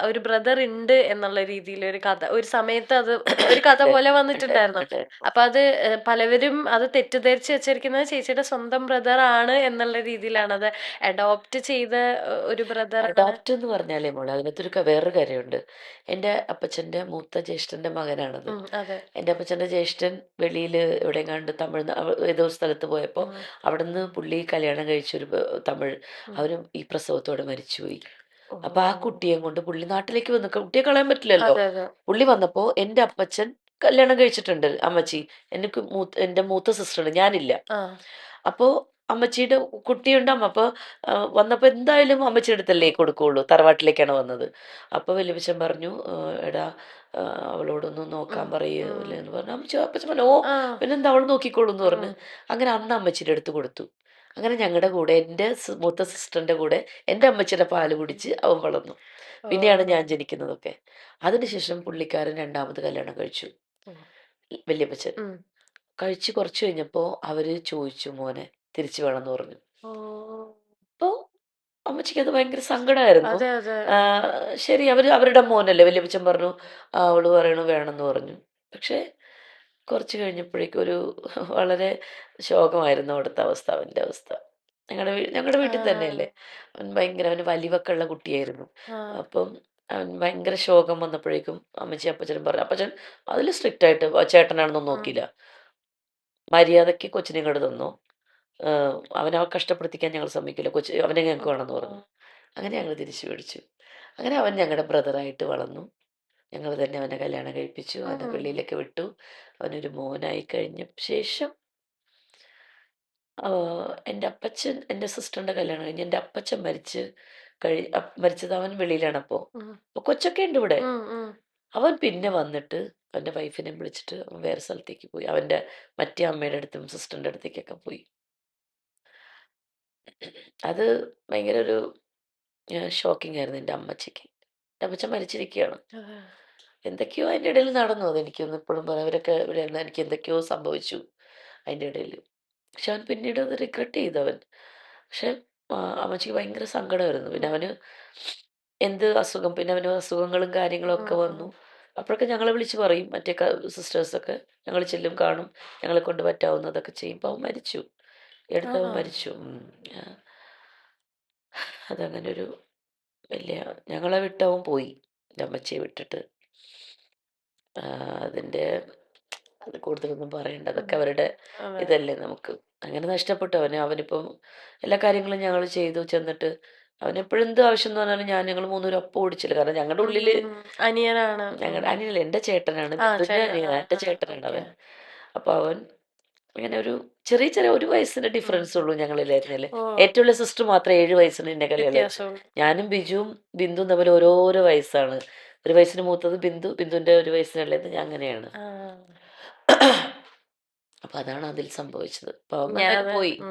ഒരു ബ്രദർ ഉണ്ട് എന്നുള്ള രീതിയിൽ ഒരു കഥ ഒരു സമയത്ത് അത് ഒരു കഥ പോലെ വന്നിട്ടുണ്ടായിരുന്നു. ഉണ്ട്. അപ്പൊ അത് പലവരും അത് തെറ്റിദ്ധരിച്ച് വെച്ചിരിക്കുന്നത് ചേച്ചിയുടെ സ്വന്തം ബ്രദർ ആണ് എന്നുള്ള രീതിയിലാണ്. അത് അഡോപ്റ്റ് ചെയ്ത ഒരു ബ്രദർ ആണ്. അഡോപ്റ്റ് എന്ന് പറഞ്ഞാലേ മോളെ, അതിനകത്തൊരു വേറൊരു കാര്യമുണ്ട്. എൻ്റെ അപ്പച്ചൻ്റെ മൂത്ത ജ്യേഷ്ഠൻ്റെ മകനാണത്. അതെ. എൻ്റെ അപ്പച്ചൻ്റെ ജ്യേഷ്ഠൻ വെളിയിൽ എവിടെയെങ്ങാണ്ട് ഏതോ സ്ഥലത്ത് പോയപ്പോൾ അവിടുന്ന് പുള്ളി കല്യാണം കഴിച്ചൊരു തമിഴ്, അവരും ഈ പ്രസവത്തോടെ മരിച്ചുപോയി. അപ്പൊ ആ കുട്ടിയെ കൊണ്ട് പുള്ളി നാട്ടിലേക്ക് വന്നു. കുട്ടിയെ കളയാൻ പറ്റില്ലല്ലോ. അതെ അതെ. പുള്ളി വന്നപ്പോ എൻ്റെ അപ്പച്ചൻ കല്യാണം കഴിച്ചിട്ടുണ്ട് അമ്മച്ചി. എൻ്റെ മൂത്ത സിസ്റ്റർ, ഞാനില്ല. ആ അപ്പോ അമ്മച്ചിയുടെ കുട്ടിയുണ്ട്. അപ്പൊ വന്നപ്പോ എന്തായാലും അമ്മച്ചിയുടെ അടുത്തല്ലേ കൊടുക്കുള്ളൂ, തറവാട്ടിലേക്കാണ് വന്നത്. അപ്പൊ വല്യപ്പച്ചൻ പറഞ്ഞു, എടാ അവളോടൊന്ന് നോക്കാൻ പറയൂല്ലേ എന്ന് പറഞ്ഞു. അപ്പച്ചൻ പറഞ്ഞു, ഓ ആ പിന്നെന്താ, അവൾ നോക്കിക്കോളൂ എന്ന് പറഞ്ഞു. അങ്ങനെ അന്ന് അമ്മച്ചിയുടെ അടുത്ത് കൊടുത്തു. അങ്ങനെ ഞങ്ങളുടെ കൂടെ, എൻ്റെ മൂത്ത സിസ്റ്ററിന്റെ കൂടെ എൻ്റെ അമ്മച്ചിയുടെ പാല് കുടിച്ച് അവൻ വളർന്നു. പിന്നെയാണ് ഞാൻ ജനിക്കുന്നതൊക്കെ. അതിനുശേഷം പുള്ളിക്കാരൻ രണ്ടാമത് കല്യാണം കഴിച്ചു, വല്യപ്പച്ചൻ. കഴിച്ച് കുറച്ച് കഴിഞ്ഞപ്പോ അവര് ചോദിച്ചു, മോനെ തിരിച്ചു വേണമെന്ന് പറഞ്ഞു. അപ്പൊ അമ്മച്ചിക്ക് അത് ഭയങ്കര സങ്കടമായിരുന്നു. അതെ അതെ. ശരി, അവരുടെ മോനല്ലേ. വല്യപ്പച്ചൻ പറഞ്ഞു, അവള് പറയണു വേണമെന്ന് പറഞ്ഞു. പക്ഷെ കുറച്ച് കഴിഞ്ഞപ്പോഴേക്കും വളരെ ശോകമായിരുന്നു അവിടുത്തെ അവസ്ഥ, അവന്റെ അവസ്ഥ. ഞങ്ങളുടെ വീട്ടിൽ തന്നെയല്ലേ. അവന് വലിവൊക്കെ ഉള്ള കുട്ടിയായിരുന്നു. അപ്പം അവൻ ഭയങ്കര ശോകം വന്നപ്പോഴേക്കും അമ്മച്ചി അപ്പച്ചനും പറഞ്ഞു. അപ്പച്ചൻ അതിൽ സ്ട്രിക്റ്റ് ആയിട്ട് ചേട്ടനാണെന്നൊന്നും നോക്കിയില്ല. മര്യാദയ്ക്ക് കൊച്ചിനെ ഇങ്ങോട്ട് തന്നു. അവനെ കഷ്ടപ്പെടുത്തിക്കാൻ ഞങ്ങൾ സമ്മതിക്കില്ല, അവനെ ഞങ്ങൾക്ക് വേണമെന്ന് പറഞ്ഞു. അങ്ങനെ ഞങ്ങൾ തിരിച്ചു മേടിച്ചു. അങ്ങനെ അവൻ ഞങ്ങളുടെ ബ്രദറായിട്ട് വളർന്നു. ഞങ്ങൾ തന്നെ അവനെ കല്യാണം കഴിപ്പിച്ചു, അവനെ വെളിയിലൊക്കെ വിട്ടു. അവനൊരു മോനായി കഴിഞ്ഞ ശേഷം എൻ്റെ അപ്പച്ചൻ, എൻ്റെ സിസ്റ്ററിന്റെ കല്യാണം കഴിഞ്ഞ് എൻ്റെ അപ്പച്ചൻ മരിച്ചത് അവൻ വെളിയിലാണ്. അപ്പോ കൊച്ചൊക്കെ ഉണ്ട് ഇവിടെ. അവൻ പിന്നെ വന്നിട്ട് അവൻ്റെ വൈഫിനെ വിളിച്ചിട്ട് അവൻ വേറെ സ്ഥലത്തേക്ക് പോയി. അവൻ്റെ മറ്റേ അമ്മയുടെ അടുത്തും സിസ്റ്ററിന്റെ അടുത്തേക്കൊക്കെ പോയി. അത് ഭയങ്കര ഒരു ഷോക്കിംഗ് ആയിരുന്നു എൻ്റെ അമ്മച്ചിക്ക്. എൻ്റെ അമ്മച്ചൻ മരിച്ചിരിക്കുകയാണ്. എന്തൊക്കെയോ അതിൻ്റെ ഇടയിൽ നടന്നു. അതെനിക്കൊന്നും ഇപ്പോഴും പറയാം. അവരൊക്കെ ഇവിടെ ഇരുന്ന് എനിക്ക് എന്തൊക്കെയോ സംഭവിച്ചു അതിൻ്റെ ഇടയിൽ. പക്ഷെ അവൻ പിന്നീട് അത് റിഗ്രറ്റ് ചെയ്തു അവൻ. പക്ഷെ അമ്മച്ചിക്ക് ഭയങ്കര സങ്കടമായിരുന്നു. പിന്നെ അവന് എന്ത് അസുഖം, പിന്നെ അവന് അസുഖങ്ങളും കാര്യങ്ങളും ഒക്കെ വന്നു. അപ്പോഴൊക്കെ ഞങ്ങളെ വിളിച്ച് പറയും, മറ്റേ സിസ്റ്റേഴ്സൊക്കെ ഞങ്ങൾ ചെല്ലും, കാണും, ഞങ്ങളെ കൊണ്ട് പറ്റാവുന്നതൊക്കെ ചെയ്യും. ഇപ്പം അവൻ മരിച്ചു, ഈ അടുത്ത് അവൻ മരിച്ചു. ആ, അതങ്ങനെ ഒരു വലിയ, ഞങ്ങളെ വിട്ടവൻ പോയി, എൻ്റെ അമ്മച്ചിയെ വിട്ടിട്ട്. അതിൻ്റെ അത് കൂടുതലൊന്നും പറയണ്ട, അതൊക്കെ അവരുടെ അതെ. ഇതല്ലേ നമുക്ക്. അങ്ങനെ നഷ്ടപ്പെട്ടു അവന്. അവനിപ്പം എല്ലാ കാര്യങ്ങളും ഞങ്ങൾ ചെയ്തു ചെന്നിട്ട്. അവനെപ്പോഴും എന്ത് ആവശ്യം എന്ന് പറഞ്ഞാലും ഞങ്ങൾ മൂന്നുപേരും ഒപ്പം ഓടിച്ചില്ല. കാരണം ഞങ്ങളുടെ ഉള്ളിൽ, അനിയനാണ്. ഞങ്ങളുടെ അനിയനല്ല, എൻ്റെ ചേട്ടനാണ്, ആ ബിന്ദുവിൻ്റെ ചേട്ടൻ. അനിയനാണ്, എൻ്റെ ചേട്ടനാണ് അവൻ. അപ്പോൾ അവൻ ഇങ്ങനെ ഒരു ചെറിയ ചെറിയ 1 വയസ്സിൻ്റെ ഡിഫറൻസ് ഉള്ളൂ ഞങ്ങളിലായിരുന്നല്ലേ. ഓ, ഏറ്റവും ഉള്ള സിസ്റ്റർ മാത്രമേ 7 വയസ്സിന് എന്നെ കളിയുള്ളൂ. വ്യത്യാസമുള്ളൂ. ഞാനും ബിജുവും ബിന്ദുവും തമ്മിൽ ഓരോരോ വയസ്സാണ്. 1 വയസ്സിന് മൂത്തത് ബിന്ദു, ബിന്ദുവിൻ്റെ 1 വയസ്സിനുള്ളത് ഞാൻ. അങ്ങനെയാണ്. ആ. അപ്പൊ അതാണ് അതിൽ സംഭവിച്ചത്. അപ്പൊ അവൻ ഞാനത് പോയി.